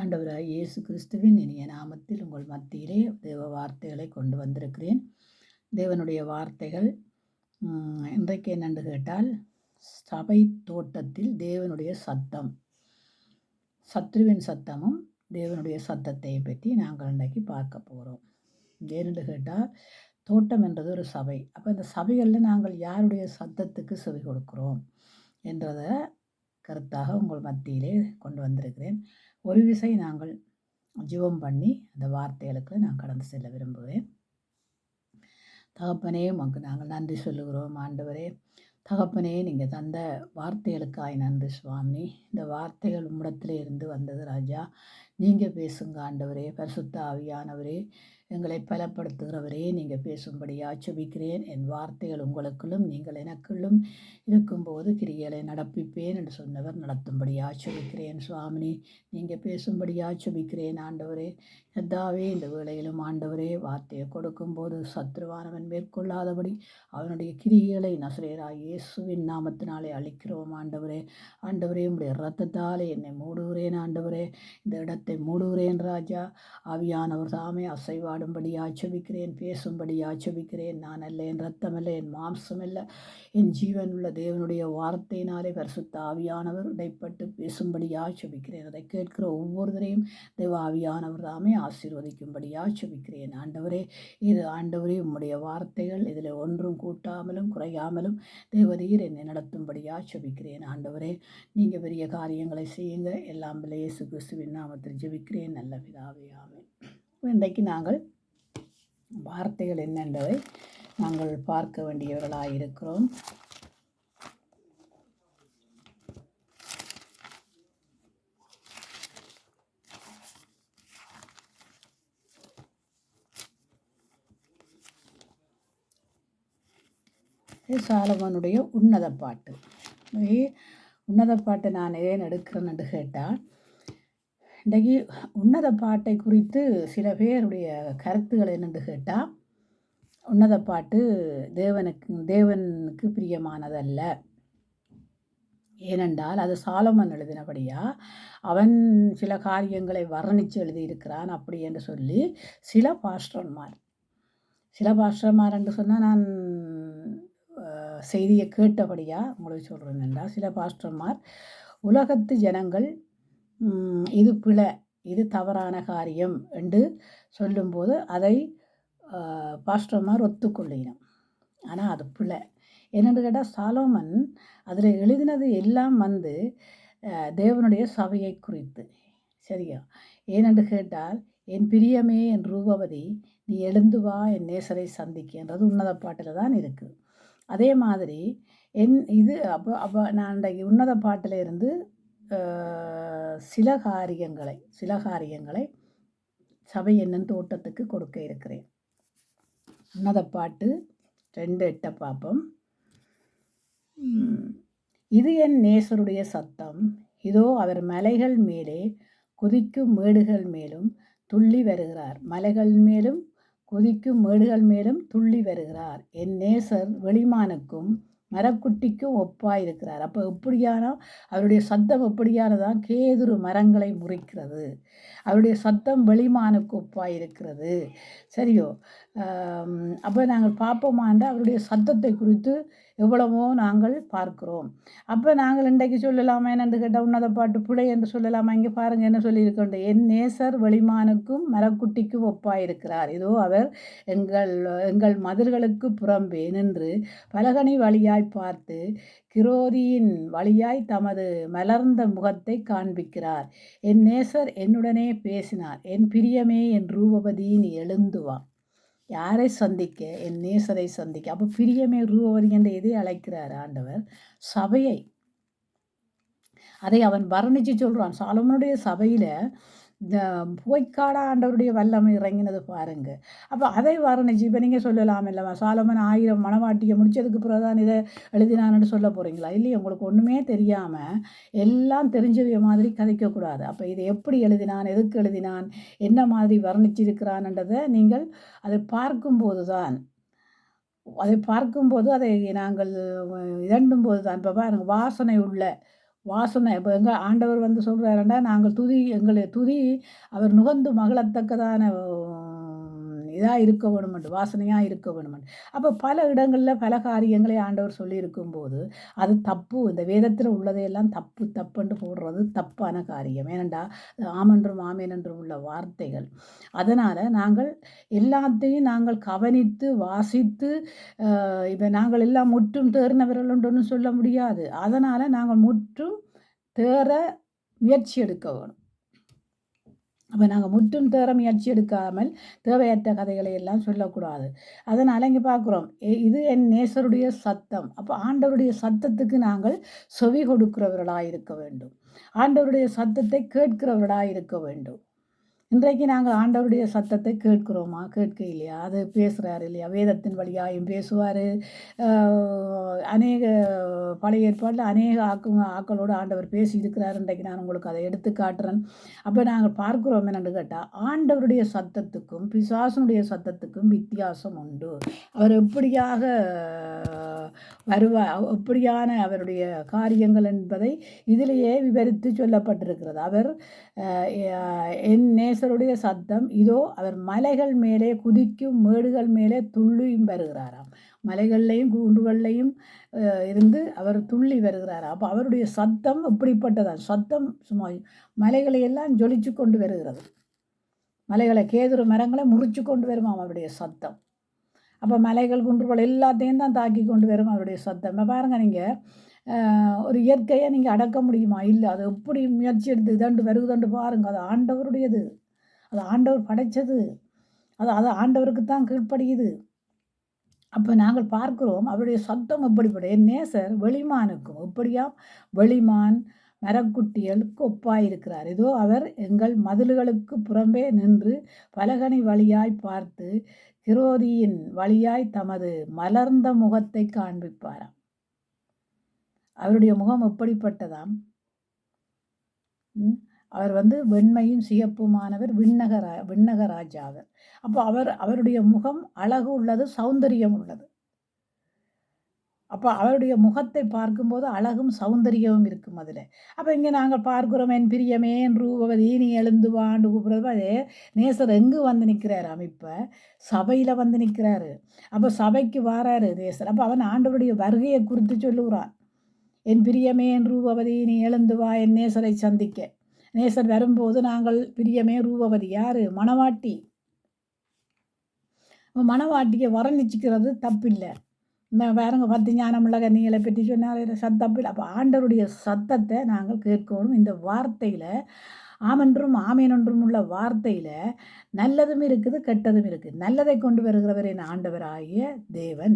ஆண்டவராய் இயேசு கிறிஸ்துவின் இனிய நாமத்தில் உங்கள் மத்தியிலே தேவ வார்த்தைகளை கொண்டு வந்திருக்கிறேன். தேவனுடைய வார்த்தைகள் இன்றைக்கு என்னென்று கேட்டால், சபை தோட்டத்தில் தேவனுடைய சத்தம், சத்ருவின் சத்தமும் தேவனுடைய சத்தத்தையும் பற்றி நாங்கள் இன்றைக்கு பார்க்க போகிறோம். ஏனென்று கேட்டால், தோட்டம் என்றது ஒரு சபை. அப்போ இந்த சபைகளில் நாங்கள் யாருடைய சத்தத்துக்கு செவி கொடுக்கிறோம் என்றதை கருத்தாக உங்கள் மத்தியிலே கொண்டு வந்திருக்கிறேன். ஒரு விசை நாங்கள் ஜெபம் பண்ணி அந்த வார்த்தைகளுக்கு நான் கடந்து செல்ல விரும்புகிறேன். தகப்பனே, உமக்கு நாங்கள் நன்றி சொல்லுகிறோம். ஆண்டவரே, தகப்பனே, நீங்கள் தந்த வார்த்தைகளுக்காய் நன்றி சுவாமி. இந்த வார்த்தைகள் உம்மிடத்திலே இருந்து வந்தது ராஜா. நீங்கள் பேசுங்க ஆண்டவரே. பரிசுத்த ஆவியானவரே, எங்களை பலப்படுத்துகிறவரே, நீங்கள் பேசும்படி ஆட்சேபிக்கிறேன். என் வார்த்தைகள் உங்களுக்குள்ளும் நீங்கள் எனக்குள்ளும் இருக்கும்போது கிரிகளை நடப்பிப்பேன் என்று சொன்னவர் நடத்தும்படி ஆட்சேபிக்கிறேன் சுவாமினி. நீங்கள் பேசும்படி ஆட்சேபிக்கிறேன் ஆண்டவரே. கர்த்தாவே, இந்த வேளையிலும் ஆண்டவரே, வார்த்தையை கொடுக்கும்போது சத்ருவானவன் மேற்கொள்ளாதபடி அவனுடைய கிரிகளை நசரேயராகிய இயேசுவின் நாமத்தினாலே அழிக்கிறோம் ஆண்டவரே. ஆண்டவரே, உம்முடைய இரத்தத்தாலே என்னை மூடுகிறேன் ஆண்டவரே. இந்த இடத்தை மூடுகிறேன் ராஜா. ஆவியானவர் தாமே அசைவாடும்படி ஆட்சேபிக்கிறேன், பேசும்படி ஆட்சேபிக்கிறேன். நான் அல்ல, என் இரத்தம் அல்ல, என் மாம்சம் அல்ல, என் ஜீவன் உள்ள தேவனுடைய வார்த்தையினாலே பரிசுத்த ஆவியானவர் இடைப்பட்டு பேசும்படி ஆட்சேபிக்கிறேன். அதை கேட்கிற ஒவ்வொருவரையும் தேவ ஆவியானவர் தாமே ஆசீர்வதிக்கும்படி ஆட்சேபிக்கிறேன் ஆண்டவரே. இது ஆண்டவரே உம்முடைய வார்த்தைகள், இதில் ஒன்றும் கூட்டாமலும் குறையாமலும் தேவரீர் என்னை நடத்தும்படி ஆட்சேபிக்கிறேன் ஆண்டவரே. நீங்கள் பெரிய காரியங்களை செய்யுங்க. எல்லாம் இயேசு கிறிஸ்துவின் நாமத்தில் ஜெபிக்கிறேன் நல்ல பிதாவே, ஆமென். இன்றைக்கு நாங்கள் வார்த்தைகள் என்னென்றதை நாங்கள் பார்க்க வேண்டியவர்களாக இருக்கிறோம். சாலமோனுடைய உன்னத பாட்டு. உன்னத பாட்டை நான் ஏன் எடுக்கிறேன்னு கேட்டால், இன்றைக்கு உன்னத பாட்டை குறித்து சில பேருடைய கருத்துக்கள் என்னென்று கேட்டால், உன்னத பாட்டு தேவனுக்கு பிரியமானதல்ல. ஏனென்றால் அது சாலமன் எழுதினபடியா அவன் சில காரியங்களை வர்ணித்து எழுதியிருக்கிறான் அப்படி என்று சொல்லி சில பாஸ்டர்மார் என்று சொன்னால், நான் செய்தியை கேட்டபடியாக உங்களுக்கு சொல்கிறேன் என்றால், சில பாஸ்டர்மார் உலகத்து ஜனங்கள் இது பிழை, இது தவறான காரியம் என்று சொல்லும்போது அதை பாஸ்டர்மார் ஒத்துக்கொள்ளினோம். ஆனால் அது பிழை. என்னென்று கேட்டால், சாலோமன் அதில் எழுதினது எல்லாம் தேவனுடைய சபையை குறித்து. சரியா? ஏனென்று கேட்டால், என் பிரியமே, என் ரூபவதி, நீ எழுந்து வா, என் நேசரை சந்திக்கின்றது உன்னத பாட்டில் தான் இருக்குது. அதே மாதிரி நான் இன்றைக்கு உன்னத பாட்டில் இருந்து சில காரியங்களை சபை என்னும் தோட்டத்துக்கு கொடுக்க இருக்கிறேன். உன்னத பாட்டு 2:8 பார்ப்போம். இது என் நேசருடைய சத்தம், இதோ அவர் மலைகள் மேலே குதிக்கும் மேடுகள் மேலும் துள்ளி வருகிறார். மலைகள் மேலும் குதிக்கும் மேடுகள் மேலும் துள்ளி வருகிறார். என் நேசர் வெளிமானுக்கும் மரக்குட்டிக்கும் ஒப்பாயிருக்கிறார். அப்போ எப்படியான அவருடைய சத்தம் எப்படியானதான் கேதுரு மரங்களை முறிக்கிறது. அவருடைய சத்தம் வெளிமானுக்கு ஒப்பாயிருக்கிறது. சரியோ? அப்போ நாங்கள் பார்ப்போமாண்டா அவருடைய சத்தத்தை குறித்து எவ்வளவோ நாங்கள் பார்க்கிறோம். அப்போ நாங்கள் இன்றைக்கு சொல்லலாமா என்னென்று கேட்டால், உன்னத பாட்டு பிழை என்று சொல்லலாமா? இங்கே பாருங்கள் என்ன சொல்லியிருக்கோண்டு, என் நேசர் வெளிமானுக்கும் மரக்குட்டிக்கும் ஒப்பாயிருக்கிறார். இதோ அவர் எங்கள் மதில்களுக்கு புறம்பே நின்று பலகனி வழியாய் பார்த்து கிரோதியின் வழியாய் தமது மலர்ந்த முகத்தை காண்பிக்கிறார். என் நேசர் என்னுடனே பேசினார். என் பிரியமே, என் ரூபவதி, நீ எழுந்து வா. யாரை சந்திக்க? என் நேசரை சந்திக்க. அப்போ பிரியமே, ரூபவதி என்ற எதை அழைக்கிறார் ஆண்டவர்? சபையை. அதை அவன் வர்ணித்து சொல்கிறான். சாலமோனுடைய சபையில் இந்த புகைக்காட ஆண்டவருடைய வல்லமை இறங்கினது பாருங்க. அப்போ அதை வர்ணிச்சு இப்போ நீங்கள் சொல்லலாம் இல்லைவா, சாலமன் 1000 மணவாட்டியை முடித்ததுக்கு பிறகுதான் இதை எழுதினான்னு சொல்ல போகிறீங்களா? இல்லையே, உங்களுக்கு ஒன்றுமே தெரியாமல் எல்லாம் தெரிஞ்சவிய மாதிரி கதைக்கக்கூடாது. அப்போ இதை எப்படி எழுதினான், எதுக்கு எழுதினான், என்ன மாதிரி வர்ணிச்சிருக்கிறான்ன்றதை நீங்கள் அதை பார்க்கும்போது அதை நாங்கள் இதண்டும்போது தான். இப்போ பாருங்கள், வாசனை உள்ள வாசனை இப்போ எங்கள் ஆண்டவர் வந்து சொல்கிறாருன்னா, நாங்கள் எங்களுடைய துதி அவர் நுகர்ந்து மகிழத்தக்கதான இதாக இருக்க வேணுமெண்டு, வாசனையாக இருக்க வேணுமெண்டு. அப்போ பல இடங்களில் பல காரியங்களை ஆண்டவர் சொல்லியிருக்கும்போது, அது தப்பு. இந்த வேதத்தில் உள்ளதையெல்லாம் தப்பு தப்புன்னு போடுறது தப்பான காரியம். ஏனெண்டா ஆமென்றும் ஆமேன் என்றும் உள்ள வார்த்தைகள். அதனால் நாங்கள் எல்லாத்தையும் நாங்கள் கவனித்து வாசித்து இப்போ நாங்கள் எல்லாம் முற்றும் தேறினவர்கள் ஒன்றும் சொல்ல முடியாது. அதனால் நாங்கள் முற்றும் தேற முயற்சி எடுக்க வேணும். அப்போ நாங்கள் முற்றும் தேற முயற்சி எடுக்காமல் தேவையற்ற கதைகளை எல்லாம் சொல்லக்கூடாது. அதனால் இங்கே பார்க்குறோம், இது என் நேசருடைய சத்தம். அப்போ ஆண்டவருடைய சத்தத்துக்கு நாங்கள் செவி கொடுக்கிறவர்களாக இருக்க வேண்டும். ஆண்டவருடைய சத்தத்தை கேட்கிறவர்களாக இருக்க வேண்டும். இன்றைக்கு நாங்கள் ஆண்டவருடைய சத்தத்தை கேட்கிறோமா? கேட்க இல்லையா? அது பேசுகிறாரு இல்லையா? வேதத்தின் வழியாயும் பேசுவார். அநேக பழைய ஏற்பாட்டில் அநேக ஆக்களோடு ஆண்டவர் பேசியிருக்கிறார். இன்றைக்கு நான் உங்களுக்கு அதை எடுத்து காட்டுறேன். அப்போ நாங்கள் பார்க்குறோம் என்னென்னு கேட்டால், ஆண்டவருடைய சத்தத்துக்கும் பிசாசனுடைய சத்தத்துக்கும் வித்தியாசம் உண்டு. அவர் எப்படியாக எப்படியான அவருடைய காரியங்கள் என்பதை இதிலேயே விவரித்து சொல்லப்பட்டிருக்கிறது. அவர் என் நேசருடைய சத்தம் இதோ அவர் மலைகள் மேலே குதிக்கும் மேடுகள் மேலே துள்ளியும் வருகிறாராம். மலைகள்லையும் குன்றுகள்லையும் இருந்து அவர் துள்ளி வருகிறாராம். அப்போ அவருடைய சத்தம் எப்படிப்பட்டதா? சத்தம் சும்மா மலைகளை எல்லாம் ஜொலிச்சு கொண்டு வருகிறது. மலைகளை கேதுரு மரங்களை முறிச்சு கொண்டு வருமாம் அவருடைய சத்தம். அப்போ மலைகள் குன்றுகள் எல்லாத்தையும் தான் தாக்கி கொண்டு வரும் அவருடைய சத்தம். பாருங்கள், நீங்கள் ஒரு இயற்கையை நீங்கள் அடக்க முடியுமா? இல்லை. அது எப்படி முயற்சி எடுத்து இதண்டு வருகுதண்டு பாருங்கள். அது ஆண்டவருடையது. அது ஆண்டவர் படைத்தது. அது ஆண்டவருக்கு தான் கீழ்ப்படியுது. அப்போ நாங்கள் பார்க்கிறோம் அவருடைய சத்தம் எப்படிப்பட்ட. என் நேசர் வெளிமானுக்கும் எப்படியா வெளிமான் மரக்குட்டிகளுக்கு ஒப்பாயிருக்கிறார். இதோ அவர் எங்கள் மதில்களுக்கு புறம்பே நின்று பலகனி வழியாய் பார்த்து கிரோதியின் வழியாய் தமது மலர்ந்த முகத்தை காண்பிப்பாராம். அவருடைய முகம் எப்படிப்பட்டதாம்? அவர் வந்து வெண்மையும் சிவப்புமானவர், விண்ணகராஜாவர். அப்போ அவருடைய முகம் அழகு உள்ளது, சௌந்தரியம் உள்ளது. அப்போ அவருடைய முகத்தை பார்க்கும்போது அழகும் சௌந்தரியமும் இருக்கும் அதில். அப்போ இங்கே நாங்கள் பார்க்குறோம், என் பிரியமே என் ரூபவதி நீ எழுந்து வாண்டு கூப்பிடுறது. அதே நேசர் எங்கு வந்து நிற்கிறாராம்? இப்போ சபையில் வந்து நிற்கிறாரு. அப்போ சபைக்கு வாராரு நேசர். அப்போ அவன் ஆண்டவருடைய வருகையை குறித்து சொல்லுகிறான். என் பிரியமே என் ரூபவதி நீ எழுந்து வா என் நேசரை சந்திக்க. நேசர் வரும்போது நாங்கள் பிரியமே ரூபவதி யார்? மணவாட்டி. மணவாட்டியை வர்ணிச்சிக்கிறது தப்பில்லை. வேறங்க 10 ஞானமுள்ள கன்னிகளை பற்றி சொன்னால் சத்தப்பில். அப்போ ஆண்டவருடைய சத்தத்தை நாங்கள் கேட்கணும். இந்த வார்த்தையில் ஆமென்றும் ஆமேனொன்றும் உள்ள வார்த்தையில் நல்லதும் இருக்குது, கெட்டதும் இருக்குது. நல்லதை கொண்டு வருகிறவர் என் ஆண்டவராகிய தேவன்,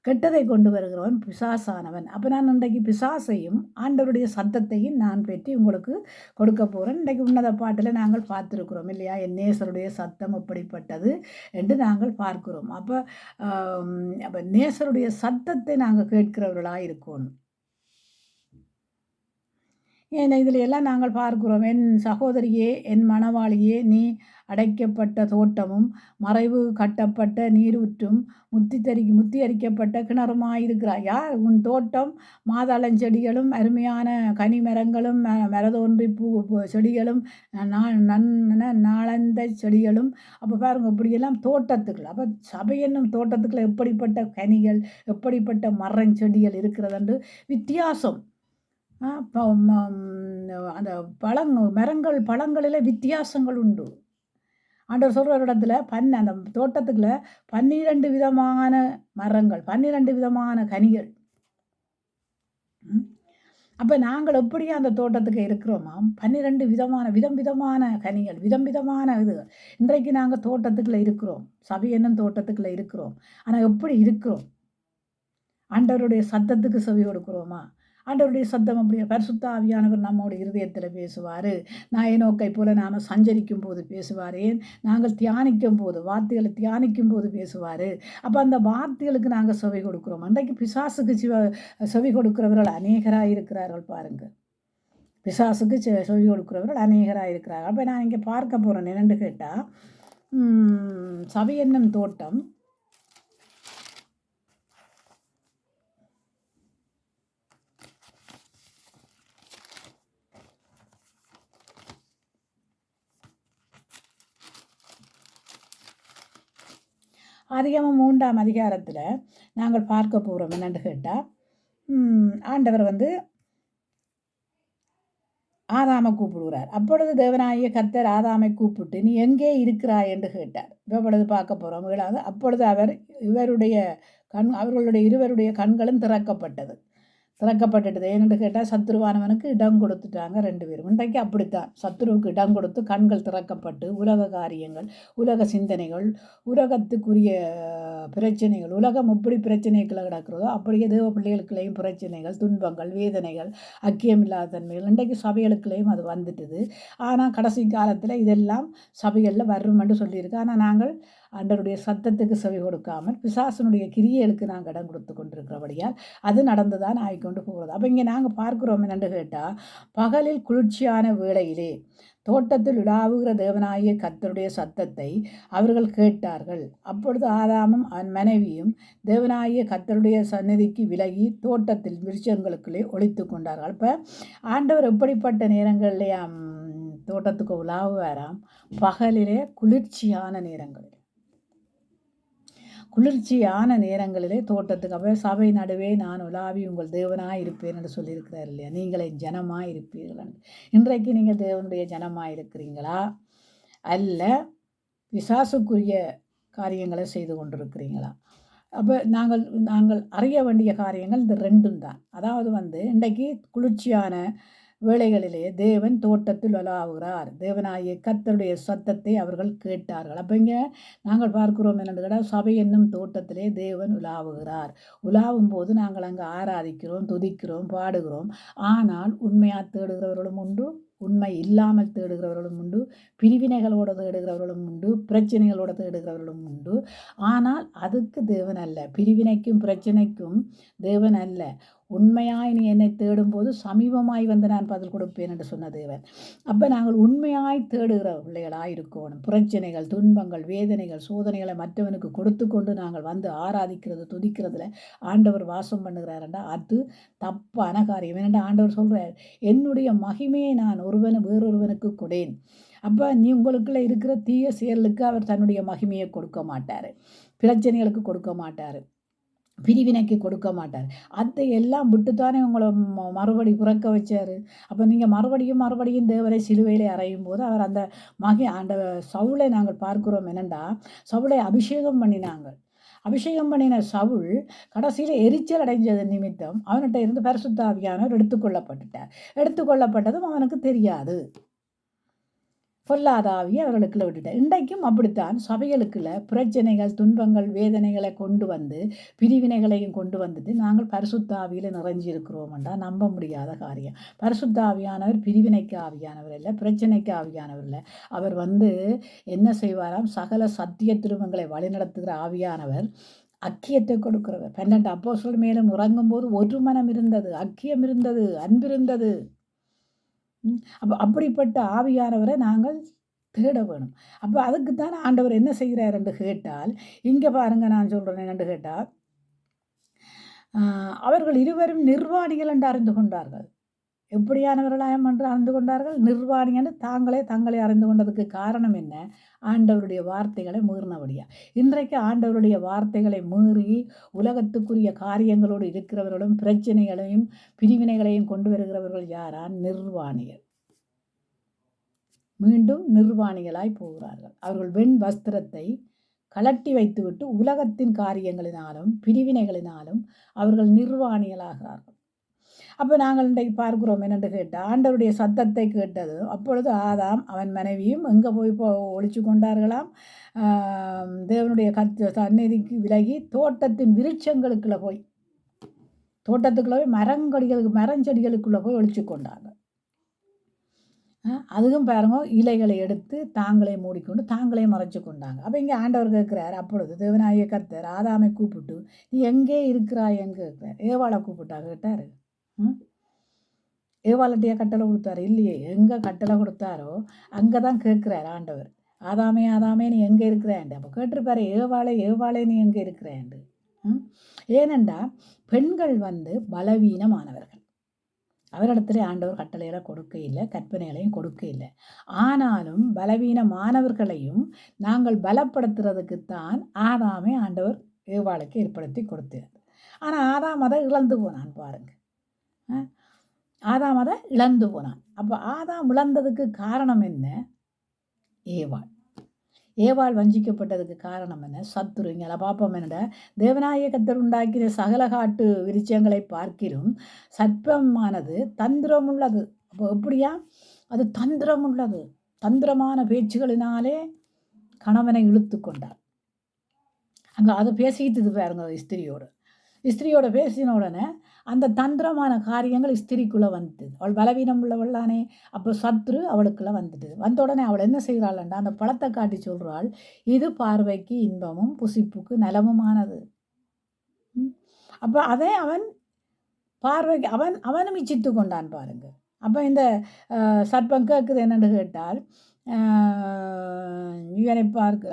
கெட்டதை கொண்டு வருகிறவன் பிசாசானவன். அப்போ நான் இன்றைக்கு பிசாசையும் ஆண்டவருடைய சத்தத்தையும் நான் பெற்றி உங்களுக்கு கொடுக்க போகிறேன். இன்றைக்கு உன்னத பாட்டில் நாங்கள் பார்த்துருக்குறோம் இல்லையா? என் நேசருடைய சத்தம் எப்படிப்பட்டது என்று நாங்கள் பார்க்கிறோம். அப்போ நேசருடைய சத்தத்தை நாங்கள் கேட்கிறவர்களாக இருக்கணும். ஏன்னா இதில் எல்லாம் நாங்கள் பார்க்கிறோம், என் சகோதரியே என் மணவாளியே நீ அடைக்கப்பட்ட தோட்டமும் மறைவு கட்டப்பட்ட நீரூற்றும் முத்தி அரிக்கப்பட்ட கிணறுமாயிருக்கிறாய். யார்? உன் தோட்டம் மாதாளஞ்செடிகளும் அருமையான கனி மரங்களும் மரதோன்றி பூ செடிகளும் நாளந்த செடிகளும். அப்போ பாருங்கள் இப்படியெல்லாம் தோட்டத்துக்குள்ள. அப்போ சபை என்னும் தோட்டத்துக்குள்ள எப்படிப்பட்ட கனிகள் எப்படிப்பட்ட மரஞ்செடிகள் இருக்கிறது வித்தியாசம். அந்த மரங்கள் பழங்களில் வித்தியாசங்கள் உண்டு. ஆண்டவர் சொல்கிற இடத்துல அந்த தோட்டத்துக்குள்ள 12 விதமான மரங்கள், 12 விதமான கனிகள். அப்போ நாங்கள் எப்படியே அந்த தோட்டத்துக்கு இருக்கிறோமாம்? 12 விதமான கனிகள், விதமான இது. இன்றைக்கு நாங்கள் தோட்டத்துக்குள்ளே இருக்கிறோம், சபை என்னும் தோட்டத்துக்குள்ளே இருக்கிறோம். ஆனால் எப்படி இருக்கிறோம்? ஆண்டவருடைய சத்தத்துக்கு செவி கொடுக்குறோமா? ஆண்டவருடைய சத்தம் அப்படியே பரிசுத்த ஆவியானவர் நம்மோட இருதயத்தில் பேசுவார். ஏனோக்கை போல நாம் சஞ்சரிக்கும் போது பேசுவார். நாங்கள் தியானிக்கும் போது வார்த்தைகளை தியானிக்கும் போது பேசுவார். அப்போ அந்த வார்த்தைகளுக்கு நாங்கள் செவி கொடுக்குறோம். அன்றைக்கு பிசாசுக்கு செவி கொடுக்கிறவர்கள் அநேகராக இருக்கிறார்கள் பாருங்கள். பிசாசுக்கு செவி கொடுக்கிறவர்கள் அநேகராக இருக்கிறார்கள். அப்போ நான் இங்கே பார்க்க போகிறேன் என்னென்னு கேட்டால், சபை என்னும் தோட்டம் அதிகமாக 3ஆம் அதிகாரத்தில் நாங்கள் பார்க்க போகிறோம் என்னென்னு கேட்டால் ஆண்டவர் வந்து ஆதாமை கூப்பிடுகிறார். அப்பொழுது தேவனாகிய கர்த்தர் ஆதாமை கூப்பிட்டு நீ எங்கே இருக்கிறாய் என்று கேட்டார். இப்பொழுது பார்க்க போகிறோம். அப்பொழுது அவர்களுடைய இருவருடைய கண்களும் திறக்கப்பட்டுட்டது. ஏனென்று கேட்டால் சத்துருவானவனுக்கு இடம் கொடுத்துட்டாங்க 2 பேரும். இன்றைக்கு அப்படித்தான், சத்துருவுக்கு இடம் கொடுத்து கண்கள் திறக்கப்பட்டு உலக காரியங்கள், உலக சிந்தனைகள், உலகத்துக்குரிய பிரச்சனைகள், உலகம் எப்படி பிரச்சனைகளை கிடக்கிறதோ அப்படியே தேவ பிள்ளைகளுக்குள்ளேயும் பிரச்சனைகள், துன்பங்கள், வேதனைகள், ஐக்கியமில்லாத தன்மைகள் இன்றைக்கு சபைகளுக்குள்ளேயும் அது வந்துட்டுது. ஆனால் கடைசி காலத்தில் இதெல்லாம் சபைகளில் வருமென்று சொல்லியிருக்கு. ஆனால் நாங்கள் ஆண்டவருடைய சத்தத்துக்கு செவி கொடுக்காமல் பிசாசனுடைய கிரியைகளுக்கு நாங்கள் இடம் கொடுத்து கொண்டிருக்கிறபடியால் அது நடந்துதான் ஆகிக்கொண்டு போகிறது. அப்போ இங்கே நாங்கள் பார்க்குறோம் என்னென்று கேட்டால், பகலில் குளிர்ச்சியான வேளையிலே தோட்டத்தில் உலாவுகிற தேவனாகிய கர்த்தருடைய சத்தத்தை அவர்கள் கேட்டார்கள். அப்பொழுது ஆதாமும் அவன் மனைவியும் தேவனாகிய கர்த்தருடைய சந்நிதிக்கு விலகி தோட்டத்தில் விருட்சங்களுக்குள்ளே ஒளித்து கொண்டார்கள். இப்போ ஆண்டவர் எப்படிப்பட்ட நேரங்களிலே தோட்டத்துக்கு உலாவுவாராம்? பகலிலே குளிர்ச்சியான நேரங்களிலே தோட்டத்துக்கு. அப்போ சபை நடுவே நான் உலாவி உங்கள் தேவனாக இருப்பேன் என்று சொல்லியிருக்கிறார் இல்லையா? நீங்களே ஜனமாக இருப்பீர்கள். இன்றைக்கு நீங்கள் தேவனுடைய ஜனமாக இருக்கிறீங்களா, அல்ல பிசாசுக்குரிய காரியங்களை செய்து கொண்டிருக்கிறீங்களா? அப்போ நாங்கள் அறிய வேண்டிய காரியங்கள் இந்த 2ம் தான். அதாவது இன்றைக்கு குளிர்ச்சியான வேளைகளிலே தேவன் தோட்டத்தில் உலாவுகிறார். தேவனாகிய கர்த்தருடைய சத்தத்தை அவர்கள் கேட்டார்கள். அப்போ இங்கே நாங்கள் பார்க்கிறோம் என்னென்னு கேட்டால், சபை என்னும் தோட்டத்திலே தேவன் உலாவுகிறார். உலாவும் போது நாங்கள் அங்கே ஆராதிக்கிறோம், துதிக்கிறோம், பாடுகிறோம். ஆனால் உண்மையாக தேடுகிறவர்களும் உண்டு, உண்மை இல்லாமல் தேடுகிறவர்களும் உண்டு, பிரிவினைகளோடு தேடுகிறவர்களும் உண்டு, பிரச்சனைகளோடு தேடுகிறவர்களும் உண்டு. ஆனால் அதுக்கு தேவன் அல்ல, பிரிவினைக்கும் பிரச்சனைக்கும் தேவன் அல்ல. உண்மையாய் நீ என்னை தேடும்போது சமீபமாய் நான் பதில் கொடுப்பேன் என்று சொன்ன தேவன். அப்போ நாங்கள் உண்மையாய் தேடுகிற பிள்ளைகளாக இருக்கணும். பிரச்சனைகள், துன்பங்கள், வேதனைகள், சோதனைகளை மற்றவனுக்கு கொடுத்து கொண்டு நாங்கள் ஆராதிக்கிறது, துதிக்கிறதுல ஆண்டவர் வாசம் பண்ணுகிறாருண்டா அது தப்பான காரியம். ஏனென்றா ஆண்டவர் சொல்கிறார், என்னுடைய மகிமையை நான் வேறொருவனுக்கு கொடேன். அப்போ உங்களுக்குள்ளே இருக்கிற தீய செயலுக்கு அவர் தன்னுடைய மகிமையை கொடுக்க மாட்டார், பிரச்சனைகளுக்கு கொடுக்க மாட்டார், பிரிவினைக்கு கொடுக்க மாட்டார். அதை எல்லாம் விட்டுத்தானே உங்களை மறுபடி பிறக்க வச்சார். அப்போ நீங்கள் மறுபடியும் தேவரை சிலுவையிலே அறையும் போது அவர் அந்த சவுலை நாங்கள் பார்க்கிறோம். என்னென்னா, சவுலை அபிஷேகம் பண்ணின சவுல் கடைசியில் எரிச்சல் அடைஞ்சது நிமித்தம் அவன்கிட்ட இருந்து பரிசுத்த ஆவியானவர் எடுத்துக்கொள்ளப்பட்டதும் அவனுக்கு தெரியாது. பொல்லாத ஆவியை அவர்களுக்குள்ள விட்டுட்டார். இன்றைக்கும் அப்படித்தான் சபைகளுக்குள்ள பிரச்சனைகள், துன்பங்கள், வேதனைகளை கொண்டு பிரிவினைகளையும் கொண்டு வந்துட்டு நாங்கள் பரிசுத்த ஆவியில் நிறைஞ்சிருக்கிறோம்டா நம்ப முடியாத காரியம். பரிசுத்த ஆவியானவர் பிரிவினைக்கு ஆவியானவர் இல்லை, பிரச்சனைக்கு ஆவியானவர் இல்லை. அவர் என்ன செய்வாராம்? சகல சத்திய திருமங்களை வழிநடத்துகிற ஆவியானவர், அக்கியத்தை கொடுக்கிறவர். 12 அப்போஸ்தலர் மேலும் உறங்கும் போது ஒரு மனம் இருந்தது, அக்கியம் இருந்தது, அன்பிருந்தது. அப்போ அப்படிப்பட்ட ஆவியானவரை நாங்கள் தேட வேணும். அப்போ அதுக்குத்தான் ஆண்டவர் என்ன செய்கிறார் என்று கேட்டால், இங்கே பாருங்கள், நான் சொல்கிறேன் என்னென்று கேட்டால், அவர்கள் இருவரும் நிர்வாணிகள் என்று அறிந்து கொண்டார்கள். எப்படியானவர்களாயம் என்று அறிந்து கொண்டார்கள்? நிர்வாணி என்று தங்களை அறிந்து கொண்டதுக்கு காரணம் என்ன? ஆண்டவருடைய வார்த்தைகளை மீறினபடியா. இன்றைக்கு ஆண்டவருடைய வார்த்தைகளை மீறி உலகத்துக்குரிய காரியங்களோடு இருக்கிறவர்களும் பிரச்சனைகளையும் பிரிவினைகளையும் கொண்டு வருகிறவர்கள் யாரா? நிர்வாணிகள். மீண்டும் நிர்வாணிகளாய் போகிறார்கள். அவர்கள் வெண் வஸ்திரத்தை கலட்டி வைத்துவிட்டு உலகத்தின் காரியங்களினாலும் பிரிவினைகளினாலும் அவர்கள் நிர்வாணிகளாகிறார்கள். அப்போ நாங்கள் இன்றைக்கு பார்க்கிறோம் என்னென்று கேட்டால், ஆண்டவருடைய சத்தத்தை கேட்டது. அப்பொழுது ஆதாம் அவன் மனைவியும் எங்கே போய் ஒளிச்சு கொண்டார்களாம்? தேவனுடைய சந்நிதிக்கு விலகி தோட்டத்தின் விருட்சங்களுக்குள்ளே போய் மரஞ்செடிகளுக்குள்ளே போய் ஒளிச்சு கொண்டாங்க. அதுவும் பாருங்க, இலைகளை எடுத்து தாங்களே மூடிக்கொண்டு தாங்களே மறைச்சு கொண்டாங்க. அப்போ இங்கே ஆண்டவர் கேட்குறார், அப்பொழுது தேவனாகிய கர்த்தர் ஆதாமை கூப்பிட்டு நீ எங்கே இருக்கிறாய் எங்கே இருக்கிறார்? ஏவாளை கேட்டார். ஏவாளட்டையா கட்டளை கொடுத்தாரு? இல்லையே. எங்கே கட்டளை கொடுத்தாரோ அங்கே தான் கேட்குறார் ஆண்டவர், ஆதாமே நீ எங்கே இருக்கிறான்ட்டு. அப்போ கேட்டிருப்பாரு, ஏவாளே நீ எங்கே இருக்கிறான்ட்டு. ஏனெண்டா பெண்கள் பலவீனமானவர்கள். அவரிடத்துல ஆண்டவர் கட்டளைகளை கொடுக்க இல்லை, கற்பனைகளையும் கொடுக்க இல்லை. ஆனாலும் பலவீனமானவர்களையும் நாங்கள் பலப்படுத்துறதுக்குத்தான் ஆதாமை ஆண்டவர் ஏவாளுக்கு ஏற்படுத்தி கொடுத்தார். ஆனால் ஆதாம் அதை இழந்து போனான் பாருங்க. ஆதாம் அதை இழந்து போனான். அப்போ ஆதாம் இழந்ததுக்கு காரணம் என்ன? ஏவாள். ஏவாள் வஞ்சிக்கப்பட்டதுக்கு காரணம் என்ன? சத்துரு. இங்கே பார்ப்போம் என்னடா, தேவநாயக கர்த்தர் உண்டாக்கிற சகல காட்டு விருட்சங்களை பார்க்கிலும் சர்ப்பமானது தந்திரமுள்ளது. அப்போ எப்படியா? அது தந்திரமுள்ளது. தந்திரமான பேச்சுகளினாலே கணவனை இழுத்து கொண்டார். அங்கே அதை பேசிக்கிட்டு பாருங்க ஸ்திரியோட பேசின உடனே அந்த தந்திரமான காரியங்கள் ஸ்திரிக்குள்ளே வந்துட்டு, அவள் பலவீனம் உள்ளவள்ளானே. அப்போ சத்ரு அவளுக்குள்ளே வந்துட்டு, வந்த உடனே அவள் என்ன செய்கிறாள்ண்டா, அந்த பழத்தை காட்டி சொல்கிறாள், இது பார்வைக்கு இன்பமும் புசிப்புக்கு நலமுமானது. அப்போ அதை அவன் பார்வைக்கு அவனும் இச்சித்து கொண்டான் பாருங்க. அப்போ இந்த சர்ப்பம் கேட்குது என்னென்னு கேட்டால், இவனை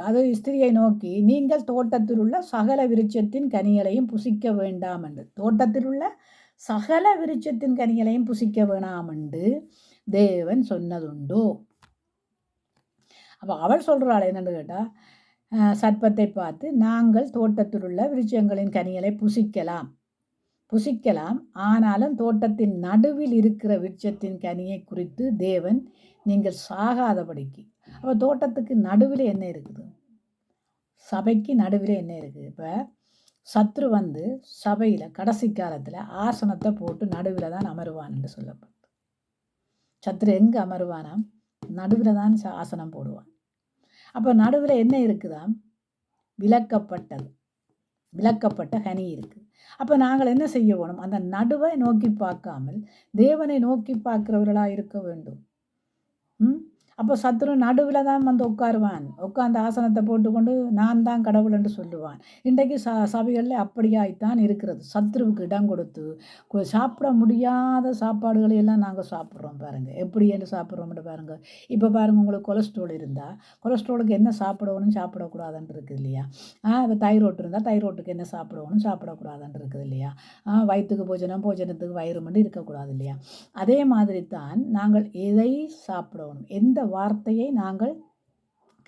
அது ஸ்திரியை நோக்கி, நீங்கள் தோட்டத்தில் உள்ள சகல விருட்சத்தின் கனிகளையும் புசிக்க வேண்டாம் என்று, தோட்டத்தில் உள்ள சகல விருட்சத்தின் கனிகளையும் புசிக்க வேணாம் என்று தேவன் சொன்னதுண்டோ? அப்போ அவள் சொல்கிறாள் என்னென்னு கேட்டால், சர்ப்பத்தை பார்த்து, நாங்கள் தோட்டத்தில் உள்ள விருட்சங்களின் கனிகளை புசிக்கலாம், ஆனாலும் தோட்டத்தின் நடுவில் இருக்கிற விருட்சத்தின் கனியை குறித்து தேவன் நீங்கள் சாகாதபடிக்கு. அப்போ தோட்டத்துக்கு நடுவில் என்ன இருக்குது? சபைக்கு நடுவில் என்ன இருக்குது? இப்போ சத்ரு சபையில் கடைசி காலத்தில் ஆசனத்தை போட்டு நடுவில் தான் அமருவான் என்று சொல்லப்படும். சத்ரு எங்கே அமருவானாம்? நடுவில் தான் ஆசனம் போடுவான். அப்போ நடுவில் என்ன இருக்குதாம்? விளக்கப்பட்ட கனி இருக்குது. அப்போ நாங்கள் என்ன செய்ய வேணும்? அந்த நடுவை நோக்கி பார்க்காமல் தேவனை நோக்கி பார்க்கிறவர்களாக இருக்க வேண்டும். அப்போ சத்ரு நடுவில் தான் உட்காருவான். உட்கார்ந்து ஆசனத்தை போட்டுக்கொண்டு நான் தான் கடவுள் என்று சொல்லுவான். இன்றைக்கு சபைகளில் அப்படியாய்த்தான் இருக்கிறது. சத்ருவுக்கு இடம் கொடுத்து சாப்பிட முடியாத சாப்பாடுகளை எல்லாம் நாங்கள் சாப்பிட்றோம் பாருங்கள். எப்படி என்று சாப்பிட்றோம்னு பாருங்கள். இப்போ பாருங்கள், உங்களுக்கு கொலஸ்ட்ரால் இருந்தால் கொலஸ்ட்ராலுக்கு என்ன சாப்பிடணும் சாப்பிடக்கூடாதுன்னு இருக்குது இல்லையா? இப்போ தைரோட்டு இருந்தால் தைரோட்டுக்கு என்ன சாப்பிடணும் சாப்பிடக்கூடாதுன்னு இருக்குது இல்லையா? வயிற்றுக்கு போஜனத்துக்கு வயிறு மட்டும் இருக்கக்கூடாது இல்லையா? அதே மாதிரி தான் நாங்கள் எதை சாப்பிடணும், எந்த வார்த்தையை நாங்கள்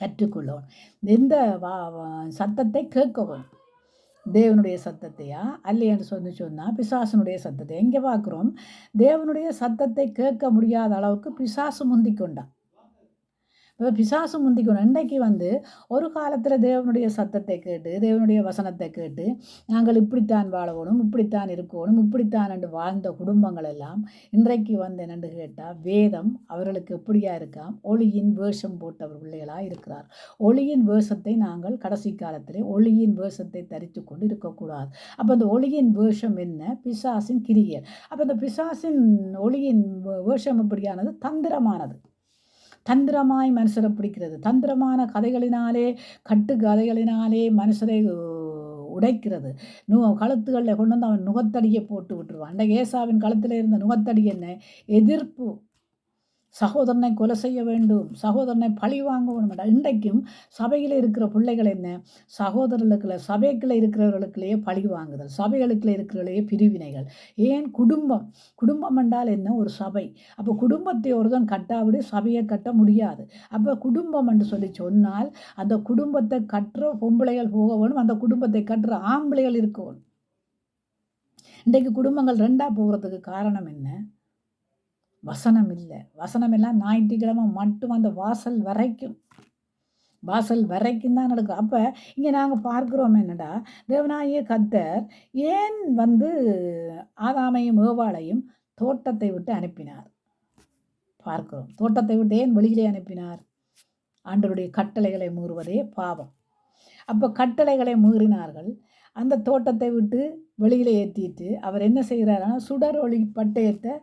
கற்றுக்கொள்ளணும், எந்த சத்தத்தை கேட்கவும், தேவனுடைய சத்தத்தையா அல்லையென்று சொன்னால் பிசாசனுடைய சத்தத்தை. எங்கே பார்க்குறோம்? தேவனுடைய சத்தத்தை கேட்க முடியாத அளவுக்கு பிசாசு முந்திக்கொண்டான். இப்போ பிசாசு முந்திக்கணும். இன்றைக்கு ஒரு காலத்தில் தேவனுடைய சத்தத்தை கேட்டு தேவனுடைய வசனத்தை கேட்டு நாங்கள் இப்படித்தான் வாழணும், இப்படித்தான் இருக்கணும், இப்படித்தான் என்று வாழ்ந்த குடும்பங்கள் எல்லாம் இன்றைக்கு என்னென்று கேட்டால் வேதம் அவர்களுக்கு எப்படியா இருக்காம்? ஒளியின் வேஷம் போட்டவர் பிள்ளைகளாக இருக்கிறார். ஒளியின் வேஷத்தை நாங்கள் கடைசி காலத்திலே ஒளியின் வேஷத்தை தரித்து கொண்டு இருக்கக்கூடாது. அப்போ அந்த ஒளியின் வேஷம் என்ன? பிசாசின் கிரியல். அப்போ அந்த பிசாசின் ஒளியின் வேஷம் எப்படியானது? தந்திரமாய் மனுஷரை பிடிக்கிறது. தந்திரமான கதைகளினாலே, கட்டு கதைகளினாலே மனுஷரை உடைக்கிறது. கழுத்துகளில் கொண்டு அவன் நுகத்தடியை போட்டு விட்டுருவான். அன்றைக்கு ஏசாவின் கழுத்தில் இருந்த நுகத்தடி என்ன? எதிர்ப்பு. சகோதரனை கொலை செய்ய வேண்டும், சகோதரனை பழி வாங்க வேண்டும். இன்றைக்கும் சபையில் இருக்கிற பிள்ளைகள் என்ன? சபைக்குள்ள இருக்கிறவர்களுக்குள்ளேயே பழி வாங்குதல், சபைகளுக்குள்ள இருக்கிறவர்களையே பிரிவினைகள். ஏன்? குடும்பம் என்றால் என்ன? ஒரு சபை. அப்போ குடும்பத்தை ஒருதான் கட்டாவிட சபையை கட்ட முடியாது. அப்போ குடும்பம் என்று சொன்னால் அந்த குடும்பத்தை கட்டுற பொம்பளைகள் போக வேணும், அந்த குடும்பத்தை கட்டுற ஆம்பளைகள் இருக்க வேணும். இன்றைக்கு குடும்பங்கள் ரெண்டாக போகிறதுக்கு காரணம் என்ன? வசனம் இல்லை. வசனம் எல்லாம் ஞாயிற்றுக்கிழமை மட்டும் அந்த வாசல் வரைக்கும் தான் நடக்கும். அப்போ இங்கே நாங்கள் பார்க்குறோம் என்னடா, தேவனாகிய கர்த்தர் ஏன் ஆதாமையும் ஏவாளையும் தோட்டத்தை விட்டு அனுப்பினார் பார்க்கிறோம். தோட்டத்தை விட்டு ஏன் வெளியிலே அனுப்பினார்? ஆண்டவருடைய கட்டளைகளை மீறுவதே பாவம். அப்போ கட்டளைகளை மீறினார்கள். அந்த தோட்டத்தை விட்டு வெளியிலே ஏற்றிட்டு அவர் என்ன செய்கிறாருன்னா, சுடர் ஒளி பட்டயத்தை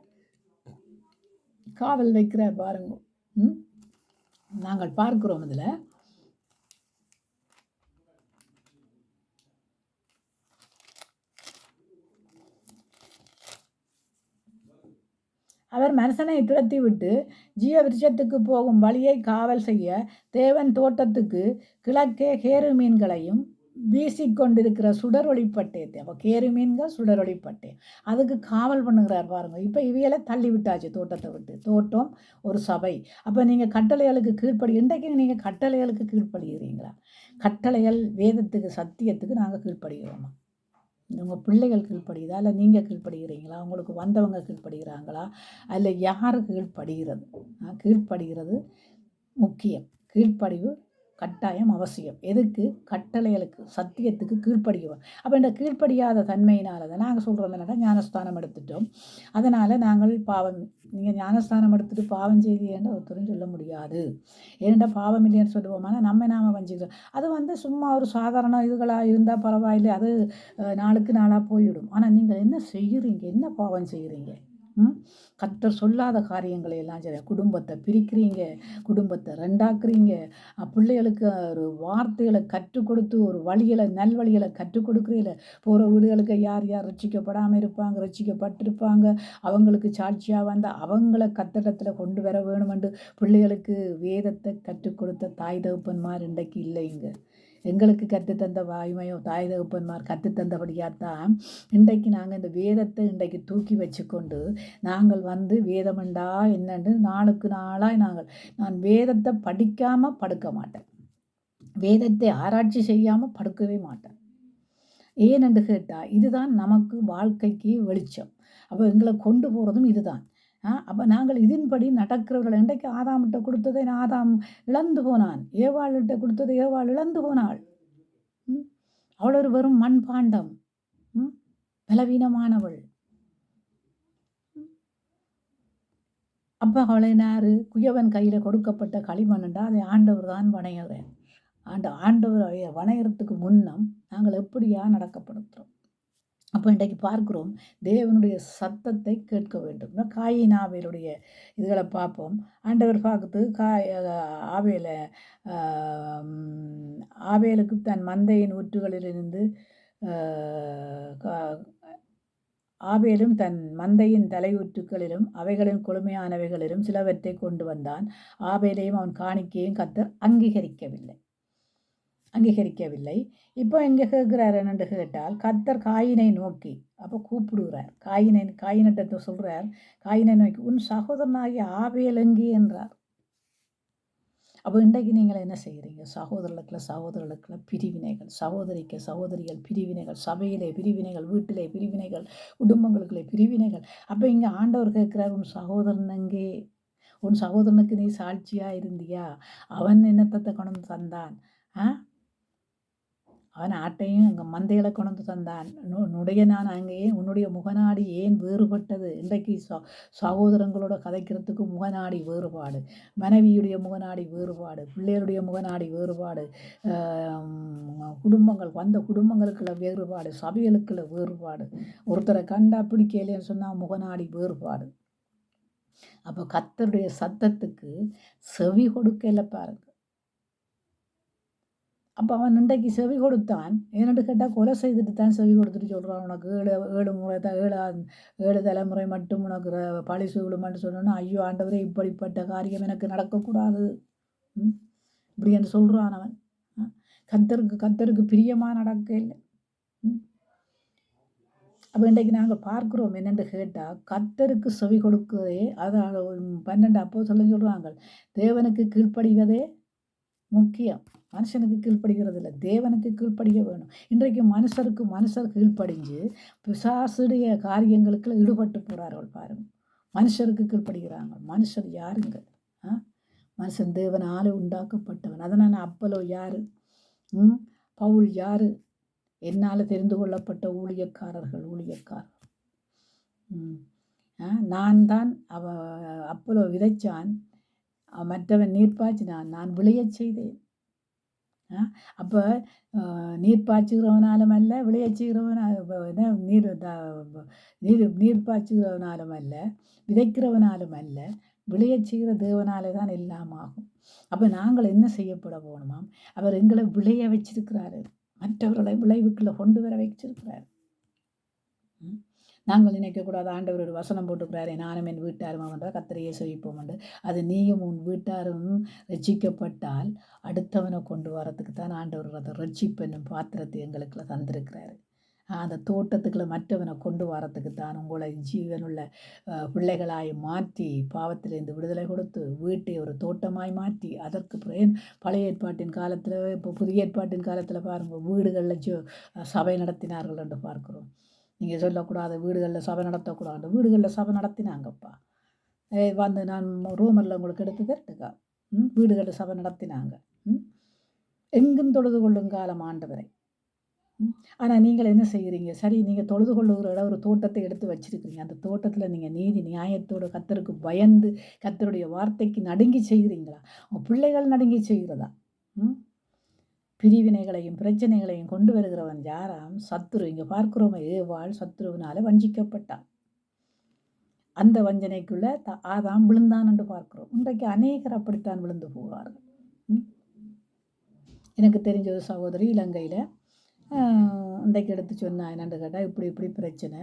காவல் வைக்கிறார் பாருங்க. நாங்கள் பார்க்கிறோம். இதில் அவர் மனுஷனை துரத்தி விட்டு ஜீவ விருட்சத்துக்கு போகும் வழியை காவல் செய்ய தேவன் தோட்டத்துக்கு கிழக்கே கேருமீன்களையும் வீசிக்கொண்டிருக்கிற சுடரொளி பட்டயத்தை, அப்போ கேருமீன்கள் சுடரொளி பட்டயம் அதுக்கு காவல் பண்ணுகிறார் பாருங்க. இப்போ இவையில தள்ளி விட்டாச்சு தோட்டத்தை விட்டு. தோட்டம் ஒரு சபை. அப்போ நீங்கள் கட்டளைகளுக்கு கீழ்ப்படி, இன்றைக்கு நீங்கள் கட்டளைகளுக்கு கீழ்ப்படுகிறீங்களா? கட்டளைகள் வேதத்துக்கு சத்தியத்துக்கு நாங்கள் கீழ்ப்படுகிறோமா? உங்கள் பிள்ளைகள் கீழ்ப்படுகிறதா, இல்லை நீங்கள் கீழ்ப்படுகிறீங்களா? உங்களுக்கு வந்தவங்க கீழ்ப்படுகிறாங்களா, அல்ல யார் கீழ்ப்படுகிறது? கீழ்ப்படுகிறது முக்கியம். கீழ்ப்படிவு கட்டாயம் அவசியம். எதுக்கு? கட்டளைகளுக்கு சத்தியத்துக்கு கீழ்ப்படிவோம். அப்போ இந்த கீழ்ப்படியாத தன்மையினால தான் நாங்கள் சொல்கிறோம் என்னடா, ஞானஸ்தானம் எடுத்துட்டோம், அதனால் நாங்கள் பாவம். நீங்கள் ஞானஸ்தானம் எடுத்துகிட்டு பாவம் செய்தீங்கன்னு ஒருத்தரும் சொல்ல முடியாது. ஏன்டா பாவம் இல்லைன்னு சொல்லுவோம், ஆனால் நாம் வஞ்சிக்கிறோம். அது சும்மா ஒரு சாதாரண இதுகளாக இருந்தால் பரவாயில்லை, அது நாளுக்கு நாளாக போயிடும். ஆனால் நீங்கள் என்ன செய்கிறீங்க? என்ன பாவம் செய்கிறீங்க? கர்த்தர் சொல்லாத காரியங்களை எல்லாம் சரி, குடும்பத்தை பிரிக்கிறீங்க, குடும்பத்தை ரெண்டாக்குறீங்க, பிள்ளைகளுக்கு ஒரு வார்த்தைகளை கற்றுக் கொடுத்து ஒரு வழிகளை நல்வழிகளை கற்றுக் கொடுக்குறீங்கள. போகிற வீடுகளுக்கு யார் யார் ரட்சிக்கப்படாமல் இருப்பாங்க, ரட்சிக்கப்பட்டிருப்பாங்க, அவங்களுக்கு சாட்சியாக வந்தால் அவங்கள கத்தடத்தில் கொண்டு வர வேணுமென்று பிள்ளைகளுக்கு வேதத்தை கற்றுக் கொடுத்த தாய் தகப்பன்மார் இன்றைக்கு இல்லைங்க. எங்களுக்கு கற்றுத்தந்த வாய்மையோ தாய் தகப்பன்மார் கற்றுத்தந்தபடியாகத்தான் இன்றைக்கு நாங்கள் இந்த வேதத்தை இன்றைக்கு தூக்கி வச்சுக்கொண்டு நாங்கள் வேதமெண்டா என்னென்று நாளுக்கு நாளாக நான் வேதத்தை படிக்காமல் படுக்க மாட்டேன், வேதத்தை ஆராய்ச்சி செய்யாமல் படுக்கவே மாட்டேன். ஏனென்று கேட்டால் இதுதான் நமக்கு வாழ்க்கைக்கு வெளிச்சம். அப்போ எங்களை கொண்டு போகிறதும் இதுதான். அப்போ நாங்கள் இதன்படி நடக்கிறவர்கள். இன்றைக்கு ஆதாம்கிட்ட கொடுத்ததை ஆதாம் இழந்து போனான், ஏவாள்கிட்ட கொடுத்ததை ஏவாள் இழந்து போனாள். அவள் ஒரு வெறும் மண்பாண்டம், பலவீனமானவள். அப்போ அவளை நாரு குயவன் கையில் கொடுக்கப்பட்ட களிமண்ணுண்டா அதை ஆண்டவர் தான் வணைகிறேன். ஆண்டவர் வணையறதுக்கு முன்னம் நாங்கள் எப்படியா நடக்கப்படுத்துகிறோம். அப்போ இன்றைக்கு பார்க்குறோம், தேவனுடைய சத்தத்தை கேட்க வேண்டும். காயின் ஆவேலுடைய இதுகளை பார்ப்போம். ஆண்டவர் பார்க்குறது ஆவேலுக்கு தன் மந்தையின் ஊற்றுகளிலிருந்து ஆவேலும் தன் மந்தையின் தலையூற்றுக்களிலும் அவைகளின் கொழுமையானவைகளிலும் சிலவற்றை கொண்டு வந்தான். ஆவேலையும் அவன் காணிக்கையும் கர்த்தர் அங்கீகரிக்கவில்லை. இப்போ எங்கே கேட்குறாரு என்னென்று கேட்டால், கர்த்தர் காயினை நோக்கி அப்போ கூப்பிடுகிறார். காயினிட்ட சொல்கிறார், காயினை நோக்கி உன் சகோதரனாகிய ஆவேல் எங்கே என்றார். அப்போ இன்றைக்கு நீங்கள் என்ன செய்கிறீங்க? சகோதரர்களுக்குள்ள பிரிவினைகள், சகோதரிகள் பிரிவினைகள், சபையிலே பிரிவினைகள், வீட்டிலே பிரிவினைகள், குடும்பங்களுக்குள்ளே பிரிவினைகள். அப்போ இங்கே ஆண்டவர் கேட்குறார், உன் சகோதரன் எங்கே? உன் சகோதரனுக்கு நீ சாட்சியாக இருந்தியா? அவன் என்னத்தை கொண்டு தந்தான்? அவன் ஆட்டையும் அங்கே மந்தைகளை கொண்டு தந்தான். நான் அங்கேயே உன்னுடைய முகநாடி ஏன் வேறுபட்டது? இன்றைக்கு சகோதரங்களோட கதைக்கிறதுக்கு முகநாடி வேறுபாடு, மனைவியுடைய முகநாடி வேறுபாடு, பிள்ளைகளுடைய முகநாடி வேறுபாடு, குடும்பங்களுக்குள்ள வேறுபாடு, சபைகளுக்குள்ள வேறுபாடு, ஒருத்தரை கண்டா பிடிக்கலைன்னு சொன்னால் முகநாடி வேறுபாடு. அப்போ கர்த்தருடைய சத்தத்துக்கு செவி கொடுக்கல பாருங்க. அப்போ அவன் இன்றைக்கு செவி கொடுத்தான். ஏன்னு கேட்டால் கொலை செய்துட்டு தான் செவி கொடுத்துட்டு சொல்கிறான், உனக்கு ஏழு முறை தான் 7 தலைமுறை மட்டும் உனக்கு பழி சூழுமான்னு சொன்னோன்னா, ஐயோ ஆண்டவரே இப்படிப்பட்ட காரியம் எனக்கு நடக்கக்கூடாது இப்படி என்று சொல்கிறான் அவன். கர்த்தருக்கு பிரியமாக நடக்க இல்லை. அப்போ இன்றைக்கு நாங்கள் பார்க்குறோம் என்னென்று கேட்டால், கர்த்தருக்கு செவி கொடுக்கிறதே, அது 12 அப்போஸ்தலர் சொல்கிறாங்க, தேவனுக்கு கீழ்ப்படிவதே முக்கியம். மனுஷனுக்கு கீழ்ப்படுகிறது இல்லை, தேவனுக்கு கீழ்ப்படிய வேணும். இன்றைக்கு மனுஷர் கீழ்ப்படிஞ்சு பிசாசுடைய காரியங்களுக்கு ஈடுபட்டு போகிறார்கள் பாருங்கள். மனுஷருக்கு கீழ்ப்படுகிறாங்க. மனுஷர் யாருங்க? மனுஷன் தேவனால் உண்டாக்கப்பட்டவன். அதனால் அப்போலோ யார்? பவுல் யார்? என்னால் தெரிந்து கொள்ளப்பட்ட ஊழியக்காரர். நான் தான் அப்போலோ விதைச்சான், மற்றவன் நீர் பாய்ச்சினான், நான் விளையச் செய்தேன். அப்போ நீர் பாய்ச்சுகிறவனாலும் அல்ல, விளையச் செய்கிறவனாலும் நீர் பாய்ச்சுகிறவனாலும் அல்ல, விதைக்கிறவனாலும் அல்ல, விளையச் செய்கிற தேவனாலே தான் எல்லாம் ஆகும். அப்போ நாங்கள் என்ன செய்யப்பட போகணுமாம்? அவர் எங்களை விளைய வச்சிருக்கிறாரு, மற்றவர்களை விளைவுக்குள்ளே கொண்டு வர வச்சிருக்கிறார். நாங்கள் நினைக்கக்கூடாது ஆண்டவர் ஒரு வசனம் போட்டுக்கிறாரே நானும் என் வீட்டாரும் என்ற கத்தரையே செவிப்போம் என்று. அது நீயும் உன் வீட்டாரும் ரட்சிக்கப்பட்டால் அடுத்தவனை கொண்டு வரத்துக்கு தான் ஆண்டவர் அதை ரட்சிப்பு என்னும் பாத்திரத்தை எங்களுக்குள்ள தந்திருக்கிறாரு. அந்த தோட்டத்துக்குள்ள மற்றவனை கொண்டு வரத்துக்கு தான் உங்களை ஜீவனுள்ள பிள்ளைகளாய் மாற்றி பாவத்திலிருந்து விடுதலை கொடுத்து வீட்டை ஒரு தோட்டமாய் மாற்றி அதற்கு பழைய ஏற்பாட்டின் காலத்தில் இப்போ புதிய ஏற்பாட்டின் காலத்தில் பாருங்கள் வீடுகளில் சபை நடத்தினார்கள் என்று பார்க்குறோம். நீங்கள் சொல்லக்கூடாது வீடுகளில் சபை நடத்தக்கூடாது. வீடுகளில் சபை நடத்தினாங்கப்பா. வந்து நான் ரோமரில் உங்களுக்கு எடுத்து தரட்டுக்கா. வீடுகளில் சபை நடத்தினாங்க. எங்கும் தொழுது கொள்ளும் காலம் ஆண்டவரை. ஆனால் நீங்கள் என்ன செய்கிறீங்க? சரி, நீங்கள் தொழுது கொள்ளுகிற இடம் ஒரு தோட்டத்தை எடுத்து வச்சிருக்கிறீங்க. அந்த தோட்டத்தில் நீங்கள் நீதி நியாயத்தோடு கர்த்தருக்கு பயந்து கர்த்தருடைய வார்த்தைக்கு நடுங்கி செய்கிறீங்களா? உங்கள் பிள்ளைகள் நடுங்கி செய்கிறதா? பிரிவினைகளையும் பிரச்சனைகளையும் கொண்டு வருகிறவன் யாராம்? சத்துரு. இங்கே பார்க்கிறோம், ஏவாள் சத்துருவினால வஞ்சிக்கப்பட்டான். அந்த வஞ்சனைக்குள்ள ஆதாம் விழுந்தான் என்று பார்க்கிறோம். இன்றைக்கு அநேகர் அப்படித்தான் விழுந்து போவார்கள். எனக்கு தெரிஞ்ச ஒரு சகோதரி இலங்கையில் இன்றைக்கு எடுத்து சொன்னா என்னென்னு கேட்டால், இப்படி பிரச்சனை.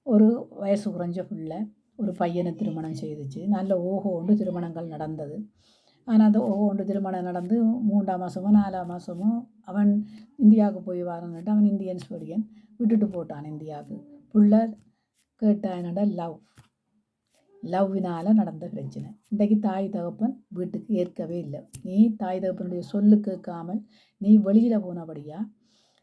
ஒரு வயசு குறைஞ்ச பிள்ளை ஒரு பையனை திருமணம் செய்துச்சு. நல்ல ஓஹோண்டு திருமணங்கள் நடந்தது. ஆனால் அந்த ஓஹோண்டு திருமணம் நடந்து 3ஆம் மாதமோ 4ஆம் மாதமோ அவன் இந்தியாவுக்கு போய் வரணுன்ட்டு அவன் இந்தியன் ஸ்டூடியன் விட்டுட்டு போட்டான் இந்தியாவுக்கு. பிள்ளை கேட்டானடா லவ்வினால் நடந்த பிரச்சனை. இன்றைக்கு தாய் தகப்பன் வீட்டுக்கு ஏற்கவே இல்லை. நீ தாய் தகப்பனுடைய சொல்லு கேட்காமல் நீ வெளியில் போனபடியா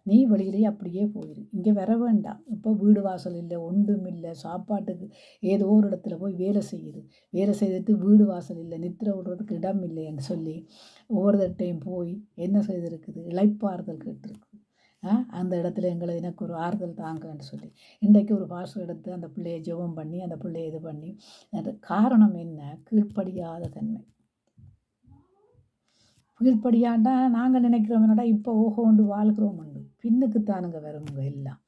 நீ வெளியிலேயே அப்படியே போயிடு. இங்கே வர வேண்டாம். இப்போ வீடு வாசல் இல்லை, ஒன்றும் இல்லை. சாப்பாட்டுக்கு ஏதோ ஒரு இடத்துல போய் வேலை செய்யுது. வேலை செய்துட்டு வீடு வாசல் இல்லை, நித்திர விடுறதுக்கு இடம் இல்லைன்னு சொல்லி ஒவ்வொருத்தையும் போய் என்ன செய்திருக்குது? இளைப்பாறுதல் கேட்டிருக்கு. அந்த இடத்துல எனக்கு ஒரு ஆறுதல் தாங்கன்னு சொல்லி இன்றைக்கு ஒரு பாஸ்டர் எடுத்து அந்த பிள்ளையை ஜெபம் பண்ணி அந்த பிள்ளையை இது பண்ணி. அது காரணம் என்ன? கீழ்ப்படியாத தன்மை. கீழ்ப்படியாண்டா நாங்கள் நினைக்கிறோம்னடா இப்போ ஓஹோண்டு வாழ்கிறோம் உண்டு. பின்னுக்குத்தானுங்க வருங்க எல்லாம்.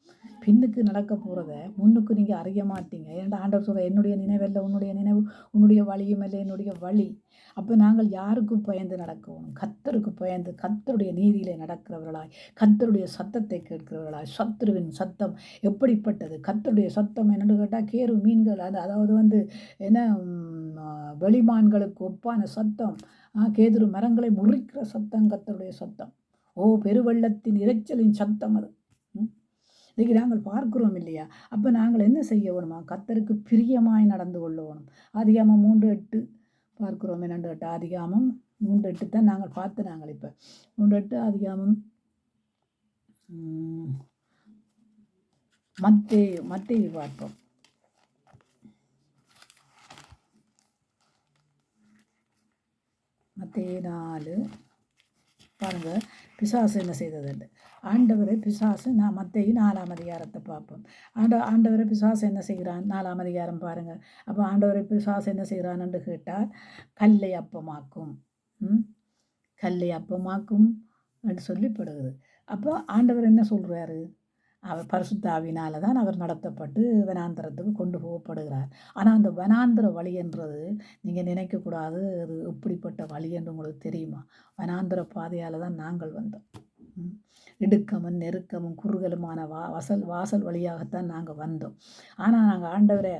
பின்னுக்கு நடக்க போகிறத முன்னுக்கு நீங்கள் அறிய மாட்டீங்க. ஏன்டா ஆண்டவர் சொல்கிற என்னுடைய நினைவல்ல உன்னுடைய நினைவு, உன்னுடைய வழியும் இல்லை என்னுடைய வழி. அப்போ நாங்கள் யாருக்கும் பயந்து நடக்கணும்? கர்த்தருக்கு பயந்து கர்த்தருடைய நீதியிலே நடக்கிறவர்களாய், கர்த்தருடைய சத்தத்தை கேட்கிறவர்களாய். சத்துருவின் சத்தம் எப்படிப்பட்டது? கர்த்தருடைய சத்தம் என்னென்னு கேட்டால் கேரு மீன்கள் அதாவது என்ன வெளிமான்களுக்கு ஒப்பான சத்தம். கேதுரு மரங்களை முறிக்கிற சத்தம் கர்த்தருடைய சத்தம். பெருவெள்ளத்தின் இரைச்சலின் சத்தம் அது. இன்றைக்கி நாங்கள் பார்க்கிறோம் இல்லையா? அப்போ நாங்கள் என்ன செய்ய வேணுமா? கர்த்தருக்கு பிரியமாய் நடந்து கொள்ளணும். ஆதிகாமம் 3:8 பார்க்கிறோம். என்னென்று கேட்டால் ஆதிகாமம் 3:8 தான் நாங்கள் பார்த்து நாங்கள் இப்போ 3:8 ஆதிகாமம் மத்தேயு பார்ப்போம். மத்தேயு 4 பாருங்கள். பிசாசு என்ன செய்தது? ஆண்டவரை பிசாசு மத்தேயு 4ஆம் அதிகாரத்தை பார்ப்போம். ஆண்டவரை பிசாசு என்ன செய்கிறான்? 4ஆம் அதிகாரம் பாருங்கள். அப்போ ஆண்டவரை பிசாசு என்ன செய்கிறான்னு கேட்டால் கல்லை அப்பமாக்கும் என்று சொல்லப்படுகிறது. அப்போ ஆண்டவர் என்ன சொல்கிறாரு? அவர் பரிசுத்த ஆவியினால தான் அவர் நடத்தப்பட்டு வனாந்திரத்துக்கு கொண்டு போகப்படுகிறார். ஆனால் அந்த வனாந்திர வழி என்றது நீங்கள் நினைக்கக்கூடாது அது எப்படிப்பட்ட வழி என்று உங்களுக்கு தெரியுமா? வனாந்திர பாதையால் தான் நாங்கள் வந்தோம். இடுக்கமும் நெருக்கமும் குறுகலுமான வாசல் வழியாகத்தான் நாங்கள் வந்தோம். ஆனால் நாங்கள் ஆண்டவரை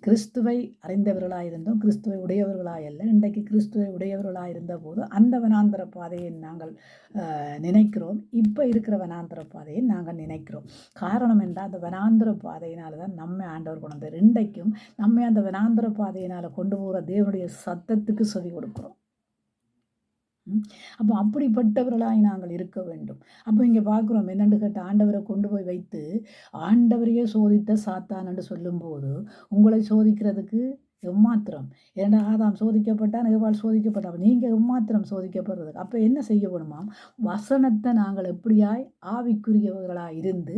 கிறிஸ்துவை அறிந்தவர்களாக இருந்தோம், கிறிஸ்துவை உடையவர்களாக அல்ல. இன்றைக்கு கிறிஸ்துவை உடையவர்களாக இருந்த போது அந்த வனாந்திர பாதையை நாங்கள் நினைக்கிறோம். இப்போ இருக்கிற வனாந்திர பாதையை நாங்கள் நினைக்கிறோம். காரணம் என்றால் அந்த வனாந்திர பாதையினால் தான் நம்மை ஆண்டவர் கொண்டு வந்தார். இன்றைக்கும் நம்மை அந்த வனாந்திர பாதையினால் கொண்டு போகிற தேவனுடைய சத்தத்துக்கு செவி கொடுக்குறோம். அப்போ அப்படிப்பட்டவர்களாய் நாங்கள் இருக்க வேண்டும். அப்போ இங்கே பார்க்குறோம் என்னென்று கேட்ட ஆண்டவரை கொண்டு போய் வைத்து ஆண்டவரையே சோதித்த சாத்தான் என்று சொல்லும்போது உங்களை சோதிக்கிறதுக்கு எம்மாத்திரம்? ஏன்னா ஆதாம் சோதிக்கப்பட்டான், ஏவாள் சோதிக்கப்பட்டான். நீங்கள் எம்மாத்திரம் சோதிக்கப்படுறதுக்கு? அப்போ என்ன செய்ய வேணுமாம்? வசனத்தை நாங்கள் எப்படியாய் ஆவிக்குரியவர்களாக இருந்து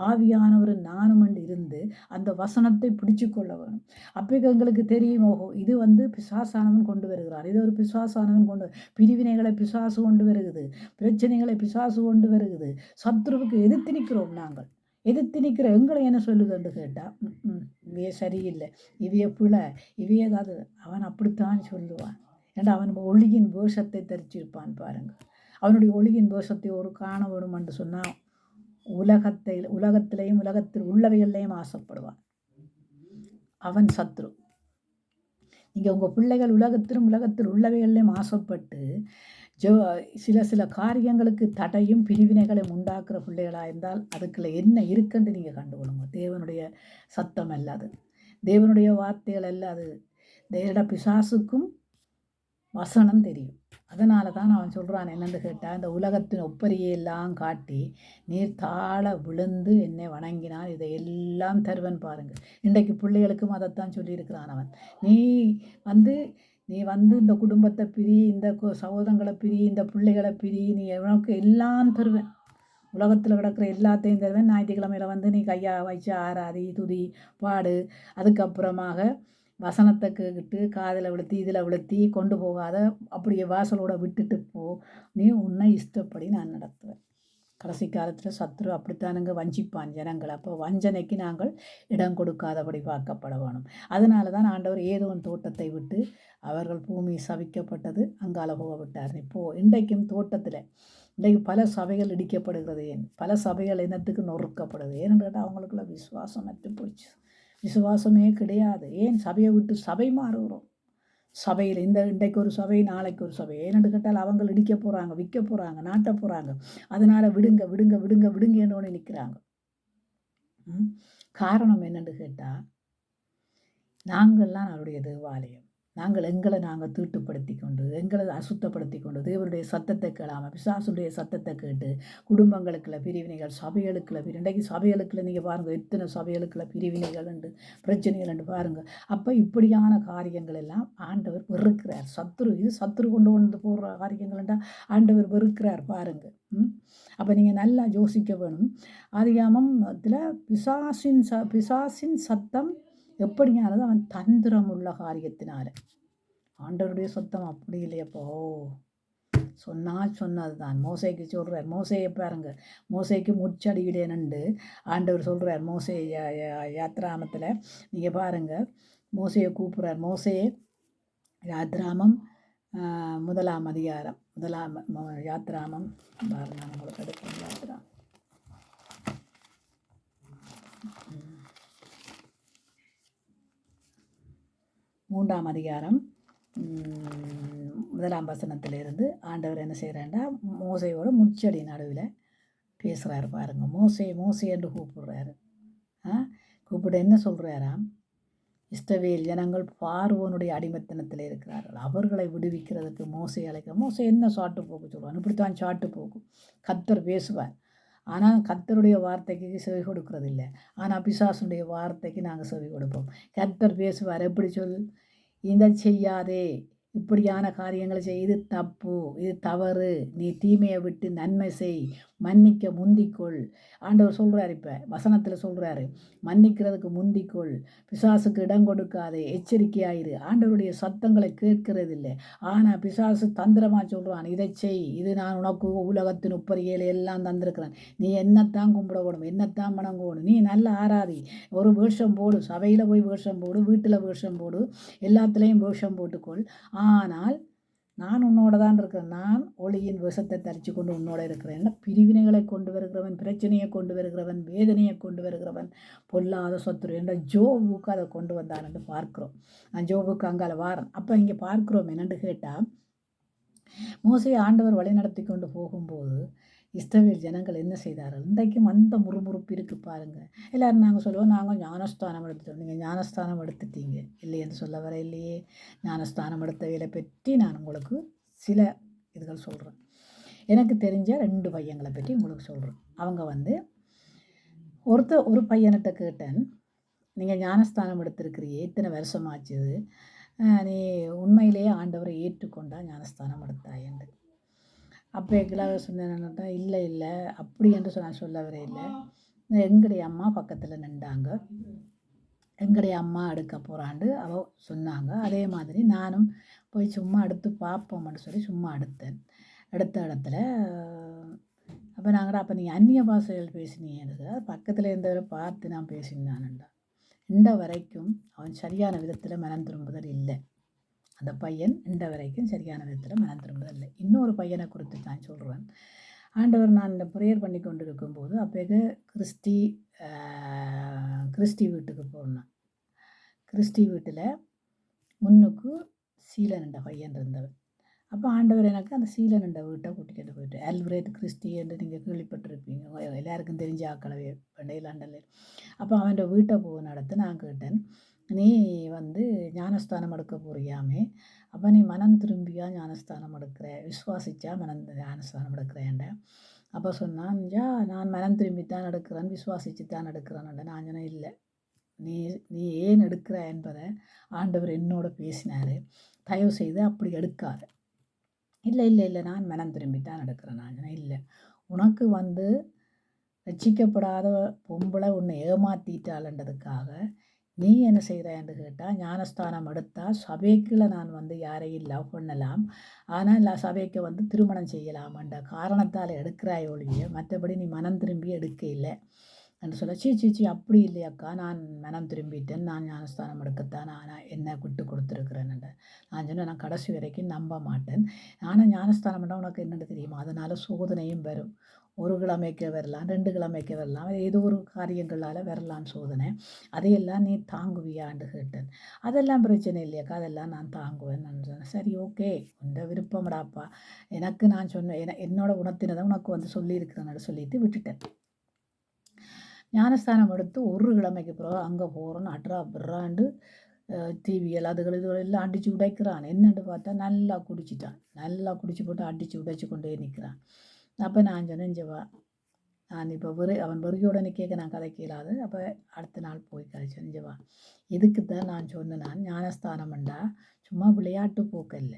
ஆவியானவர் நானும் இருந்து அந்த வசனத்தை பிடிச்சு கொள்ள வேணும். அப்போ எங்களுக்கு தெரியும், ஓஹோ இது பிசாசானவன் கொண்டு வருகிறார், இது ஒரு பிசாசானவன் கொண்டு பிரிவினைகளை பிசாசு கொண்டு வருகிறது, பிரச்சனைகளை பிசாசு கொண்டு வருகிறது. சத்ருவுக்கு எதிர்த்து நிற்கிறோம். நாங்கள் எதிர்த்து நிற்கிற எங்களை என்ன சொல்லுதுன்னு கேட்டால் இவையே சரியில்லை, இவைய பிழை, இவையே ஏதாவது அவன் அப்படித்தான் சொல்லுவான். ஏன்னா அவன் ஒளியின் வேஷத்தை தரிச்சிருப்பான் பாருங்கள். அவனுடைய ஒளியின் வேஷத்தை ஒரு காண வேணுமென்று சொன்னால் உலகத்திலையும் உலகத்தில் உள்ளவைகள்லையும் ஆசைப்படுவான். அவன் சத்ரு. நீங்கள் உங்கள் பிள்ளைகள் உலகத்தில் உள்ளவைகள்லையும் ஆசைப்பட்டு சில காரியங்களுக்கு தடையும் பிரிவினைகளையும் உண்டாக்குற பிள்ளைகளாக இருந்தால் அதுக்குள்ள என்ன இருக்குன்னு நீங்கள் கண்டுகொள்ளுங்க. தேவனுடைய சத்தம் அல்ல அது, தேவனுடைய வார்த்தைகள் அல்ல அது. பிசாசுக்கும் வசனம் தெரியும். அதனால தான் அவன் சொல்கிறான் என்னென்னு கேட்டால், இந்த உலகத்தின் ஒப்பரியெல்லாம் காட்டி நீர் தாழ விழுந்து என்னை வணங்கினால் இதை எல்லாம் தருவன் பாருங்கள். இன்றைக்கு பிள்ளைகளுக்கும் அதைத்தான் சொல்லியிருக்கிறான் அவன். நீ வந்து இந்த குடும்பத்தை பிரி, இந்த சகோதரங்களை பிரி, இந்த பிள்ளைகளை பிரி, நீ உனக்கு எல்லாம் தருவேன், உலகத்தில் கிடக்கிற எல்லாத்தையும் தருவேன். ஞாயிற்றுக்கிழமையில் வந்து நீ கையா வச்சு ஆராதி துதி பாடு, அதுக்கப்புறமாக வசனத்தை கேட்டு காதில் விழுத்தி இதில் விழுத்தி கொண்டு போகாத, அப்படியே வாசலோட விட்டுட்டு போ, நீ உன்னை இஷ்டப்படி நான் நடத்துவேன். கடைசி காலத்தில் சத்ரு அப்படித்தானுங்க வஞ்சிப்பான் ஜனங்கள். அப்போ வஞ்சனைக்கு நாங்கள் இடம் கொடுக்காதபடி பார்க்கப்பட வேணும். அதனால தான் ஆண்டவர் ஏதோன் தோட்டத்தை விட்டு அவர்கள் பூமி சபிக்கப்பட்டது, அங்கால போக விட்டார். இப்போது இன்றைக்கும் தோட்டத்தில் இன்றைக்கு பல சபைகள் இடிக்கப்படுகிறது. ஏன் பல சபைகள் என்னத்துக்கு நொறுக்கப்படுது? ஏன்னு கேட்டால் அவங்களுக்குள்ள விசுவாசம் அற்று போச்சு. விசுவாசமே கிடையாது. ஏன் சபையை விட்டு சபை மாறுகிறோம்? சபையில் இன்றைக்கு ஒரு சபை, நாளைக்கு ஒரு சபை. ஏன்னு கேட்டால் அவங்க இடிக்க போகிறாங்க, விற்க போகிறாங்க, நாட்ட போகிறாங்க. அதனால் விடுங்க விடுங்க விடுங்க விடுங்கன்னு நிற்கிறாங்க. காரணம் என்னென்னு கேட்டால், நாங்கள்லாம் அவருடைய தேவாலயம். நாங்கள் தீட்டுப்படுத்தி கொண்டு, எங்களை அசுத்தப்படுத்தி கொண்டு, தேவருடைய சத்தத்தை கேளாமல் பிசாசுடைய சத்தத்தை கேட்டு குடும்பங்களுக்குள்ள பிரிவினைகள், சபைகளுக்குள்ள இன்றைக்கு சபைகளுக்குள்ள நீங்கள் பாருங்கள், எத்தனை சபைகளுக்குள்ள பிரிவினைகள் உண்டு, பிரச்சனைகள் உண்டு பாருங்கள். அப்போ இப்படியான காரியங்கள் எல்லாம் ஆண்டவர் வெறுக்கிறார். சத்துரு கொண்டு போடுற காரியங்கள்ண்டா ஆண்டவர் வெறுக்கிறார் பாருங்கள். அப்போ நீங்கள் நல்லா யோசிக்க வேணும். அதிகாமத்தில் பிசாசின் சத்தம் எப்படியானது? அவன் தந்திரம் உள்ள காரியத்தினால. ஆண்டவருடைய சத்தம் அப்படி இல்லையப்போ, சொன்னது தான். மோசைக்கு சொல்கிறார், மோசையை பாருங்க, மோசைக்கு முச்சடியிடேனண்டு ஆண்டவர் சொல்கிறார். மோசை யாத்ராமத்தில் நீங்கள் பாருங்கள், மோசையை கூப்பிட்றார். மோசையை யாத்ராமம் 1ஆம் அதிகாரம், யாத்ராமம் பாருங்க, உங்களுக்கு எடுக்கும் யாத்ராமம் 3ஆம் அதிகாரம் 1ஆம் வசனத்திலிருந்து ஆண்டவர் என்ன செய்கிறாருன்னா, மோசையோட முச்சடி நடுவில் பேசுகிறாரு பாருங்க. மோசை என்று கூப்பிடுறாரு. கூப்பிட என்ன சொல்கிறாராம்? இஸ்ரவேல் ஜனங்கள் பார்வோனுடைய அடிமைத்தனத்தில் இருக்கிறார்கள், அவர்களை விடுவிக்கிறதுக்கு மோசை அழைக்க. மோசை என்ன சாட்டு போக்கு சொல்லுவான்? இப்படித்தான் சாட்டு போக்கும். கர்த்தர் பேசுவார், ஆனால் கர்த்தருடைய வார்த்தைக்கு செவி கொடுக்கறது இல்லை. ஆனால் பிசாசுடைய வார்த்தைக்கு நாங்கள் செவி கொடுப்போம். கர்த்தர் பேசுவார், எப்படி சொல், இதை செய்யாதே, இப்படியான காரியங்களை செய், இது தப்பு, இது தவறு, நீ தீமையை விட்டு நன்மை செய், மன்னிக்க முந்திக்கொள். ஆண்டவர் சொல்கிறார், இப்போ வசனத்தில் சொல்கிறாரு, மன்னிக்கிறதுக்கு முந்திக்கொள், பிசாசுக்கு இடம் கொடுக்காதே, எச்சரிக்கையாயிரு. ஆண்டவருடைய சத்தங்களை கேட்கறதில்லை. ஆனால் பிசாசு தந்திரமாக சொல்கிறான், இதை செய், இது நான் உனக்கு உலகத்தின் உப்பரிகையில் எல்லாம் தந்திருக்கிறேன், நீ என்னத்தான் கும்பிடணும், என்னத்தான் வணங்கணும், நீ நல்லா ஆராதி, ஒரு வேஷம் போடு, சபையில் போய் வேஷம் போடு, வீட்டில் வேஷம் போடு, எல்லாத்துலேயும் வேஷம் போட்டுக்கொள். ஆனால் நான் உன்னோட தான் இருக்கிறேன், நான் ஒளியின் விஷத்தை தரித்து கொண்டு உன்னோட இருக்கிறேன். பிரிவினைகளை கொண்டு வருகிறவன், பிரச்சனையை கொண்டு வருகிறவன், வேதனையை கொண்டு வருகிறவன், பொல்லாத சத்துரு என்ற ஜோபுக்கு அதை கொண்டு வந்தான் என்று பார்க்கிறோம். நான் ஜோபுக்கு அங்கால வாரன். அப்போ இங்கே பார்க்கிறோம் என்னென்று கேட்டால், மோசையை ஆண்டவர் வழி நடத்தி கொண்டு போகும்போது இஸ்ரவேல் ஜனங்கள் என்ன செய்தார்கள்? இன்றைக்கும் அந்த முறுமுறுப்பு இருக்குது பாருங்கள். எல்லோரும் நாங்கள் சொல்லுவோம், நாங்கள் ஞானஸ்தானம் எடுத்துட்டோம். நீங்கள் ஞானஸ்தானம் எடுத்துட்டீங்க இல்லையென்று சொல்ல வர இல்லையே. ஞானஸ்தானம் எடுத்த வேலை பற்றி நான் உங்களுக்கு சில இதுகள் சொல்கிறேன். எனக்கு தெரிஞ்ச 2 பையங்களை பற்றி உங்களுக்கு சொல்கிறேன். அவங்க வந்து ஒரு பையன்கிட்ட கேட்டேன், நீங்கள் ஞானஸ்தானம் எடுத்திருக்கிறீ, எத்தனை வருஷமாச்சுது, நீ உண்மையிலேயே ஆண்டவரை ஏற்றுக்கொண்டா ஞானஸ்தானம் எடுத்தாயன்று. அப்போ எங்களாக சொன்னேன்னா, இல்லை அப்படி என்று நான் சொல்ல வர இல்லை. எங்களுடைய அம்மா பக்கத்தில் நின்றாங்க, எங்களுடைய அம்மா எடுக்க போகிறாண்டு அவள் சொன்னாங்க. அதே மாதிரி நானும் போய் சும்மா எடுத்து பார்ப்போம்னு சொல்லி சும்மா எடுத்த இடத்துல அப்போ அப்போ நீங்கள் அந்நிய பாஷைகள் பேசினீங்க, பக்கத்தில் இருந்தவரை பார்த்து நான் பேசினான்டா. இந்த வரைக்கும் அவன் சரியான விதத்தில் மனம் திரும்புதல் இல்லை. அந்த பையன் இந்த வரைக்கும் சரியான விதத்தில் மனம் திரும்புதல் இல்லை. இன்னொரு பையனை குறித்து நான் சொல்கிறேன். ஆண்டவர் நான் இந்த ப்ரேயர் பண்ணி கொண்டு இருக்கும்போது அப்போது கிறிஸ்டி கிறிஸ்டி வீட்டுக்கு போனேன். கிறிஸ்டி வீட்டில் முன்னுக்கு சீலன் என்ற பையன் இருந்தவர். அப்போ ஆண்டவர் எனக்கு அந்த சீலன் என்ற வீட்டை கூட்டிகிட்டு போயிட்டு, ஆல்ஃபிரட் கிறிஸ்டி என்று நீங்கள் கேள்விப்பட்டிருப்பீங்க, எல்லாருக்கும் தெரிஞ்ச ஆக்களவே லண்டனில். அப்போ அவன் வீட்டை நடத்த நான் கேட்டேன், நீ வந்து ஞானஸ்தானம் எடுக்க போறியாமே, அப்போ நீ மனம் திரும்பியா ஞானஸ்தானம் எடுக்கிற, விசுவாசிச்சா ஞானஸ்தானம் எடுக்கிறேன்ட. அப்போ சொன்னான், நான் மனம் திரும்பித்தான் எடுக்கிறேன், விசுவாசிச்சு தான் எடுக்கிறேன்ட. நான் சொன்னேன், இல்லை, நீ நீ ஏன் எடுக்கிற என்பதை ஆண்டவர் என்னோட பேசினார், தயவு செய்து அப்படி எடுக்காது. இல்லை இல்லை இல்லை நான் மனம் திரும்பித்தான் எடுக்கிறேன். நான் சொன்னேன், இல்லை, உனக்கு வந்து ரட்சிக்கப்படாத பொம்பளை உன்னை ஏமாற்றிட்டாள்ன்றதுக்காக நீ என்ன செய்கிறேன்னு கேட்டால், ஞானஸ்தானம் எடுத்தால் சபைக்குள்ள நான் வந்து யாரையும் லவ் பண்ணலாம், ஆனால் சபைக்கு வந்து திருமணம் செய்யலாம்ன்ற காரணத்தால் எடுக்கிறாய் ஒழிய மற்றபடி நீ மனம் திரும்பி எடுக்க இல்லை என்று சொல்ல, சீச்சி அப்படி இல்லையாக்கா, நான் மனம் திரும்பிட்டேன், நான் ஞானஸ்தானம் எடுக்கத்தான் நான் என்ன விட்டு கொடுத்துருக்குறேன்ன்ற. நான் சொன்னேன், நான் கடைசி வரைக்கும் நம்ப மாட்டேன். ஆனால் ஞானஸ்தானம் பண்ணால் உனக்கு என்னென்னு தெரியுமா, அதனால் சோதனையும் வரும். ஒரு கிழமைக்கு வரலாம், 2 கிழமைக்கு வரலாம், ஏதோ ஒரு காரியங்களால் வரலாம் சோதனை. அதையெல்லாம் நீ தாங்குவியான்னு கேட்டேன். அதெல்லாம் பிரச்சனை இல்லையாக்கா, அதெல்லாம் நான் தாங்குவேன். நான் சொன்னேன், சரி, ஓகே, உண்ட விருப்பம்டாப்பா, எனக்கு நான் சொன்னேன், என்னோட உணர்த்தினதை உனக்கு வந்து சொல்லியிருக்கிறேன்னு சொல்லிட்டு விட்டுட்டேன். ஞானஸ்தானம் எடுத்து ஒரு கிழமைக்கு பிறகு அங்கே போகிறோன்னு அட்ரா பிறாண்டு டிவிகள் அதுகள் இதுகள் எல்லாம் அடித்து உடைக்கிறான். என்னென்னு பார்த்தா நல்லா குடிச்சிட்டான், நல்லா குடிச்சு போட்டு அடித்து உடைச்சி கொண்டே நிற்கிறான். அப்போ நான் சொன்னேன், வா, நான் இப்போ அவன் வெறியோட நிற்க நான் கதைக்கலாது. அப்போ அடுத்த நாள் போய் கதைச்சேன், வா, இதுக்கு தான் நான் சொன்னேன், நான் ஞானஸ்தானம்ண்டா சும்மா விளையாட்டு போக்கல்ல,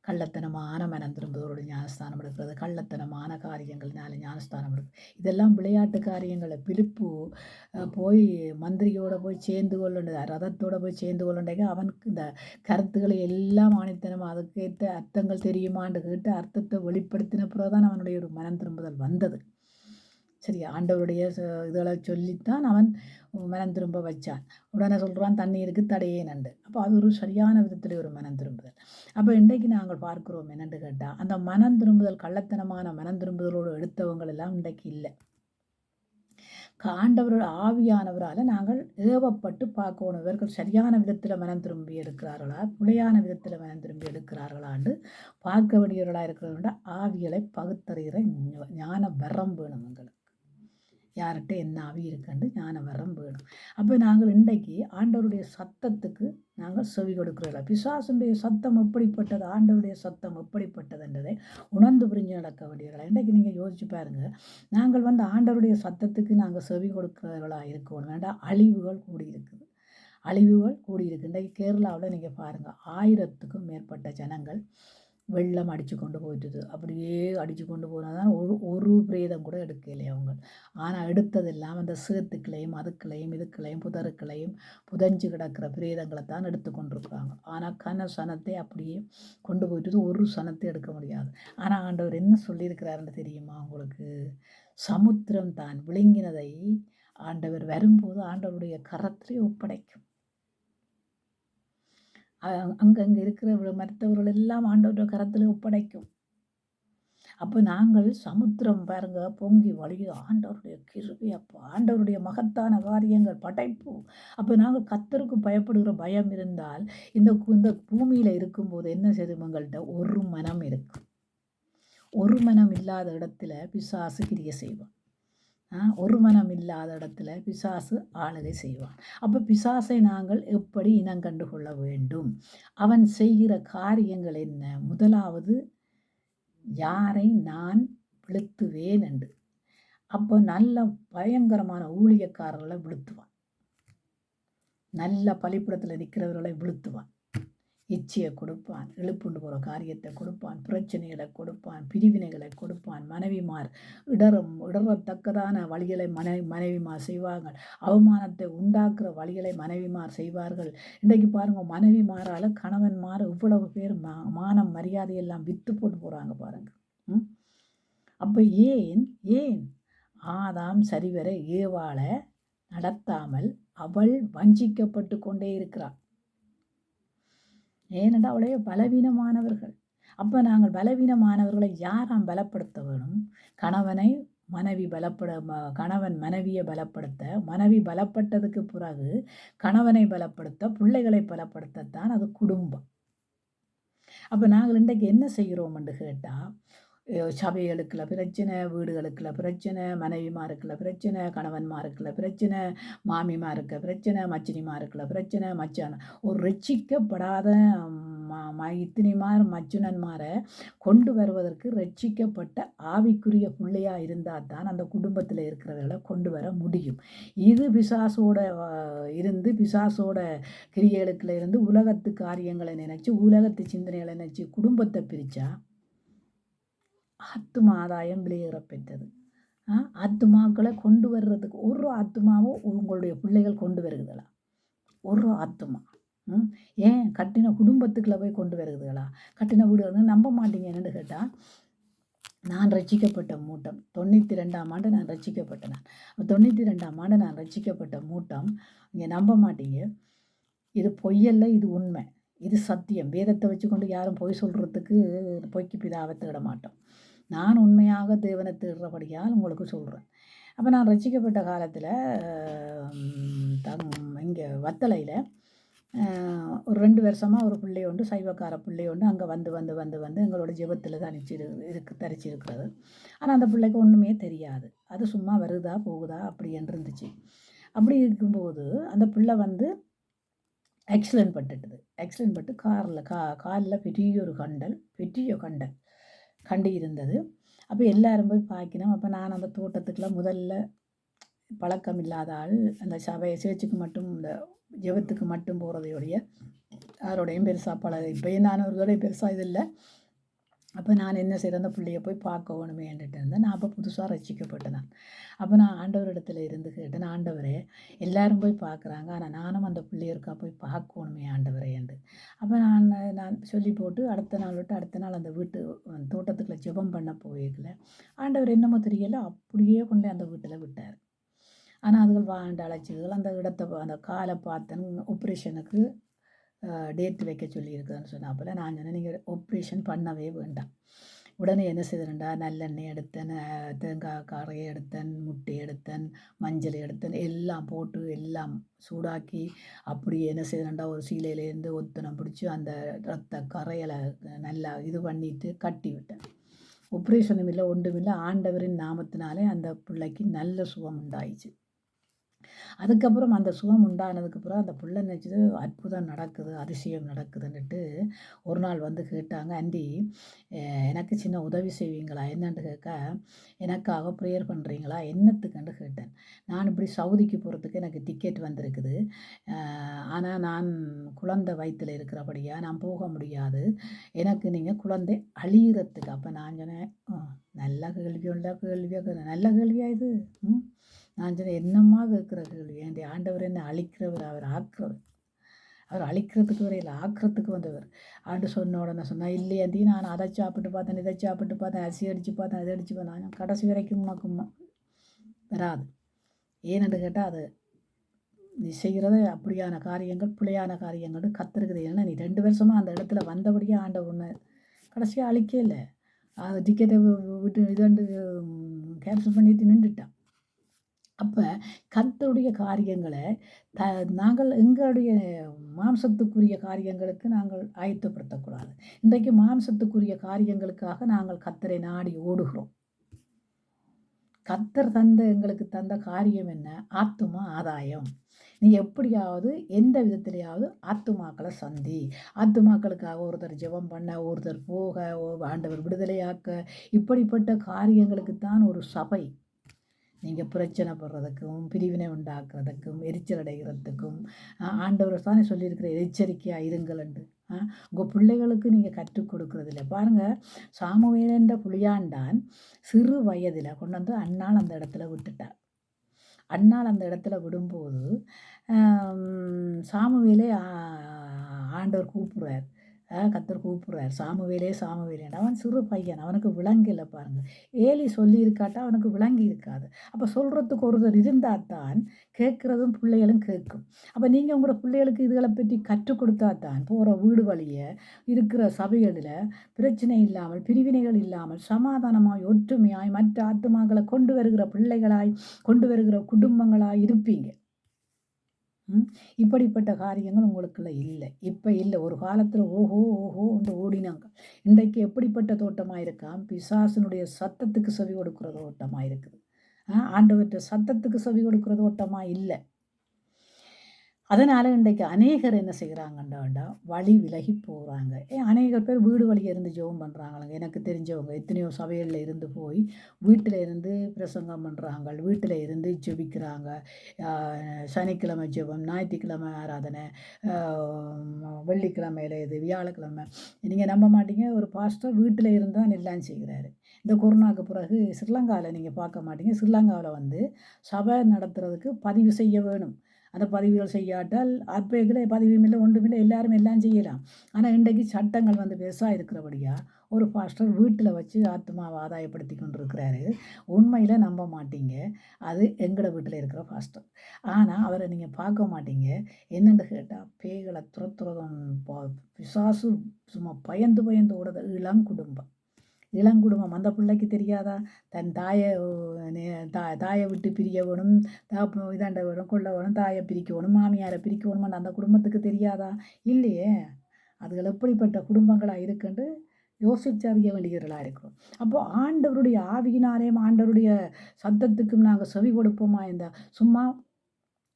கள்ளத்தனமான மனம் திரும்புவதோடு ஞானஸ்தானம் எடுக்கிறது, கள்ளத்தனமான காரியங்கள்னால ஞானஸ்தானம் எடுக்கிறது, இதெல்லாம் விளையாட்டு காரியங்களை. பிலிப்பு போய் மந்திரியோடு போய் சேர்ந்து கொள்ளுண்டு, ரதத்தோடு போய் சேர்ந்து கொள்ளுண்டேங்க, அவனுக்கு இந்த கருத்துக்களை எல்லாம் ஆணித்தனமாக அதுக்கேற்ற அர்த்தங்கள் தெரியுமான்னு கேட்டு அர்த்தத்தை வெளிப்படுத்தின பிறகு தான் அவனுடைய ஒரு மனம் திரும்புதல் வந்தது. சரி, ஆண்டவருடைய இதெல்லாம் சொல்லித்தான் அவன் மனம் திரும்ப வச்சான். உடனே சொல்கிறான், தண்ணீருக்கு தடையே நண்டு. அப்போ அது ஒரு சரியான விதத்தில் ஒரு மனம் திரும்புதல். அப்போ இன்றைக்கு நாங்கள் பார்க்கிறோம் என்னென்று கேட்டால், அந்த மனம் திரும்புதல், கள்ளத்தனமான மனம் திரும்புதலோடு எடுத்தவங்கள் எல்லாம் இன்றைக்கு இல்லை. ஆண்டவரோட ஆவியானவரால் நாங்கள் ஏவப்பட்டு பார்க்கணும், இவர்கள் சரியான விதத்தில் மனம் திரும்பி எடுக்கிறார்களா, பிழையான விதத்தில் மனம் திரும்பி எடுக்கிறார்களான்னு பார்க்க வேண்டியவர்களாக இருக்கிறவங்க ஆவிகளை பகுத்தறிகிற ஞான வரம் வேணும் எங்களுக்கு. யார்கிட்ட என்ன ஆவி இருக்குன்னு ஞான வரம் வேணும். அப்போ நாங்கள் இன்றைக்கு ஆண்டவருடைய சத்தத்துக்கு நாங்கள் செவி கொடுக்கிறோம். பிசாசுடைய சத்தம் எப்படிப்பட்டது, ஆண்டவருடைய சத்தம் எப்படிப்பட்டதுன்றதை உணர்ந்து புரிஞ்சு நடக்க வேண்டியவர்களா. இன்றைக்கு நீங்கள் யோசிச்சு பாருங்கள், நாங்கள் வந்து ஆண்டவருடைய சத்தத்துக்கு நாங்கள் செவி கொடுக்கிறவர்களாக இருக்கணும். வேண்டாம், அழிவுகள் கூடியிருக்குது, அழிவுகள் கூடியிருக்கு. இன்றைக்கு கேரளாவில் நீங்கள் பாருங்கள், 1000க்கும் மேற்பட்ட ஜனங்கள் வெள்ளம் அடித்து கொண்டு போயிட்டுது. அப்படியே அடித்து கொண்டு போனால் தான் ஒரு பிரேதம் கூட எடுக்கலையே அவங்க. ஆனால் எடுத்ததெல்லாம் அந்த சேத்துக்களையும் அதுக்களையும் இதுக்களையும் புதருக்களையும் புதஞ்சு கிடக்கிற பிரேதங்களை தான் எடுத்து கொண்டிருக்கிறாங்க. ஆனால் சனத்தை அப்படியே கொண்டு போயிட்டு ஒரு சனத்தை எடுக்க முடியாது. ஆனால் ஆண்டவர் என்ன சொல்லியிருக்கிறாருன்னு தெரியுமா உங்களுக்கு? சமுத்திரம் தான் விழுங்கினதை ஆண்டவர் வரும்போது ஆண்டவருடைய கரத்திலே ஒப்படைக்கும். அங்கங்கே இருக்கிற மற்றவர்கள் எல்லாம் ஆண்டவருடைய கரத்தில் ஒப்படைக்கும். அப்போ நாங்கள் சமுத்திரம் பாருங்க பொங்கி வழிய ஆண்டவருடைய கிருபை, அப்போ ஆண்டவருடைய மகத்தான காரியங்கள் படைப்பு. அப்போ நாங்கள் கர்த்தருக்கு பயப்படுகிற பயம் இருந்தால் இந்த பூமியில் இருக்கும்போது என்ன செய்யும், எங்கள்கிட்ட ஒரு மனம் இருக்கும். ஒரு மனம் இல்லாத இடத்துல பிசாசு கிரிய செய்வான். ஒரு மனம் இல்லாத இடத்துல பிசாசு ஆளுகை செய்வான். அப்போ பிசாசை நாங்கள் எப்படி இனங்கண்டு கொள்ள வேண்டும்? அவன் செய்கிற காரியங்கள் என்ன? முதலாவது, யாரை நான் விழுத்துவேன் என்று. அப்போ நல்ல பயங்கரமான ஊழியக்காரர்களை விழுத்துவான், நல்ல பலிப்பிடத்தில் நிற்கிறவர்களை விழுத்துவான், இச்சையை கொடுப்பான், எழுப்புண்டு போகிற காரியத்தை கொடுப்பான், பிரச்சனைகளை கொடுப்பான், பிரிவினைகளை கொடுப்பான். மனைவிமார் இடரத்தக்கதான வழிகளை மனைவிமார் செய்வார்கள். அவமானத்தை உண்டாக்குற வழிகளை மனைவிமார் செய்வார்கள். இன்றைக்கு பாருங்கள், மனைவிமாரால் கணவன்மார் இவ்வளவு பேர் மானம் மரியாதையெல்லாம் விற்று போட்டு போகிறாங்க பாருங்கள். அப்போ ஏன் ஆதாம் சரிவர ஏவாளை நடத்தாமல் அவள் வஞ்சிக்கப்பட்டு கொண்டே இருக்கிறாள்? ஏனென்றால் அவளைய பலவீனமானவர்கள். அப்போ நாங்கள் பலவீனமானவர்களை யாராம் பலப்படுத்த வேணும்? கணவனை கணவன் மனைவியை பலப்படுத்த, மனைவி பலப்பட்டதுக்கு பிறகு கணவனை பலப்படுத்த, பிள்ளைகளை பலப்படுத்தத்தான் அது குடும்பம். அப்போ நாங்கள் இன்றைக்கு என்ன செய்கிறோம் என்று கேட்டால், சபைகளுக்குள்ள பிரச்சனை, வீடுகளுக்குள்ள பிரச்சனை, மனைவிமாருக்குள்ள பிரச்சனை, கணவன்மாருக்குள்ள பிரச்சனை, மாமிமாருக்கு பிரச்சனை, மச்சினிமாருக்குள்ள பிரச்சனை, ஒரு ரட்சிக்கப்படாத இத்தினிமார் மச்சுனன்மாரை கொண்டு வருவதற்கு ரட்சிக்கப்பட்ட ஆவிக்குரிய பிள்ளையாக இருந்தால் தான் அந்த குடும்பத்தில் இருக்கிறவர்களை கொண்டு வர முடியும். இது பிசாசோட இருந்து பிசாசோட கிரியைகளுக்குள்ள இருந்து உலகத்து காரியங்களை நினைச்சு, உலகத்து சிந்தனைகளை நினைச்சு குடும்பத்தை பிரித்தா ஆத்தும ஆதாயம் வெளியேறப்பெற்றது. ஆத்துமாக்களை கொண்டு வர்றதுக்கு ஒரு ஆத்துமாவும் உங்களுடைய பிள்ளைகள் கொண்டு வருகுதுகளா? ஒரு ஆத்துமா ஏன் கட்டின குடும்பத்துக்குள்ள போய் கொண்டு வருகுதுகளா? கட்டின வீடுகள் நம்ப மாட்டீங்க. என்னென்னு கேட்டால், நான் ரட்சிக்கப்பட்ட மூட்டம் 92ஆம் ஆண்டு நான் ரட்சிக்கப்பட்டேன். 92ஆம் ஆண்டு நான் ரட்சிக்கப்பட்ட மூட்டம். இங்கே நம்ப மாட்டீங்க. இது பொய்யல்ல, இது உண்மை, இது சத்தியம். வேதத்தை வச்சுக்கொண்டு யாரும் பொய் சொல்கிறதுக்கு பொய்க்கு பிதாவை தேட மாட்டோம். நான் உண்மையாக தேவனை தேடுறபடியால் உங்களுக்கு சொல்கிறேன். அப்போ நான் ரட்சிக்கப்பட்ட காலத்தில் இங்கே வத்தலையில் ஒரு 2 வருஷமாக ஒரு பிள்ளை உண்டு, சைவக்கார பிள்ளை உண்டு. அங்கே வந்து வந்து வந்து வந்து எங்களோட ஜெபத்தில் தரிச்சிருக்கிறது. ஆனால் அந்த பிள்ளைக்கு ஒன்றுமே தெரியாது. அது சும்மா வருதா போகுதா அப்படி என்று இருந்துச்சு. அப்படி இருக்கும்போது அந்த பிள்ளை வந்து ஆக்சிடென்ட் பட்டு காலில் பெரிய கண்டல் கண்டு இருந்தது. அப்போ எல்லாரும் போய் பார்க்கணும். அப்போ நான் அந்த தோட்டத்துக்குலாம் முதல்ல பழக்கம் இல்லாத ஆள். அந்த சேர்ச்சுக்கு மட்டும் இந்த ஜெபத்துக்கு மட்டும் போகிறதையோடைய யாரோடையும் பெருசாக இப்போயும் நான் ஒரு தடவை பெருசாக இது இல்லை. அப்போ நான் என்ன செய்கிறேன், அந்த பிள்ளைய போய் பார்க்க வேணுமேன்ட்டு இருந்தேன். நான் அப்போ புதுசாக ரட்சிக்கப்பட்டேன். அப்போ நான் ஆண்டவரிடத்துல இருந்து கேட்டேன், ஆண்டவரே எல்லாரும் போய் பார்க்குறாங்க, ஆனால் நானும் அந்த பிள்ளையருக்கா போய் பார்க்கணுமே ஆண்டவரேன்ட்டு. அப்போ நான் சொல்லி போட்டு அடுத்த நாள் அந்த தோட்டத்துக்குள்ளே ஜெபம் பண்ண போயிருக்கல. ஆண்டவர் என்னமோ தெரியலை, அப்படியே கொண்டு அந்த வீட்டில் விட்டார். ஆனால் அதுகள் வாண்ட அழைச்சிகள் அந்த அந்த காலை பார்த்தேன். ஆப்ரேஷனுக்கு டேட் வைக்க சொல்லியிருக்குதுன்னு சொன்னாப்புல நான் சொன்னேன், நீங்கள் ஆப்ரேஷன் பண்ணவே வேண்டாம். உடனே என்ன செய்தேன்டா, நல்லெண்ணெய் எடுத்தேன், தேங்காய் காரையை எடுத்தேன், முட்டை எடுத்தேன், மஞ்சள் எடுத்தேன், எல்லாம் போட்டு எல்லாம் சூடாக்கி அப்படியே என்ன செய்தேன்டா ஒரு சீலையிலேருந்து ஒத்தனம் பிடிச்சி அந்த ரத்த கரையலை நல்லா இது பண்ணிட்டு கட்டி விட்டேன். ஆப்ரேஷனும் இல்லை ஒன்றும் இல்லை, ஆண்டவரின் நாமத்தினாலே அந்த பிள்ளைக்கு நல்ல சுகம் உண்டாயிடுச்சு. அதுக்கப்புறம் அந்த சுகம் உண்டானதுக்கப்புறம் அந்த பிள்ளை நினச்சது அற்புதம் நடக்குது, அதிசயம் நடக்குதுன்னுட்டு ஒரு நாள் வந்து கேட்டாங்க, ஆண்டி எனக்கு சின்ன உதவி செய்வீங்களா என்னன்னு கேட்க, எனக்காக ப்ரேயர் பண்ணுறீங்களா என்னத்துக்குன்னு கேட்டேன். நான் இப்படி சவுதிக்கு போகிறதுக்கு எனக்கு டிக்கெட் வந்திருக்குது, ஆனால் நான் குழந்தை வயிற்றில் இருக்கிறபடியாக நான் போக முடியாது, எனக்கு நீங்கள் குழந்தை அழிகிறதுக்கு. அப்போ நான் சொன்னேன், நல்ல கேள்வியாக நல்ல கேள்வியாக இது. நான் சொன்னேன், என்னம்மா கேட்குற கேள்வி, ஏன்டி ஆண்டவர் என்ன அழிக்கிறவர், அவர் ஆக்குறவர், அவர் அழிக்கிறதுக்கு வரையில் ஆக்கிறதுக்கு வந்தவர். ஆண்டு சொன்ன உடனே சொன்னால், இல்லையாண்டி நான் அதை சாப்பிட்டு பார்த்தேன், இதை சாப்பிட்டு பார்த்தேன், அரிசி அடித்து பார்த்தேன், அதை அடித்து பார்த்தேன், கடைசி வரைக்கும் உனக்கு வராது. ஏன்னு கேட்டால் அது நீ செய்கிறது அப்படியான காரியங்கள் பிழையான காரியங்கள் கற்றுருக்குது. ஏன்னா நீ 2 வருஷமாக அந்த இடத்துல வந்தபடியே ஆண்டவர் ஒன்று கடைசியாக அழிக்க இல்லை, அது டிக்கெட்டை விட்டு இதாண்டு கேன்சல் பண்ணிட்டு நின்றுட்டான். அப்போ கர்த்தருடைய காரியங்களை நாங்கள் எங்களுடைய மாம்சத்துக்குரிய காரியங்களுக்கு நாங்கள் ஆயத்தப்படுத்தக்கூடாது. இன்றைக்கு மாம்சத்துக்குரிய காரியங்களுக்காக நாங்கள் கர்த்தரை நாடி ஓடுகிறோம். கர்த்தர் எங்களுக்கு தந்த காரியம் என்ன? ஆத்துமா ஆதாயம். நீ எப்படியாவது எந்த விதத்திலேயாவது ஆத்துமாக்களை சந்தி. ஆத்துமாக்களுக்காக ஒருத்தர் ஜெபம் பண்ண, ஒருத்தர் போக, ஆண்டவர் விடுதலையாக்க, இப்படிப்பட்ட காரியங்களுக்குத்தான் ஒரு சபை. நீங்கள் பிரச்சனை படுறதுக்கும், பிரிவினை உண்டாக்குறதுக்கும், எரிச்சல் அடைகிறதுக்கும் ஆண்டவர் தானே சொல்லியிருக்கிற எச்சரிக்கையாக இருங்கள்ண்டு. உங்கள் பிள்ளைகளுக்கு நீங்கள் கற்றுக் கொடுக்குறது இல்லை. பாருங்கள், சாமுவேல் என்ற புளியாண்டான் சிறு வயதில் கொண்டு வந்து அன்னாள் அந்த இடத்துல விட்டுட்டார். அன்னாள் அந்த இடத்துல விடும்போது சாமுவேலே ஆண்டவர் கூப்பிடுறார், கர்த்தர் கூப்பிடுறார், சாமுவேலே சாமுவேலே. அவன் சிறு பையன், அவனுக்கு விளங்கல பாருங்க. ஏலி சொல்லியிருக்காட்டா அவனுக்கு விளங்கி இருக்காது. அப்போ சொல்கிறதுக்கு ஒருத்தர் இருந்தால் தான் கேட்குறதும் பிள்ளைகளும் கேட்கும். அப்போ நீங்கள் உங்களோட பிள்ளைகளுக்கு இதுகளை பற்றி கற்றுக் கொடுத்தா தான் போகிற வீடு வழியை இருக்கிற சபைகளில் பிரச்சனை இல்லாமல், பிரிவினைகள் இல்லாமல், சமாதானமாய் ஒற்றுமையாய் மற்ற ஆத்துமாக்களை கொண்டு வருகிற பிள்ளைகளாய், கொண்டு வருகிற குடும்பங்களாய் இருப்பீங்க. இப்படிப்பட்ட காரியங்கள் உங்களுக்குள்ள இல்லை. இப்போ இல்லை. ஒரு காலத்தில் ஓஹோ ஓஹோ என்று ஓடினாங்க. இன்றைக்கு எப்படிப்பட்ட தோட்டமாக இருக்காம்? பிசாசினுடைய சத்தத்துக்கு செவி கொடுக்குற தோட்டமாக இருக்குது. ஆண்டவற்ற சத்தத்துக்கு செவி கொடுக்குற தோட்டமாக இல்லை. அதனால் இன்றைக்கு அநேகர் என்ன செய்கிறாங்கண்டாண்டா வழி விலகி போகிறாங்க. அநேகர் பேர் வீடு வழியே இருந்து ஜெபம் பண்ணுறாங்களாங்க. எனக்கு தெரிஞ்சவங்க எத்தனையோ சபைகளில் இருந்து போய் வீட்டில் இருந்து பிரசங்கம் பண்ணுறாங்க, வீட்டில் இருந்து ஜெபிக்கிறாங்க. சனிக்கிழமை ஜெபம், ஞாயிற்றுக்கிழமை ஆராதனை, வெள்ளிக்கிழமையில் இது, வியாழக்கிழமை. நீங்கள் நம்ப மாட்டீங்க, ஒரு பாஸ்டர் வீட்டில் இருந்து தான் எல்லாம் செய்கிறாரு. இந்த கொரோனாவுக்கு பிறகு ஸ்ரீலங்காவில் நீங்கள் பார்க்க மாட்டீங்க. ஸ்ரீலங்காவில் சபை நடத்துறதுக்கு பதிவு செய்ய வேணும். அந்த பதிவுகள் செய்யாட்டால் அப்பைகளை பதிவும் இல்லை, ஒன்றுமில்லை, எல்லாரும் எல்லாம் செய்யலாம். ஆனால் இன்றைக்கு சட்டங்கள் பெருசாக இருக்கிறபடியா ஒரு பாஸ்டர் வீட்டில் வச்சு ஆத்மாவை ஆதாயப்படுத்தி கொண்டு இருக்கிறாரு. உண்மையில் நம்ப மாட்டீங்க, அது எங்களோட வீட்டில் இருக்கிற பாஸ்டர். ஆனால் அவரை நீங்கள் பார்க்க மாட்டீங்க. என்னென்னு கேட்டால் பேய்களை துரத்துறதும் பிசாசு சும்மா பயந்து பயந்து ஓடுறது. இளங்குடும்பம் இளங்குடும்பம் அந்த பிள்ளைக்கு தெரியாதா? தன் தாயை விட்டு பிரிய வேணும், இதாண்ட வேணும், கொள்ள வேணும், தாயை பிரிக்க வேணும், மாமியாரை பிரிக்க வேணுமான்னு அந்த குடும்பத்துக்கு தெரியாதா? இல்லையே. அதுகள் எப்படிப்பட்ட குடும்பங்களாக இருக்குன்னு யோசித்து அறிய வேண்டியவர்களாக இருக்கிறோம். அப்போ ஆண்டவருடைய ஆவியினாலேயும் ஆண்டவருடைய சத்தத்துக்கும் நாங்கள் செவி கொடுப்போமா? சும்மா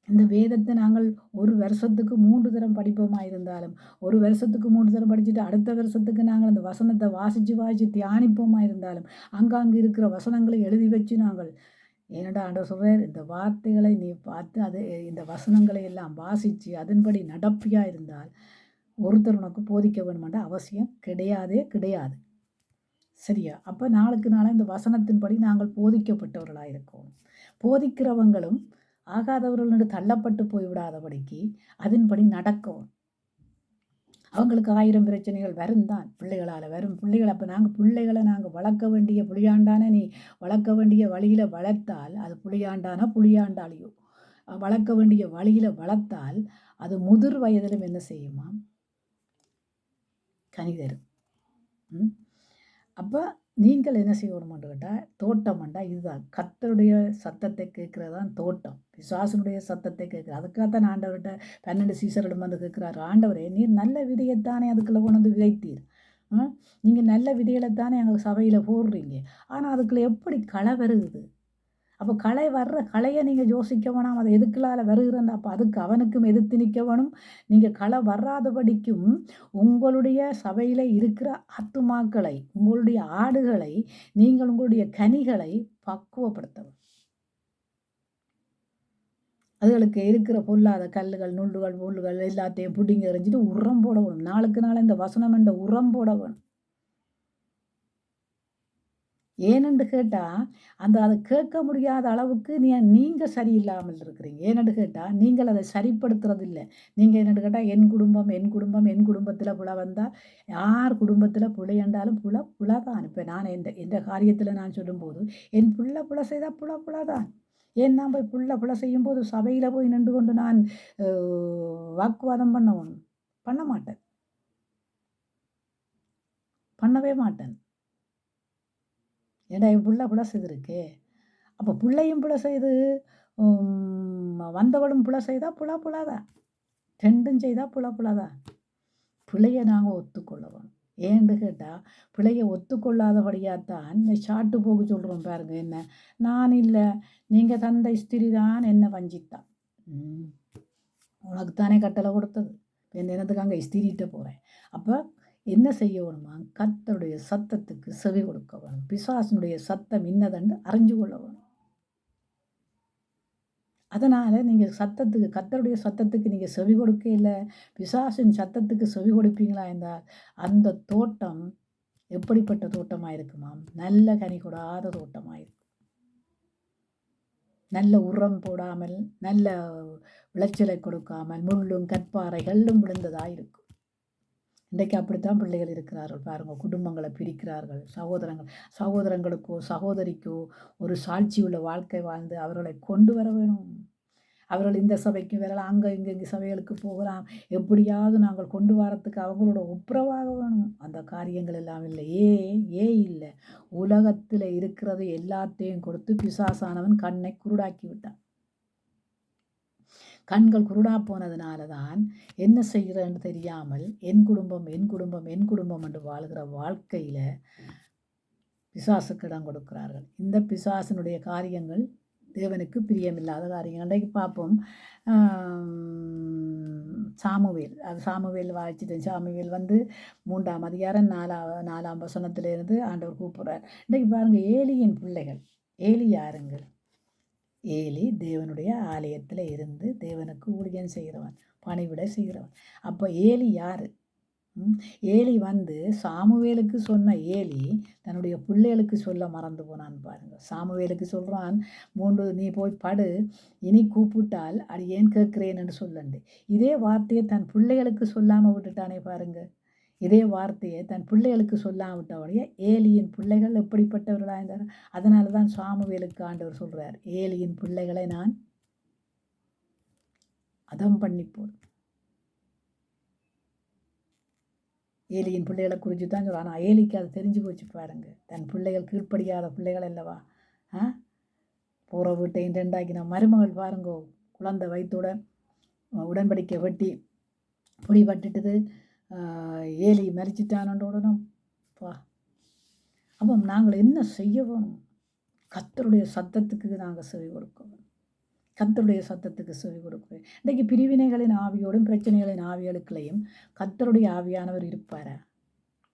இந்த வேதத்தை நாங்கள் ஒரு வருஷத்துக்கு 3 தரம் படிப்போமா இருந்தாலும், ஒரு வருஷத்துக்கு 3 தரம் படிச்சுட்டு அடுத்த வருஷத்துக்கு நாங்கள் அந்த வசனத்தை வாசித்து தியானிப்போமா இருந்தாலும், அங்காங்கு இருக்கிற வசனங்களை எழுதி வச்சு நாங்கள் ஏனடா ஆண்டவர் சொல்கிறார், இந்த வார்த்தைகளை நீ பார்த்து அது இந்த வசனங்களை எல்லாம் வாசித்து அதன்படி நடப்பியாக இருந்தால் ஒருத்தர் உனக்கு போதிக்க வேணுமென்ற அவசியம் கிடையாதே கிடையாது. சரியா? அப்போ நாளுக்கு நாளாக இந்த வசனத்தின்படி நாங்கள் போதிக்கப்பட்டவர்களாக இருக்கோம். போதிக்கிறவங்களும் ஆகாதவர்கள் தள்ளப்பட்டு போய்விடாதபடிக்கு அதன்படி நடக்கும். அவங்களுக்கு 1000 பிரச்சனைகள் வரும் தான், பிள்ளைகளால் வரும். பிள்ளைகளை அப்போ பிள்ளைகளை நாங்கள் வளர்க்க வேண்டிய புளியாண்டான நீ வளர்க்க வேண்டிய வழியில் வளர்த்தால் அது புளியாண்டானா புளியாண்டாளியோ வளர்க்க வேண்டிய வழியில் வளர்த்தால் அது முதிர் வயதிலும் என்ன செய்யுமா? கனி தரும். அப்போ நீங்கள் என்ன செய்யணும்னு கேட்டால், தோட்டம்ண்டா இதுதான். கர்த்தருடைய சத்தத்தை கேட்குறது தான் தோட்டம். பிசாசுனுடைய சத்தத்தை கேட்குறது. அதுக்காகத்தான் ஆண்டவர்கிட்ட 12 சீசரிடம் கேட்குறாரு, ஆண்டவரே நீர் நல்ல விதையைத்தானே அதுக்குள்ளே கொண்டு விதைத்தீர். நீங்கள் நல்ல விதைகளைத்தானே எங்கள் சபையில் போடுறீங்க. ஆனால் அதுக்குள்ளே எப்படி களை வருது? அப்போ களையை நீங்கள் யோசிக்க வேணாம், அதை எதுக்குள்ளால் வருகிறேன். அப்போ அதுக்கு அவனுக்கும் எதிர்த்து நிற்க வேணும். நீங்கள் களை வராதபடிக்கும் உங்களுடைய சபையில் இருக்கிற ஆத்துமாக்களை, உங்களுடைய ஆடுகளை, நீங்கள் உங்களுடைய கனிகளை பக்குவப்படுத்தவும். அதுகளுக்கு இருக்கிற பொல்லாத கல்லுகள், நுள்ளுகள், முள்ளுகள் எல்லாத்தையும் புடிங்கி எறிஞ்சிட்டு உரம் போட வேணும். நாளுக்கு நாள் இந்த வசனம் என்ற உரம் போட வேணும். ஏனென்று கேட்டால் அதை கேட்க முடியாத அளவுக்கு நீங்கள் சரியில்லாமல் இருக்கிறீங்க. ஏனென்று கேட்டால் நீங்கள் அதை சரிப்படுத்துறது இல்லை. நீங்கள் என்னென்னு கேட்டால் என் குடும்பம் என் குடும்பம் என் குடும்பத்தில் புல வந்தால் யார் குடும்பத்தில் புலையண்டாலும் புல தான். இப்போ நான் எந்த காரியத்தில் நான் சொல்லும்போது என் புல செய்தால் புல தான். ஏன் நான் போய் புல செய்யும்போது சபையில் போய் நின்று கொண்டு நான் வாக்குவாதம் பண்ண மாட்டேன், பண்ணவே மாட்டேன். ஏன்னா என் புள்ள செய்திருக்கு. அப்போ பிள்ளையும் புல செய்து வந்தவளும் புல செய்தால் புலதான். ரெண்டும் செய்தால் புலதான். பிள்ளையை நாங்கள் ஒத்துக்கொள்ள வேணும். ஏன்னு கேட்டால் பிள்ளையை ஒத்துக்கொள்ளாதபடியாகத்தான் இந்த சாட்டு போக சொல்கிறோம் பாருங்க. என்ன நான் இல்லை, நீங்கள் தந்த ஸ்திரி தான் என்ன வஞ்சித்தான். உனக்கு தானே கட்டளை கொடுத்தது, என் தினத்துக்கு அங்கே ஸ்திரிகிட்ட போகிறேன். அப்போ என்ன செய்ய வேணுமா? கர்த்தருடைய சத்தத்துக்கு செவி கொடுக்க வேணும். பிசாசினுடைய சத்தம் இன்னதென்று அறிஞ்சு கொள்ள வேணும். அதனால் நீங்கள் கர்த்தருடைய சத்தத்துக்கு நீங்கள் செவி கொடுக்க இல்லை, பிசாசின் சத்தத்துக்கு செவி கொடுப்பீங்களா என்றால் அந்த தோட்டம் எப்படிப்பட்ட தோட்டமாக இருக்குமாம்? நல்ல கனி கொடாத தோட்டமாக இருக்கும். நல்ல உரம் போடாமல், நல்ல விளைச்சலை கொடுக்காமல், முள்ளும் கற்பாறைகளும் விழுந்ததாக இருக்கும். இன்றைக்கு அப்படித்தான் பிள்ளைகள் இருக்கிறார்கள் பாருங்கள். குடும்பங்களை பிரிக்கிறார்கள். சகோதரங்களுக்கோ சகோதரிக்கோ ஒரு சாட்சி உள்ள வாழ்க்கை வாழ்ந்து அவர்களை கொண்டு வர வேணும். அவர்கள் இந்த சபைக்கு வரலாம், அங்கே இங்கே சபைகளுக்கு போகலாம், எப்படியாவது நாங்கள் கொண்டு வரத்துக்கு அவங்களோட ஒப்புரவாக வேணும். அந்த காரியங்கள் எல்லாம் இல்லை. இல்லை, உலகத்தில் இருக்கிறது எல்லாத்தையும் கொடுத்து பிசாசானவன் கண்ணை குருடாக்கி விட்டான். கண்கள் குருடா போனதுனால தான் என்ன செய்கிறேன்னு தெரியாமல் என் குடும்பம் என் குடும்பம் என் குடும்பம் என்று வாழ்கிற வாழ்க்கையில் பிசாசுக்கு இடம் கொடுக்கிறார்கள். இந்த பிசாசினுடைய காரியங்கள் தேவனுக்கு பிரியமில்லாத காரியங்கள். அன்றைக்கு பார்ப்போம், சாமுவேல் வாய்ச்சிட்டேன். சாமுவேல் 3ஆம் அதிகாரம் 4ஆம் வசனத்திலிருந்து ஆண்டவர் கூப்பிடுறார். இன்றைக்கு பாருங்கள், ஏலியின் பிள்ளைகள். ஏலி யாருங்க? ஏலி தேவனுடைய ஆலயத்தில் இருந்து தேவனுக்கு ஊழியம் செய்கிறவன், பணிவிடை செய்கிறவன். அப்போ ஏலி யார்? ஏலி சாமுவேலுக்கு சொன்ன ஏலி தன்னுடைய பிள்ளைகளுக்கு சொல்ல மறந்து போனான் பாருங்க. சாமுவேலுக்கு சொல்கிறான், நீ போய் படு, இனி கூப்பிட்டால் அது ஏன் கேட்கிறேன் என்று சொல்லண்டு. இதே வார்த்தையை தன் பிள்ளைகளுக்கு சொல்லாமல் விட்டுட்டானே பாருங்க. இதே வார்த்தையை தன் பிள்ளைகளுக்கு சொல்லாமல் விட்டவுடைய ஏலியின் பிள்ளைகள் எப்படிப்பட்டவர்களாக இருந்தார். அதனால தான் சாமுவேலுக்கு ஆண்டவர் சொல்கிறார், ஏலியின் பிள்ளைகளை நான் அதம் பண்ணிப்போம். ஏலியின் பிள்ளைகளை குறித்து தான் சொல்லுவான். ஆனால் ஏலிக்கு அது தெரிஞ்சு போச்சு பாருங்க. தன் பிள்ளைகள் கீழ்ப்படியாத பிள்ளைகள் அல்லவா. போகிற வீட்டையும் ரெண்டாக்கின மருமகள் பாருங்கோ, குழந்தை வயிற்றோட உடன்படிக்கை வெட்டி பொடி பட்டுட்டுது. ஏலி மறிச்சிட்டானோட உடனும் பா. அப்போ நாங்கள் என்ன செய்ய வேணும்? கர்த்தருடைய சத்தத்துக்கு நாங்கள் செவி கொடுக்கணும். கர்த்தருடைய சத்தத்துக்கு செவி கொடுக்குவேன். இன்றைக்கு பிரிவினைகளின் ஆவியோடும் பிரச்சனைகளின் ஆவிகளுக்குள்ளேயும் கர்த்தருடைய ஆவியானவர் இருப்பாரா?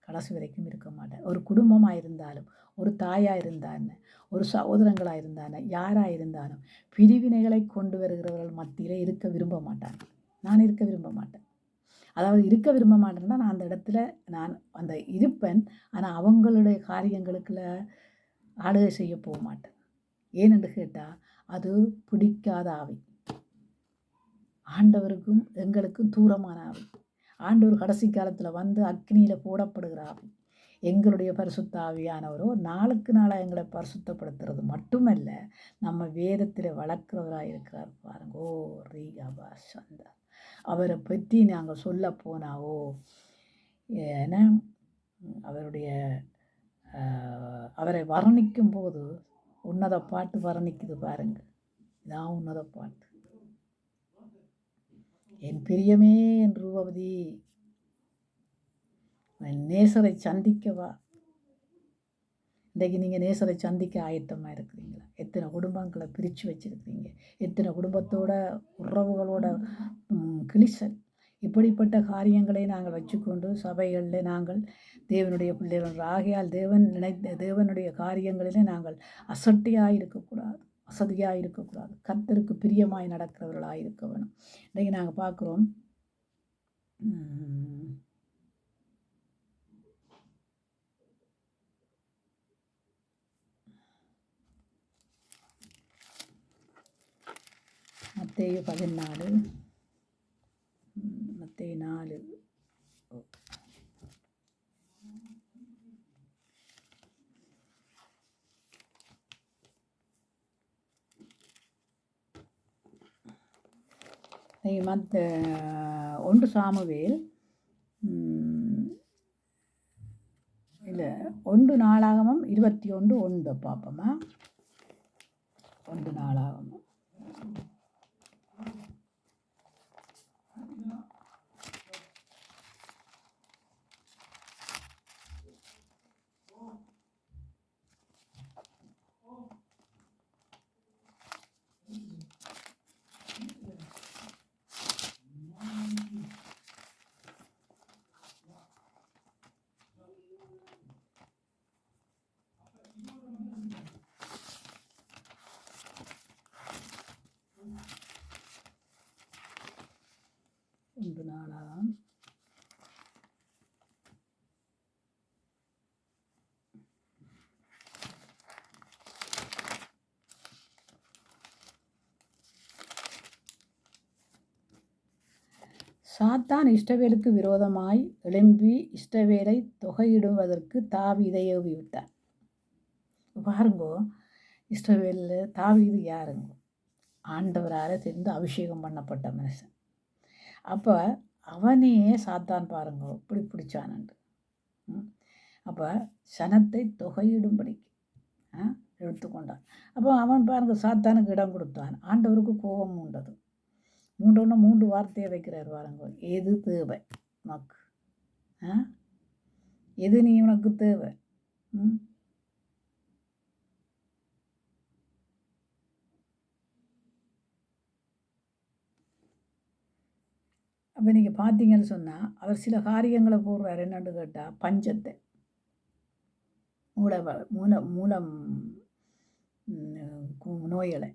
கடைசி வரைக்கும் இருக்க மாட்டார். ஒரு குடும்பமாக இருந்தாலும், ஒரு தாயாக இருந்தான்னு, ஒரு சகோதரங்களாக இருந்தானே, யாராக இருந்தாலும் பிரிவினைகளை கொண்டு வருகிறவர்கள் மத்தியில் இருக்க விரும்ப மாட்டாங்க. நான் இருக்க விரும்ப மாட்டேன். அதாவது இருக்க விரும்ப மாட்டேன்னா, நான் அந்த இடத்துல நான் அந்த இருப்பேன். ஆனால் அவங்களுடைய காரியங்களுக்குள்ள ஆளுகை செய்ய போக மாட்டேன். ஏனென்று கேட்டால் அது பிடிக்காத ஆவி. ஆண்டவருக்கும் எங்களுக்கும் தூரமான ஆவி. ஆண்டவர் கடைசி காலத்தில் அக்னியில் போடப்படுகிற ஆவி. எங்களுடைய பரிசுத்த ஆவியானவரோ நாளுக்கு நாளாக எங்களை பரிசுத்தப்படுத்துறது மட்டுமல்ல, நம்ம வேதத்தில் வளர்க்கிறவராக இருக்கிறார் பாருங்க. ஓ ரீகாபா சந்தா, அவரை பற்றி நாங்கள் சொல்ல போனாவோ ஏன்னா அவரை வர்ணிக்கும் போது உன்னத பாட்டு வர்ணிக்குது பாருங்க. இதான் உன்னத பாட்டு. என் பிரியமே என் ரூபவதி, நேசரை சந்திக்கவா. இன்றைக்கு நீங்கள் நேசரை சந்திக்க ஆயத்தமாக இருக்கிறீங்களா? எத்தனை குடும்பங்களை பிரித்து வச்சுருக்கிறீங்க? எத்தனை குடும்பத்தோட உறவுகளோட கிளிசல். இப்படிப்பட்ட காரியங்களை நாங்கள் வச்சுக்கொண்டு சபைகளில் நாங்கள் தேவனுடைய பிள்ளைகள் ஆகையால் தேவனுடைய காரியங்களிலே நாங்கள் அசட்டியாக இருக்கக்கூடாது, வசதியாக இருக்கக்கூடாது. கர்த்தருக்கு பிரியமாய் நடக்கிறவர்களாக இருக்க வேணும். இன்றைக்கு நாங்கள் பார்க்குறோம், மத்தேயு 14 மத்தேயு 4 1 சாமுவேல் இல்லை 1 நாளாகமம் 21:1 பார்ப்போமா. 1 நாளாகமம் 1 நாளாகமம் சாத்தான் இஷ்டவேலுக்கு விரோதமாய் எழும்பி இஷ்டவேலை தொகையிடுவதற்கு தாவீதை ஏவிவிட்டார். பாருங்கோ, இஸ்ரவேல் தாவீது யாருங்க? ஆண்டவரால் தெரிந்து அபிஷேகம் பண்ணப்பட்ட மனுஷன். அப்போ அவனையே சாத்தான் பாருங்க இப்படி பிடிச்சானண்டு. அப்போ சனத்தை தொகையிடும்படிக்கு எடுத்துக்கொண்டான். அப்போ அவன் பாருங்க சாத்தானுக்கு இடம் கொடுத்தான். ஆண்டவருக்கு கோபம் உண்டது. மூன்று வார்த்தையை வைக்கிறார் பாருங்க. எது தேவை உனக்கு? எது நீ உனக்கு தேவை? அப்போ நீங்கள் பார்த்தீங்கன்னு சொன்னால் அவர் சில காரியங்களை போடுறார். என்னென்னு கேட்டால் பஞ்சத்தை, மூலம் நோய்களை,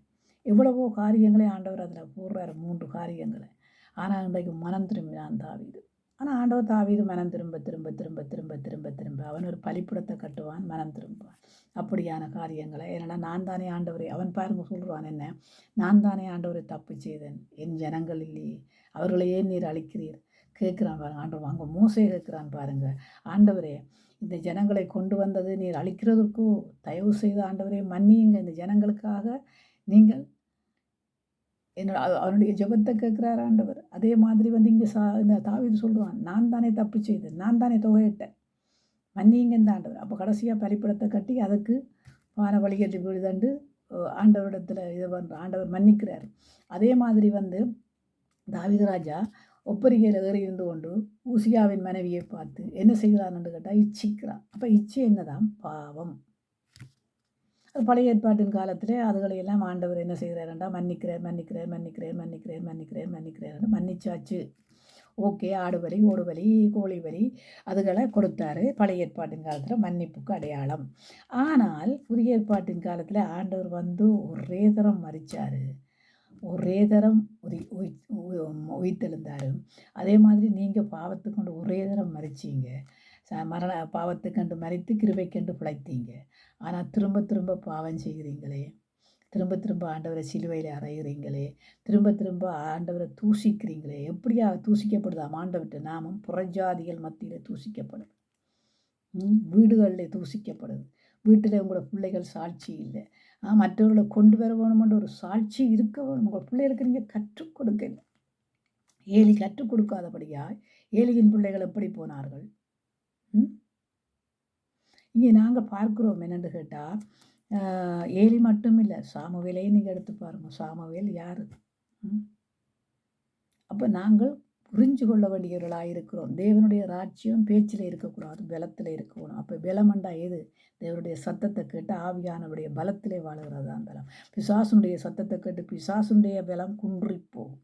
எவ்வளவோ காரியங்களை ஆண்டவர் அதில் போடுறார், 3 காரியங்களை. ஆனால் இன்றைக்கு மனம் திரும்பினான் தாவீது. ஆனால் ஆண்டவர் தாவீது மனம் திரும்ப திரும்ப திரும்ப திரும்ப திரும்ப திரும்ப அவன் ஒரு பலிப்பிடத்தை கட்டுவான், மனம் திரும்புவான். அப்படியான காரியங்களை. ஏன்னா நான் தானே ஆண்டவரை, அவன் பாருங்க சொல்கிறான் என்ன, நான் தானே ஆண்டவரை தப்பு செய்தேன், என் ஜனங்கள் இல்லையே, அவர்களையே நீர் அழிக்கிறீர் கேட்குறான் பாருங்க ஆண்டவர். அங்கே மோசே கேட்குறான் பாருங்க, ஆண்டவரே இந்த ஜனங்களை கொண்டு வந்தது நீர் அழிக்கிறதுக்கோ, தயவு செய்த ஆண்டவரே மன்னியுங்க, இந்த ஜனங்களுக்காக நீங்கள் அவனுடைய ஜெபத்தை கேட்குறார் ஆண்டவர். அதே மாதிரி இங்கே இந்த தாவீது சொல்லுவான், நான் தானே தப்பு செய்தேன், நான் தானே தொகையிட்டேன், மன்னியுங்க இந்த ஆண்டவர். அப்போ கடைசியாக பலிப்படத்தை கட்டி அதுக்கு பான வழிகட்டி விழுதண்டு ஆண்டவரிடத்தில் இதை ஆண்டவர் மன்னிக்கிறார். அதே மாதிரி தாவீது ராஜா ஒப்பரிகையில் ஏறி இருந்து கொண்டு ஊசியாவின் மனைவியை பார்த்து என்ன செய்கிறான்னு கேட்டால் இச்சிக்கிறான். அப்போ இச்சி என்னதான் பாவம். பழைய ஏற்பாட்டின் காலத்திலே அதுகளையெல்லாம் ஆண்டவர் என்ன செய்கிறாருண்டா மன்னிக்கிறார் மன்னிக்கிறார் மன்னிக்கிறார் மன்னிக்கிறார் மன்னிக்கிறார் மன்னிக்கிறார் மன்னிச்சாச்சு. ஓகே, ஆடு வலி, ஓடு வலி, கோழி வலி அதுகளை கொடுத்தாரு பழைய ஏற்பாட்டின் காலத்தில் மன்னிப்புக்கு அடையாளம். ஆனால் புதிய ஏற்பாட்டின் காலத்தில் ஆண்டவர் ஒரே தரம் மறிச்சார், ஒரே தரம் உயிர்த்தெழுந்தார். அதே மாதிரி நீங்கள் பாவத்துக்கு கொண்டு ஒரே தரம் மறிச்சிங்க, பாவத்துக்கண்டு மறித்து கிருபைக்கண்டு பிழைத்தீங்க. ஆனால் திரும்ப திரும்ப பாவம் செய்கிறீங்களே, திரும்ப திரும்ப ஆண்டவரை சிலுவையில் அறையிறீங்களே, திரும்ப திரும்ப ஆண்டவரை தூசிக்கிறீங்களே. எப்படியா தூசிக்கப்படுதாம் ஆண்டவர்கிட்ட நாமம்? புறஜாதிகள் மத்தியில் தூசிக்கப்படுது, வீடுகளில் தூசிக்கப்படுது. வீட்டில் உங்களோட பிள்ளைகள் சாட்சி இல்லை, மற்றவர்களை கொண்டு வர வேணுமென்ற ஒரு சாட்சி இருக்க வேணும். உங்கள் பிள்ளைகளுக்கு நீங்கள் கற்றுக் கொடுக்கல. ஏலி கற்றுக் கொடுக்காதபடியா ஏலியின் பிள்ளைகள் எப்படி போனார்கள்? இங்கே நாங்கள் பார்க்குறோம் என்னென்னு கேட்டால், ஏலி மட்டும் இல்லை, சாமுவேலையும் நீங்கள் எடுத்து பாருங்கள். சாமுவேல் யார்? அப்போ நாங்கள் புரிஞ்சு கொள்ள வேண்டியவர்களாக இருக்கிறோம். தேவனுடைய ராஜ்யம் பேச்சில் இருக்கக்கூடாது, பலத்தில் இருக்கணும். அப்போ பலமண்டா எது? தேவனுடைய சத்தத்தை கேட்டு ஆவியானவருடைய பலத்திலே வாழுகிறதான் பலம். பிசாசுனுடைய சத்தத்தை கேட்டு பிசாசுடைய பலம் குன்றிப்போகும்.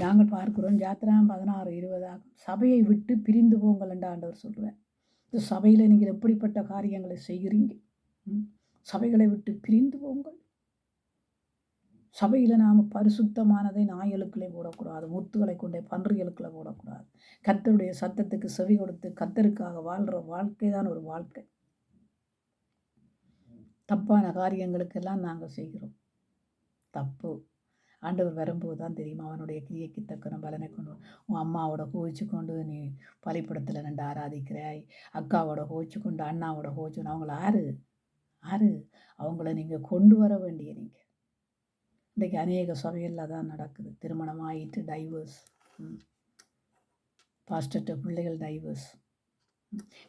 நாங்கள் பார்க்குறோம் யாத்திரா 16:20 சபையை விட்டு பிரிந்து போங்கள் என்று ஆண்டவர் சொல்கிறேன். இந்த சபையில் நீங்கள் எப்படிப்பட்ட காரியங்களை செய்கிறீங்க? சபைகளை விட்டு பிரிந்து போங்கள். சபையில் நாம் பரிசுத்தமானதை நாய்களுக்குள்ளே போடக்கூடாது, முத்துகளை கொண்டே பன்றிகளுக்குள்ளே போடக்கூடாது. கர்த்தருடைய சத்தத்துக்கு செவி கொடுத்து கர்த்தருக்காக வாழ்கிற வாழ்க்கை தான் ஒரு வாழ்க்கை. தப்பான காரியங்களுக்கெல்லாம் நாங்கள் செய்கிறோம், தப்பு. ஆண்டவர் வரும்போது தான் தெரியுமா அவனுடைய கிரியைக்கு தக்கன பலனை கொண்டு. உன் அம்மாவோட கோவிச்சு கொண்டு நீ பலிப்படத்தில் நின்று ஆராதிக்கிறாய், அக்காவோட கோவிச்சு கொண்டு அண்ணாவோட கோவிச்சு அவங்கள ஆறு அவங்கள நீங்கள் கொண்டு வர வேண்டிய நீங்கள். இன்றைக்கு அநேக சபைகளில் தான் நடக்குது. திருமணம் ஆகிட்டு டைவர்ஸ், பாஸ்டர்ட்ட பிள்ளைகள் டைவர்ஸ்.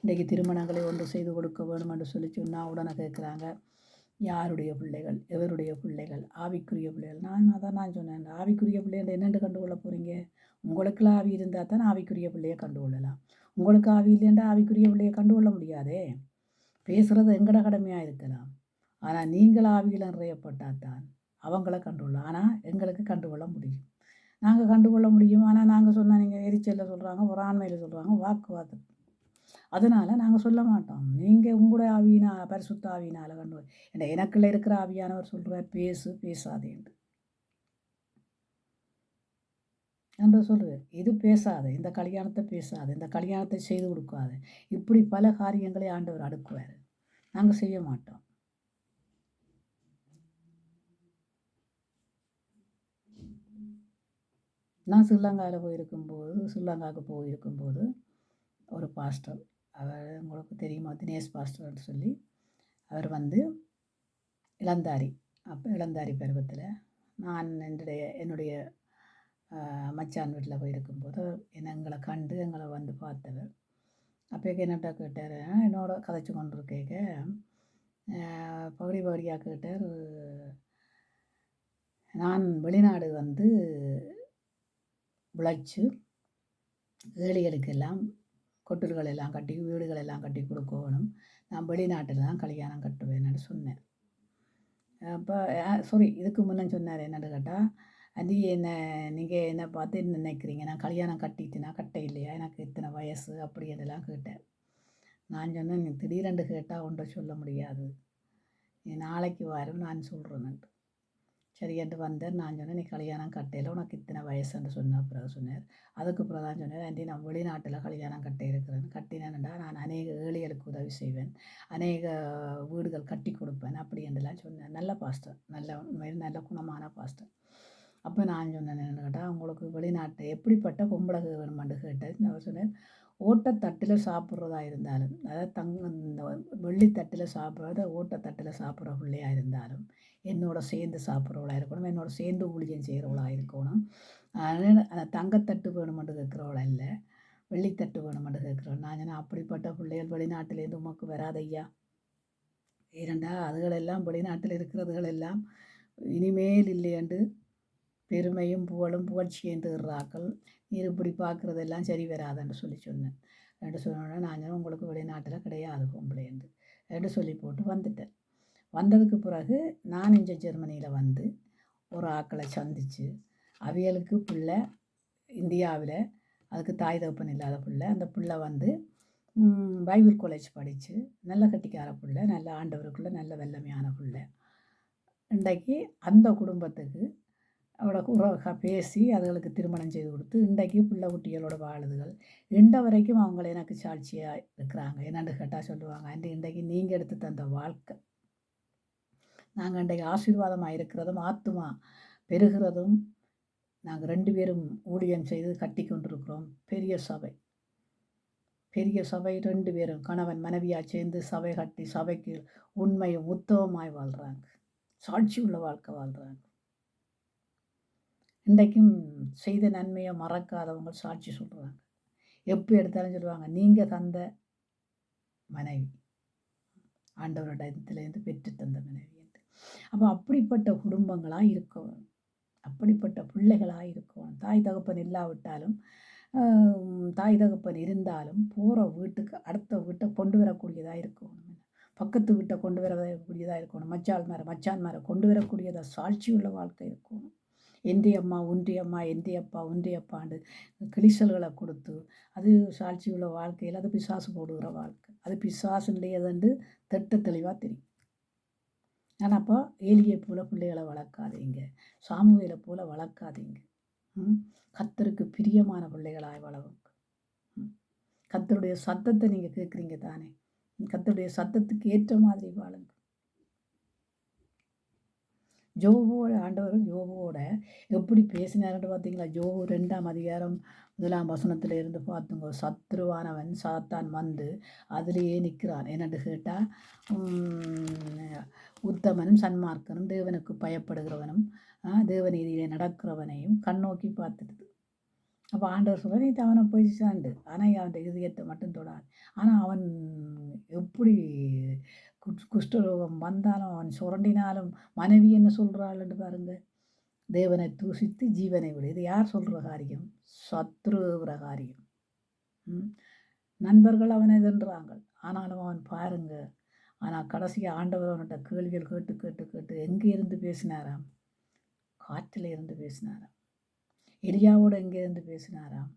இன்றைக்கு திருமணங்களை ஒன்று செய்து கொடுக்க வேணும் என்று சொல்லி சொன்னால் உடனே கேட்குறாங்க, யாருடைய பிள்ளைகள், எவருடைய பிள்ளைகள்? ஆவிக்குரிய பிள்ளைகள். நான் சொன்னேன், ஆவிக்குரிய பிள்ளைகள் என்னென்று கண்டுகொள்ள போகிறீங்க? உங்களுக்குள்ள ஆவி இருந்தால் தான் ஆவிக்குரிய பிள்ளையை கண்டுகொள்ளலாம். உங்களுக்கு ஆவி இல்லைன்னா ஆவிக்குரிய பிள்ளையை கண்டுகொள்ள முடியாதே. பேசுகிறது எங்கட கடமையாக இருக்கலாம், ஆனால் நீங்கள் ஆவியில் நிறையப்பட்டால் தான் அவங்கள கண்டுகொள்ளலாம். ஆனால் எங்களுக்கு கண்டுகொள்ள முடியும், நாங்கள் கண்டுகொள்ள முடியும். ஆனால் நாங்கள் சொன்னால் நீங்கள் எரிச்சலில் சொல்கிறாங்க, ஒரு ஆண்மையில் சொல்கிறாங்க, வாக்குவாதம். அதனால் நாங்கள் சொல்ல மாட்டோம். நீங்கள் உங்களுடைய பரிசுத்த ஆவியினால் கண்டு எனக்குள்ள இருக்கிற ஆவியானவர் சொல்கிறார், பேசாதே என்று. என்று சொல்லுவேன். இது பேசாது, இந்த கல்யாணத்தை பேசாது, இந்த கல்யாணத்தை செய்து கொடுக்காது. இப்படி பல காரியங்களை ஆண்டவர் அடுக்குவார். நாங்கள் செய்ய மாட்டோம். நான் ஸ்ரீலங்காவுக்கு போயிருக்கும்போது ஒரு பாஸ்டர், அவர் உங்களுக்கு தெரியுமா, தினேஷ் பாஸ்டர்னு சொல்லி, அவர் வந்து இளந்தாரி, அப்போ இளந்தாரி பருவத்தில் நான் என்னுடைய மச்சான் வீட்டில் போயிருக்கும்போது எங்களை கண்டு எங்களை வந்து பார்த்தவர். அப்போக்கு என்னட்ட கேட்டார், என்னோட கதைச்சு கொண்டு கேட்க பகுதி பகுதியாக கேட்டார். நான் வெளிநாடு வந்து உழைச்சி ஏழைகளுக்கெல்லாம் கொட்டில்கள் எல்லாம் கட்டி வீடுகள் எல்லாம் கட்டி கொடுக்கணும், நான் வெளிநாட்டில் தான் கல்யாணம் கட்டுவேன்னு சொன்னேன். அப்போ இதுக்கு முன்னே சொன்னார் என்னென்னு கேட்டால், அது என்ன நீங்கள் என்னை பார்த்து என்ன நினைக்கிறீங்க, நான் கல்யாணம் கட்டிட்டுனா கட்ட இல்லையா, எனக்கு இத்தனை வயசு அப்படி இதெல்லாம் கேட்டேன். நான் சொன்னேன், நீ திடீரென்று கேட்டால் ஒன்றை சொல்ல முடியாது, நீ நாளைக்கு வரும் நான் சொல்கிறேன்ட்டு. சரி என்று வந்தார். நான் சொன்னேன், நீ கல்யாணம் கட்டையில் உனக்கு இத்தனை வயசுன்னு பிறகு சொன்னார். அதுக்கு பிறகு தான் சொன்னார், ஆண்டி நான் வெளிநாட்டில் கல்யாணம் கட்ட இருக்கிறேன், கட்டினேன்டா நான் அநேக ஏழைகளுக்கு உதவி செய்வேன், அநேக வீடுகள் கட்டி கொடுப்பேன் அப்படி என்றெல்லாம் சொன்னேன். நல்ல பாஸ்டர், நல்ல குணமான பாஸ்டர். அப்போ நான் சொன்னேன், கேட்டால் உங்களுக்கு வெளிநாட்டை எப்படிப்பட்ட பொம்பளை வேணுமென்று கேட்டேன். அவர் சொன்னேன், ஓட்டத்தட்டில் சாப்பிட்றதா இருந்தாலும், அதாவது இந்த வெள்ளித்தட்டில் சாப்பிட்றத ஓட்டத்தட்டில் சாப்பிட்ற பிள்ளையாக இருந்தாலும் என்னோட சேர்ந்து சாப்பிட்றவளாக இருக்கணும், என்னோட சேர்ந்து ஊழியம் செய்கிறவளாக இருக்கணும். அந்த தங்கத்தட்டு வேணுமென்று கேட்குறவளா இல்லை, வெள்ளித்தட்டு வேணுமென்று கேட்குறோம். நான் சொன்னேன், அப்படிப்பட்ட பிள்ளைகள் வெளிநாட்டிலேருந்து உமக்கு வராதையா, ஏனண்டா அதுகளெல்லாம் வெளிநாட்டில் இருக்கிறதுகளெல்லாம் இனிமேல் இல்லையண்டு பெருமையும் புகழும் புகழ்ச்சியும் தேடுறாக்கள், நீர் இப்படி பார்க்குறதெல்லாம் சரி வராதுன்னு சொன்னேன். சொன்னோன்னே நான் உங்களுக்கு வெளிநாட்டில் கிடையாது பொம்பளைன்னு சொல்லி போட்டு வந்துட்டேன். வந்ததுக்கு பிறகு நான் இங்கே ஜெர்மனியில் வந்து ஒரு ஆக்களை சந்தித்து, அவியலுக்கு பிள்ளை இந்தியாவில், அதுக்கு தாய் தகப்பன் இல்லாத பிள்ளை, அந்த பிள்ளை வந்து பைபிள் காலேஜ் படித்து நல்ல கட்டிக்கார பிள்ளை, நல்ல ஆண்டவருக்குள்ளே நல்ல வெள்ளமையான பிள்ளை. இன்றைக்கு அந்த குடும்பத்துக்கு அவளோட உறவை பேசி அதுகளுக்கு திருமணம் செய்து கொடுத்து இன்றைக்கு பிள்ளை குட்டிகளோட வாழுதுகள். இன்ற வரைக்கும் அவங்கள எனக்கு சாட்சியாக இருக்கிறாங்க. என்னென்னு கேட்டால் சொல்லுவாங்க, ஆண்டி இன்றைக்கு நீங்கள் எடுத்து தந்த வாழ்க்கை, நாங்கள் இன்றைக்கு ஆசீர்வாதமாக இருக்கிறதும் ஆத்துமா பெறுகிறதும், நாங்கள் 2 பேரும் ஊழியம் செய்து கட்டி கொண்டிருக்கிறோம். பெரிய சபை 2 பேரும் கணவன் மனைவியாக சேர்ந்து சபை கட்டி சபைக்கு உண்மையும் உத்தவமாய் வாழ்கிறாங்க, சாட்சி உள்ள வாழ்க்கை வாழ்கிறாங்க. இன்றைக்கும் செய்த நன்மையை மறக்காதவங்க சாட்சி சொல்கிறாங்க. எப்போ எடுத்தாலும் சொல்லுவாங்க, நீங்கள் தந்த மனைவி, ஆண்டவரோட இடத்துலேருந்து பெற்று தந்த மனைவி என்று. அப்போ அப்படிப்பட்ட குடும்பங்களாக இருக்கணும், அப்படிப்பட்ட பிள்ளைகளாக இருக்கணும். தாய் தகப்பன் இல்லாவிட்டாலும், தாய் தகப்பன் இருந்தாலும் போகிற வீட்டுக்கு அடுத்த வீட்டை கொண்டு வரக்கூடியதாக இருக்கணும், பக்கத்து வீட்டை கொண்டு வரக்கூடியதாக இருக்கணும், மச்சான் மேலே கொண்டு வரக்கூடியதாக சாட்சி உள்ள வாழ்க்கை இருக்கணும். எந்தைய அம்மா ஒன்றிய அம்மா, எந்தைய அப்பா ஒன்றிய அப்பாண்டு கிளிசல்களை கொடுத்து அது சாட்சி உள்ள வாழ்க்கையில் அது பிசாசு போடுகிற வாழ்க்கை, அது பிசாசுடையதுண்டு திட்ட தெளிவாக தெரியும். ஆனால் அப்போ ஏலியை போல் பிள்ளைகளை வளர்க்காதீங்க, சாமுவேலை போல் வளர்க்காதீங்க. கர்த்தருக்கு பிரியமான பிள்ளைகளாக வளருங்க. கர்த்தருடைய சத்தத்தை நீங்கள் கேட்குறீங்க தானே, கர்த்தருடைய சத்தத்துக்கு ஏற்ற மாதிரி வாழுங்க. ஆண்டவர் யோபுவோட எப்படி பேசினார்ன்னு பார்த்தீங்களா? யோபு 2ஆம் அதிகாரம் 1ஆம் வசனத்தில் இருந்து பார்த்துங்க. சத்ருவானவன் சாத்தான் வந்து அதிலேயே நிற்கிறான். என்னென்று கேட்டால், உத்தமனும் சன்மார்க்கனும் தேவனுக்கு பயப்படுகிறவனும் தேவநீதியிலே நடக்கிறவனையும் கண்ணோக்கி பார்த்துடுது. அப்போ ஆண்டவர் சொல்ல, நீ அவனை போய் சாண்டு, ஆனால் அவன் இதயத்தை மட்டும் தொடாது. ஆனால் அவன் எப்படி குஷ்டரோகம் வந்தாலும் அவன் சுரண்டினாலும் மனைவி என்ன சொல்கிறாள்னு பாருங்க, தேவனை தூசித்து ஜீவனை விடு. இது யார் சொல்கிற காரியம்? சத்ருகிற காரியம். நண்பர்கள் அவனை எதிர்றாங்க, ஆனாலும் அவன் பாருங்க. ஆனால் கடைசியாக ஆண்டவர் அவன்கிட்ட கேள்விகள் கேட்டு கேட்டு கேட்டு எங்கே இருந்து பேசினாராம்? காற்றில் இருந்து பேசினாராம். எலியாவோட எங்கே இருந்து பேசினாராம்?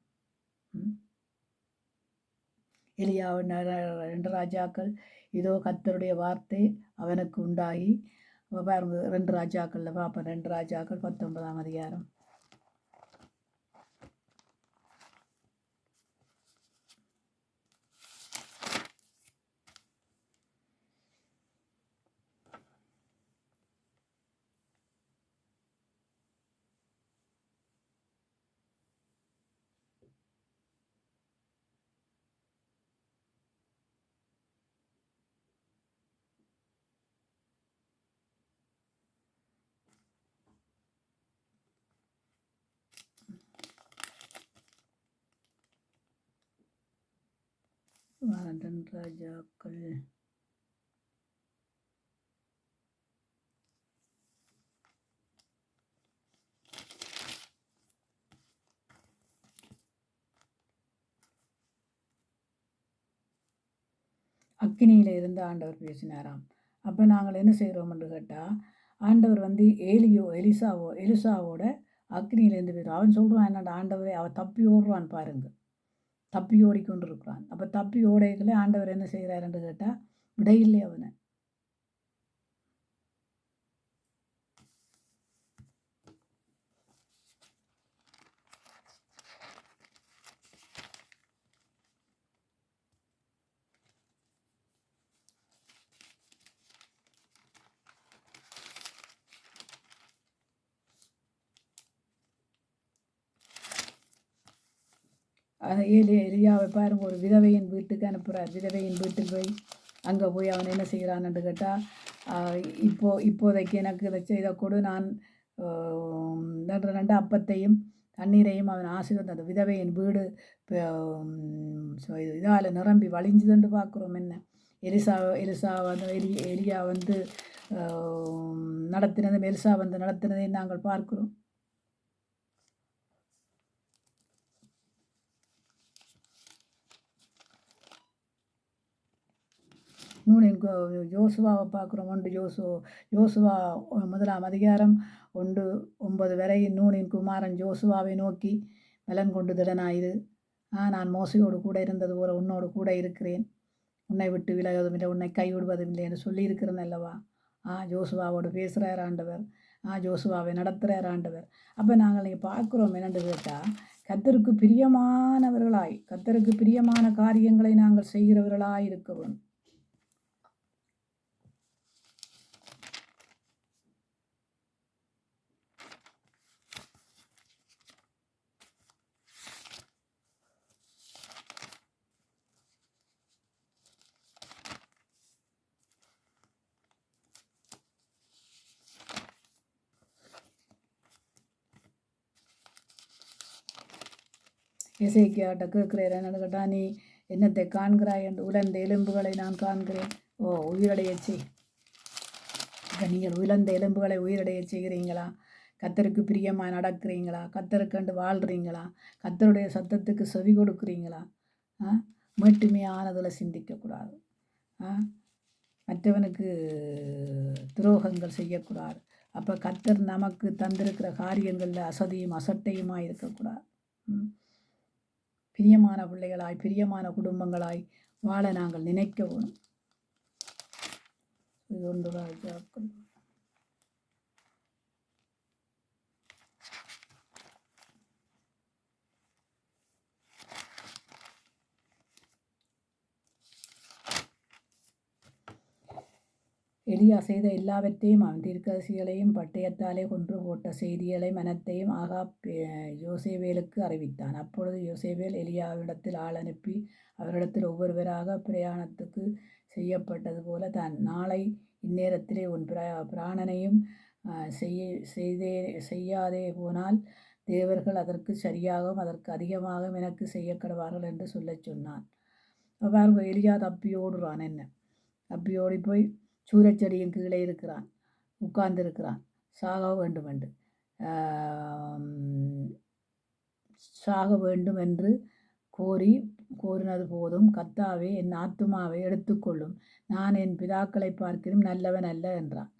எலியாவின் 2 ராஜாக்கள், இதோ கர்த்தருடைய வார்த்தை அவனுக்கு உண்டாகி, பாருங்க 2 ராஜாக்களில் பார்ப்போம். 2 ராஜாக்கள் 19ஆம் அதிகாரம் வாரதன் ராஜாக்கள் அக்கினியில் இருந்து ஆண்டவர் பேசினாராம். அப்போ நாங்கள் என்ன செய்கிறோம் என்று கேட்டால், ஆண்டவர் வந்து எலிசாவோட அக்னியிலேருந்து பேசுகிறோம். அவன் சொல்கிறான் என்னடா ஆண்டவரை, அவன் தப்பி ஓடுறான் பாருங்க, தப்பி ஓடிக்கொண்டு இருக்கிறான். அப்போ தப்பி ஓடைகளை ஆண்டவர் என்ன செய்கிறார் என்று கேட்டால், விடையில்லை அவனை. எலியாவை பாருங்க, ஒரு விதவையின் வீட்டுக்கு அனுப்புகிறார். விதவையின் வீட்டில் போய் அங்கே போய் அவன் என்ன செய்கிறான்னு கேட்டால், இப்போதைக்கு எனக்கு இதை கொடு, நான் 2 அப்பத்தையும் தண்ணீரையும் அவன் ஆசீர்வாதம். அந்த விதவையின் வீடு இதால் நிரம்பி வழிஞ்சுதுன்னு பார்க்குறோம். என்ன எலிசா வந்து எலியா வந்து நடத்தினதும் எலிசா வந்து நடத்தினதையும் நாங்கள் பார்க்கிறோம். நூனின் யோசுவாவை பார்க்குறோம். 1 யோசுவா 1ஆம் அதிகாரம் 1:9 வரை நூனின் குமாரன் யோசுவாவை நோக்கி, பலன் கொண்டு திடனாயிரு, நான் மோசையோடு கூட இருந்தது போல உன்னோடு கூட இருக்கிறேன், உன்னை விட்டு விலகுவதும் இல்லை, உன்னை கைவிடுவதும் இல்லை என்று சொல்லியிருக்கிறேன் அல்லவா. ஜோசுவாவோடு பேசுகிறார் ஆண்டவர். ஜோசுவாவை நடத்துகிறார் ஆண்டவர். அப்போ நாங்கள் நீங்கள் பார்க்குறோம் என்னென்று கேட்டால், கர்த்தருக்கு பிரியமானவர்களாய், கர்த்தருக்கு பிரியமான காரியங்களை நாங்கள் செய்கிறவர்களாய் இருக்க வேண்டும். எசேக்கியாட்ட கேட்கிறேன் என்னன்னு கேட்டால், நீ என்னத்தை காண்கிறாய் என்று. உலர்ந்த எலும்புகளை நான் காண்கிறேன். உயிரடைய செய். இப்போ நீங்கள் உலர்ந்த எலும்புகளை உயிரடைய செய்கிறீங்களா? கர்த்தருக்கு பிரியமாக நடக்கிறீங்களா? கர்த்தருக்கண்டு வாழ்கிறீங்களா? கர்த்தருடைய சத்தத்துக்கு செவி கொடுக்குறீங்களா? மட்டுமையானதில் சிந்திக்கக்கூடாது. மற்றவனுக்கு துரோகங்கள் செய்யக்கூடாது. அப்போ கர்த்தர் நமக்கு தந்திருக்கிற காரியங்களில் அசதியும் அசட்டையுமாக இருக்கக்கூடாது. பிரியமான பிள்ளைகளாய், பிரியமான குடும்பங்களாய் வாழ நாங்கள் நினைக்க வேணும். இது ராஜாக்கள். எலியா செய்த எல்லாவற்றையும், அவன் தீர்க்கதரிசிகளையும் பட்டயத்தாலே கொன்று போட்ட செய்திகளை மனத்தையும் யோசேவேலுக்கு அறிவித்தான். அப்பொழுது யோசேவேல் எலியாவிடத்தில் ஆள் அனுப்பி அவரிடத்தில் ஒவ்வொருவராக பிரயாணத்துக்கு செய்யப்பட்டது போல தான் நாளை இந்நேரத்திலே உன் பிராணனையும் செய்யாதே போனால் தேவர்கள் அதற்கு சரியாகவும் அதற்கு அதிகமாகவும் எனக்கு செய்ய கடவார்கள் என்று சொல்லச் சொன்னான். பாருங்க, எலியா தப்பி ஓடுறான். என்ன தப்பி ஓடி போய் சூரச்செடியின் கீழே இருக்கிறான், உட்கார்ந்திருக்கிறான். சாக வேண்டும் என்று கோரினது போதும். கர்த்தாவே, என் ஆத்துமாவை எடுத்துக்கொள்ளும், நான் என் பிதாக்களை பார்க்கிறேன் நல்லவன் அல்ல என்றான்.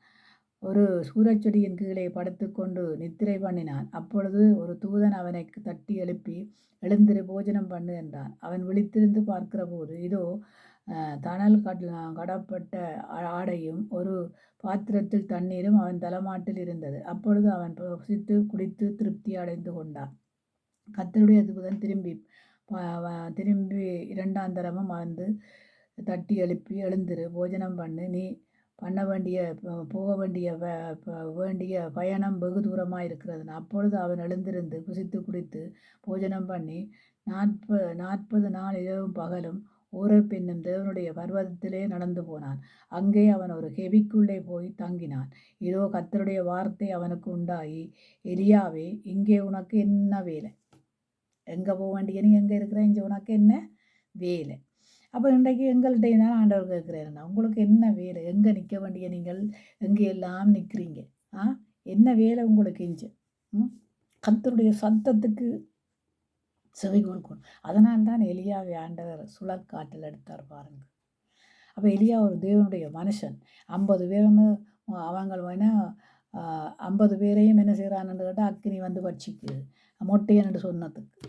ஒரு சூரச்செடியின் கீழே படுத்துக்கொண்டு நித்திரை பண்ணினான். அப்பொழுது ஒரு தூதன் அவனை தட்டி எழுப்பி, எழுந்திரு, போஜனம் பண்ணு என்றான். அவன் விழித்திருந்து பார்க்கிற போது இதோ தணல் கடப்பட்ட ஆடையும் ஒரு பாத்திரத்தில் தண்ணீரும் அவன் தலைமாட்டில் இருந்தது. அப்பொழுது அவன் புசித்து குடித்து திருப்தி அடைந்து கொண்டான். கர்த்தருடைய தூதன் திரும்பி 2ஆம் தரமும் வந்து தட்டி எழுப்பி, எழுந்திரு, போஜனம் பண்ணு, நீ போக வேண்டிய பயணம் வெகு தூரமாக இருக்கிறது. அப்பொழுது அவன் எழுந்திருந்து புசித்து குடித்து போஜனம் பண்ணி 40 நாள் இரவும் பகலும் ஓரேப் என்னும் தேவனுடைய பர்வதத்திலே நடந்து போனான். அங்கே அவன் ஒரு கெபிக்குள்ளே போய் தங்கினான். இதோ கர்த்தருடைய வார்த்தை அவனுக்கு உண்டாகி, எலியாவே, இங்கே உனக்கு என்ன வேலை? எங்கே போக வேண்டிய, நீ எங்கே இருக்கிற? இங்கே உனக்கு என்ன வேலை? அப்போ இன்றைக்கு எங்கள்கிட்டையும் தான் ஆண்டவர் கேட்குறாருன்னா, உங்களுக்கு என்ன வேலை? எங்கே நிற்க வேண்டிய நீங்கள் எங்கே எல்லாம் நிற்கிறீங்க? ஆ என்ன வேலை உங்களுக்கு இஞ்சு? கர்த்தருடைய சத்தத்துக்கு செவி கொடுக்கணும். அதனால் தான் எலியாவை ஆண்டவர் சுழற்காற்றில் எடுத்தார் பாருங்க. அப்போ எலியா ஒரு தேவனுடைய மனுஷன். 50 பேர்னு அவங்க வேணா 50 பேரையும் என்ன செய்கிறான்னு கேட்டால் அக்கினி வந்து பட்சிக்கு மொட்டையன்னு சொன்னதுக்கு.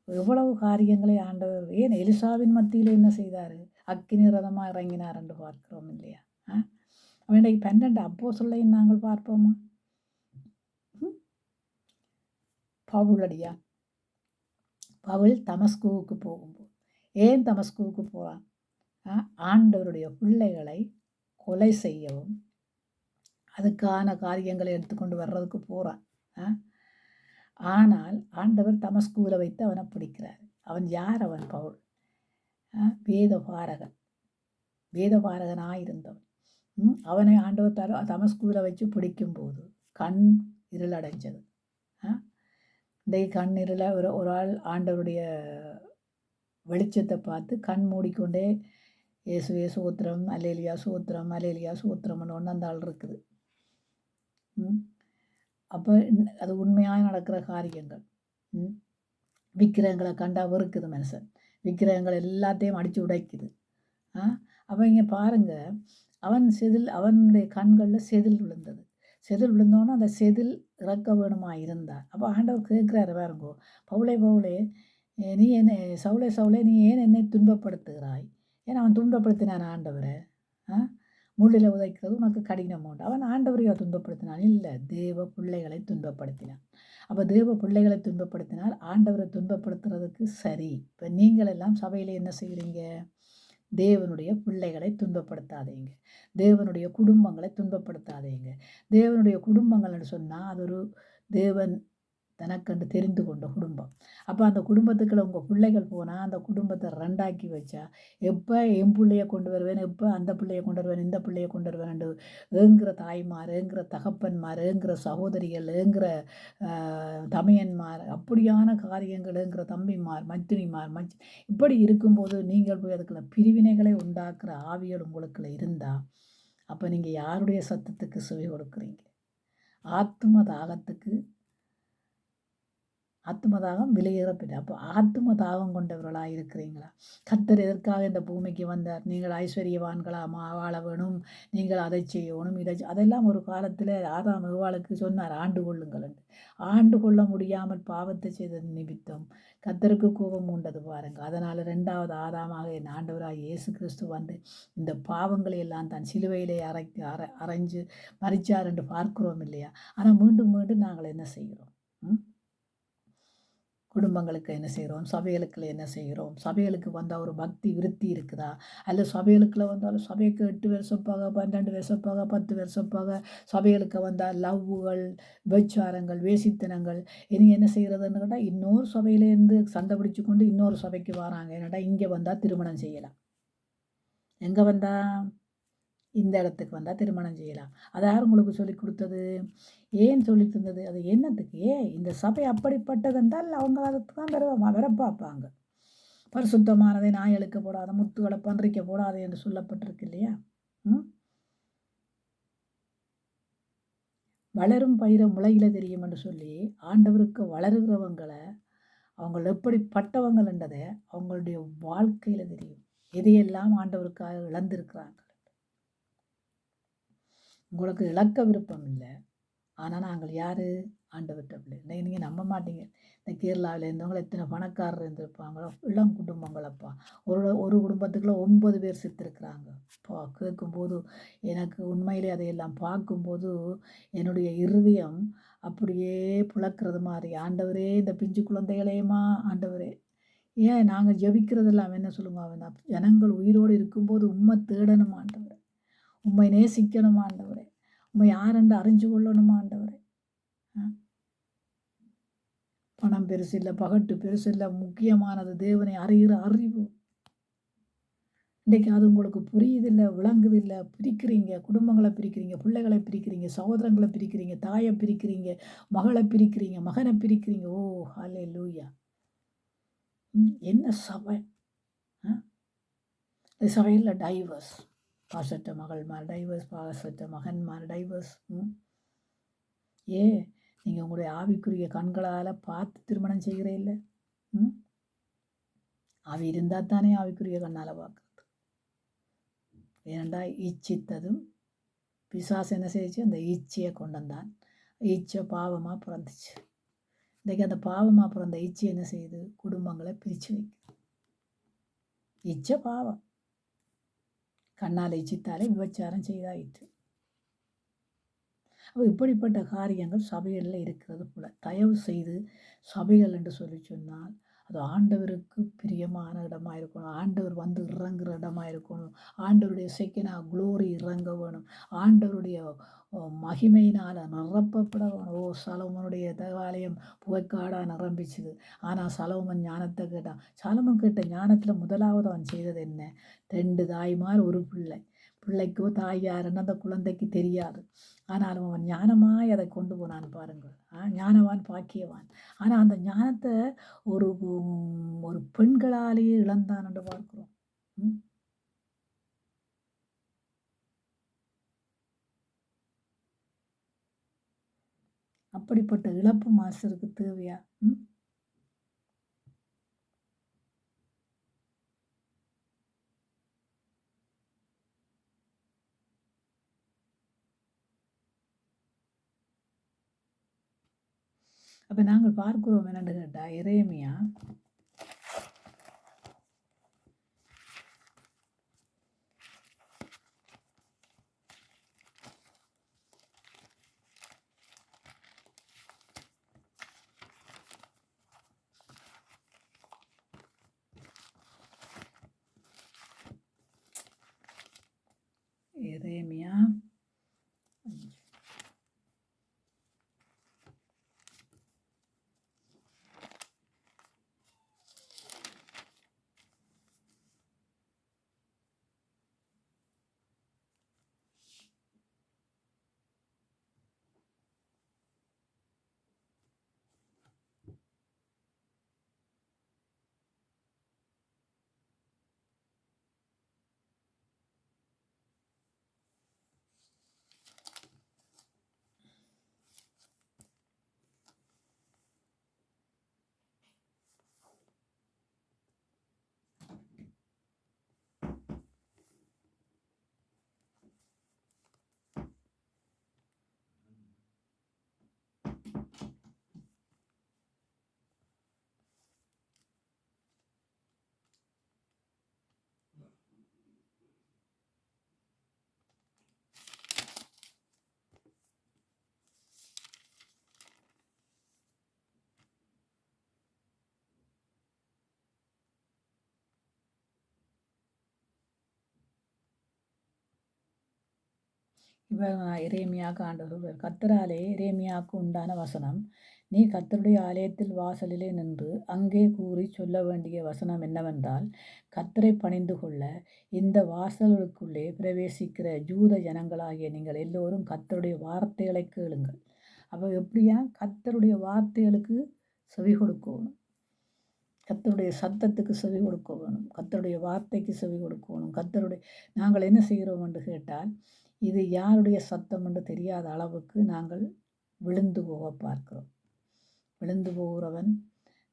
எவ்வளவு காரியங்களை ஆண்டவர் ஏன் எலிசாவின் மத்தியில் என்ன செய்தார்? அக்கினி ரதமாக இறங்கினார் என்று பார்க்கிறோம் இல்லையா? அவனுடைய 12 அப்போஸ்தலரையும் நாங்கள் பார்ப்போமா? பவுலடியா பவுல் தமஸ்குவுக்கு போகும்போது ஏன் தமஸ்குவுக்கு போகிறான்? ஆண்டவருடைய பிள்ளைகளை கொலை செய்யவும் அதுக்கான காரியங்களை எடுத்துக்கொண்டு வர்றதுக்கு போகிறான். ஆனால் ஆண்டவர் தமஸ்குவில் வைத்து அவனை பிடிக்கிறார். அவன் யார்? அவன் பவுல் வேதபாரகனாயிருந்தவன். அவனை ஆண்டவர் தமஸ்குவில் வச்சு பிடிக்கும்போது கண் இருளடைஞ்சது. இந்த கண் இருள ஒரு ஆள் ஆண்டவருடைய வெளிச்சத்தை பார்த்து கண் மூடிக்கொண்டே இயேசுவே சோத்திரம், அல்லேலியா சோத்திரம், அல்லேலியா சோத்திரம்னு ஒன்று அந்த ஆள் இருக்குது. அப்போ அது உண்மையாக நடக்கிற காரியங்கள். விக்கிரகங்களை கண்டா வெறுக்குது மனுஷன். விக்கிரகங்கள் எல்லாத்தையும் அடித்து உடைக்குது. அப்போ இங்கே பாருங்கள், அவனுடைய கண்களில் செதில் விழுந்தது. செதில் விழுந்தோன்னே அந்த செதில் இறக்க வேணுமா இருந்தார். அப்போ ஆண்டவர் கேட்குறாரு பாருங்கோ, பவுலே நீ என்ன சவுளே நீ ஏன் என்னை துன்பப்படுத்துகிறாய்? ஏன்னா அவன் துன்பப்படுத்தினான் ஆண்டவரை. முள்ளில் உதைக்கிறது உனக்கு கடினம் உண்டு. அவன் ஆண்டவரையோ துன்பப்படுத்தினான்? இல்லை, தேவ பிள்ளைகளை துன்பப்படுத்தினான். அப்போ தேவ பிள்ளைகளை துன்பப்படுத்தினால் ஆண்டவரை துன்பப்படுத்துறதுக்கு சரி. இப்போ நீங்கள் எல்லாம் சபையில் என்ன செய்கிறீங்க? தேவனுடைய பிள்ளைகளை துன்பப்படுத்தாதீங்க. தேவனுடைய குடும்பங்களை துன்பப்படுத்தாதீங்க. தேவனுடைய குடும்பங்கள்னு சொன்னால் அது ஒரு தேவன் தனக்கண்டு தெரிந்து கொண்ட குடும்பம். அப்போ அந்த குடும்பத்துக்குள்ள உங்கள் பிள்ளைகள் போனால் அந்த குடும்பத்தை ரெண்டாக்கி வச்சா எப்போ என் பிள்ளைய கொண்டு வருவேன், எப்போ அந்த பிள்ளைய கொண்டு வருவேன், இந்த பிள்ளைய கொண்டு வருவேன் ஏங்குற தாய்மார், ஏங்குற தகப்பன்மார், ஏங்குற சகோதரிகள், ஏங்குற தமையன்மார், அப்படியான காரியங்கள், ஏங்குற தம்பிமார், மச்சினிமார் இப்படி இருக்கும்போது நீங்கள் போய் அதுக்குள்ள பிரிவினைகளை உண்டாக்குற ஆவியல் உங்களுக்குள்ள இருந்தால் அப்போ நீங்கள் யாருடைய சத்தத்துக்கு செவி கொடுக்குறீங்க? ஆத்ம தாகம் விலையேறப்பட்டு. அப்போ ஆத்ம தாகம் கொண்டவர்களாக இருக்கிறீங்களா? கர்த்தர் எதற்காக இந்த பூமிக்கு வந்தார்? நீங்கள் ஐஸ்வர்யவான்களா வாழ வேணும், நீங்கள் அதை செய்யணும், அதெல்லாம் ஒரு காலத்தில் ஆதாம் ஏவாளுக்கு சொன்னார், ஆண்டு கொள்ளுங்கள் என்று. ஆண்டு கொள்ள முடியாமல் பாவத்தை செய்த நிமித்தம் கர்த்தருக்கு கோபம் உண்டது பாருங்கள். அதனால் 2வது ஆதாமாக என் ஆண்டவராக இயேசு கிறிஸ்து வந்து இந்த பாவங்களை எல்லாம் தான் சிலுவையிலே அரைஞ்சு மறிச்சார் என்று பார்க்கிறோம் இல்லையா? ஆனால் மீண்டும் மீண்டும் நாங்கள் என்ன செய்கிறோம்? குடும்பங்களுக்கு என்ன செய்கிறோம்? சபைகளுக்குள்ள என்ன செய்கிறோம்? சபைகளுக்கு வந்தால் ஒரு பக்தி விருத்தி இருக்குதா? அல்ல சபைகளுக்குள்ள வந்தாலும் சபைக்கு 8 பேர் சொப்பாக, 12 பேர் சொப்பாக, 10 பேர் சொப்பாக. சபைகளுக்கு வந்தால் லவ்வுகள், விபச்சாரங்கள், வேசித்தனங்கள். இனி என்ன செய்கிறதுன்னு கேட்டால் இன்னொரு சபையிலேருந்து சண்டை பிடிச்சு கொண்டு இன்னொரு சபைக்கு வராங்க. என்னடா இங்கே வந்தால் திருமணம் செய்யலாம். எங்கே வந்தால் இந்த இடத்துக்கு வந்தால் திருமணம் செய்யலாம். அதை யார் உங்களுக்கு சொல்லி கொடுத்தது? ஏன் சொல்லி தந்தது? அது என்னத்துக்கு? இந்த சபை அப்படிப்பட்டதென்றால் அவங்க அதுக்கு தான் வர பார்ப்பாங்க. பரிசுத்தமானதை நாயலுக்கு போடாத, முத்துகளை பன்றிக்க போடாது என்று சொல்லப்பட்டிருக்கு இல்லையா? வளரும் பயிரை முளையில தெரியும் என்று சொல்லி ஆண்டவருக்கு வளருகிறவங்களை அவங்க எப்படிப்பட்டவங்கள்ன்றதை அவங்களுடைய வாழ்க்கையில் தெரியும். எதையெல்லாம் ஆண்டவருக்காக இழந்திருக்கிறாங்க. உங்களுக்கு இழக்க விருப்பம் இல்லை, ஆனால் நாங்கள் யார்? ஆண்டவர்கிட்ட பிள்ளை. நீங்கள் நம்ப மாட்டீங்க, இந்த கேரளாவில் இருந்தவங்க எத்தனை பணக்காரர் இருந்திருப்பாங்களோ, இளம் குடும்பங்களப்பா. ஒரு குடும்பத்துக்குள்ள 9 பேர் செத்துருக்குறாங்க. அப்பா கேட்கும்போது எனக்கு உண்மையிலே அதையெல்லாம் பார்க்கும்போது என்னுடைய இருதயம் அப்படியே புழக்கிறது மாதிரி. ஆண்டவரே, இந்த பிஞ்சு குழந்தைகளையுமா ஆண்டவரே, ஏன் நாங்கள் ஜெபிக்கிறதெல்லாம் என்ன சொல்லுங்க, ஜனங்கள் உயிரோடு இருக்கும்போது உம்மை தேடணும் ஆண்டவரே, உம்மை நேசிக்கணும் ஆண்டவரே, உம்மை யாரென்று அறிஞ்சு கொள்ளணும் ஆண்டவரே. பணம் பெருசு இல்லை, பகட்டு பெருசு இல்லை, முக்கியமானது தேவனை அறிகிற அறிவு. இன்றைக்கு அது உங்களுக்கு புரியுதில்லை, விளங்குதில்லை. பிரிக்கிறீங்க, குடும்பங்களை பிரிக்கிறீங்க, பிள்ளைகளை பிரிக்கிறீங்க, சகோதரங்களை பிரிக்கிறீங்க, தாயை பிரிக்கிறீங்க, மகளை பிரிக்கிறீங்க, மகனை பிரிக்கிறீங்க. ஓ ஹல்லேலூயா! என்ன சபை! சபையில் டைவர்ஸ், பாசற்ற மகள்மார் டைவர்ஸ், பாசற்ற மகன்மார் டைவர்ஸ். நீங்கள் உங்களுடைய ஆவிக்குரிய கண்களால் பார்த்து திருமணம் செய்கிறே இல்லை. ஆவி இருந்தால் தானே ஆவிக்குரிய கண்ணால் பார்க்குறது. ஏனண்டா இச்சித்ததும் பிசாசு என்ன செய்யுச்சு, அந்த ஈச்சையை கொண்டு வந்தான். ஈச்சை பாவமாக பிறந்துச்சு. இன்றைக்கி அந்த பாவமாக பிறந்த ஈச்சை என்ன செய்யுது, குடும்பங்களை பிரித்து வைக்குது. இச்சை பாவம். கண்ணால் இச்சித்தாலே விபச்சாரம் செய்தாயிற்று. அப்போ இப்படிப்பட்ட காரியங்கள் சபைகளில் இருக்கிறது போல. தயவு செய்து சபைகள் என்று சொன்னால் அது ஆண்டவருக்கு பிரியமான இடமா இருக்கணும். ஆண்டவர் வந்து இறங்குற இடமா இருக்கணும். ஆண்டவருடைய செகனா குளோரி இறங்க வேணும். ஆண்டவருடைய மகிமையினால் நிரப்பப்பட வேணும். சலோமனுடைய தேவாலயம் புகைக்காடாக நிரம்பிச்சுது. ஆனால் சலோமன் ஞானத்தை கேட்டான். சலோமன் கேட்ட ஞானத்தில் முதலாவது அவன் செய்தது என்ன, 2 தாய்மார் ஒரு பிள்ளை. பிள்ளைக்கோ தாய் யாருன்னு அந்த குழந்தைக்கு தெரியாது. ஆனாலும் அவன் ஞானமாய் அதை கொண்டு போனான் பாருங்கள். ஞானவான் பாக்கியவான். ஆனால் அந்த ஞானத்தை ஒரு ஒரு பெண்களாலேயே இழந்தான் என்று பார்க்கிறோம். அப்படிப்பட்ட இழப்பு மாஸ்டருக்கு தேவையா? அப்போ நாங்கள் பார்க்கிறோம் என்னென்னு கேட்டால், எரேமியா எரேமியா இப்போ எரேமியாவுக்கு ஆண்டவர் கர்த்தராலே எரேமியாவுக்கு உண்டான வசனம், நீ கர்த்தருடைய ஆலயத்தில் வாசலிலே நின்று அங்கே கூறி சொல்ல வேண்டிய வசனம் என்னவென்றால், கர்த்தரை பணிந்து கொள்ள இந்த வாசல்களுக்குள்ளே பிரவேசிக்கிற யூத ஜனங்களாகிய நீங்கள் எல்லோரும் கர்த்தருடைய வார்த்தைகளை கேளுங்கள். அப்போ எப்படியா, கர்த்தருடைய வார்த்தைகளுக்கு செவி கொடுக்கணும். கர்த்தருடைய சத்தத்துக்கு செவி கொடுக்க வேணும். கர்த்தருடைய வார்த்தைக்கு செவி கொடுக்கணும். நாங்கள் என்ன செய்கிறோம் என்று கேட்டால், இது யாருடைய சத்தம் என்று தெரியாத அளவுக்கு நாங்கள் விழுந்து போக பார்க்கிறோம். விழுந்து போகிறவன்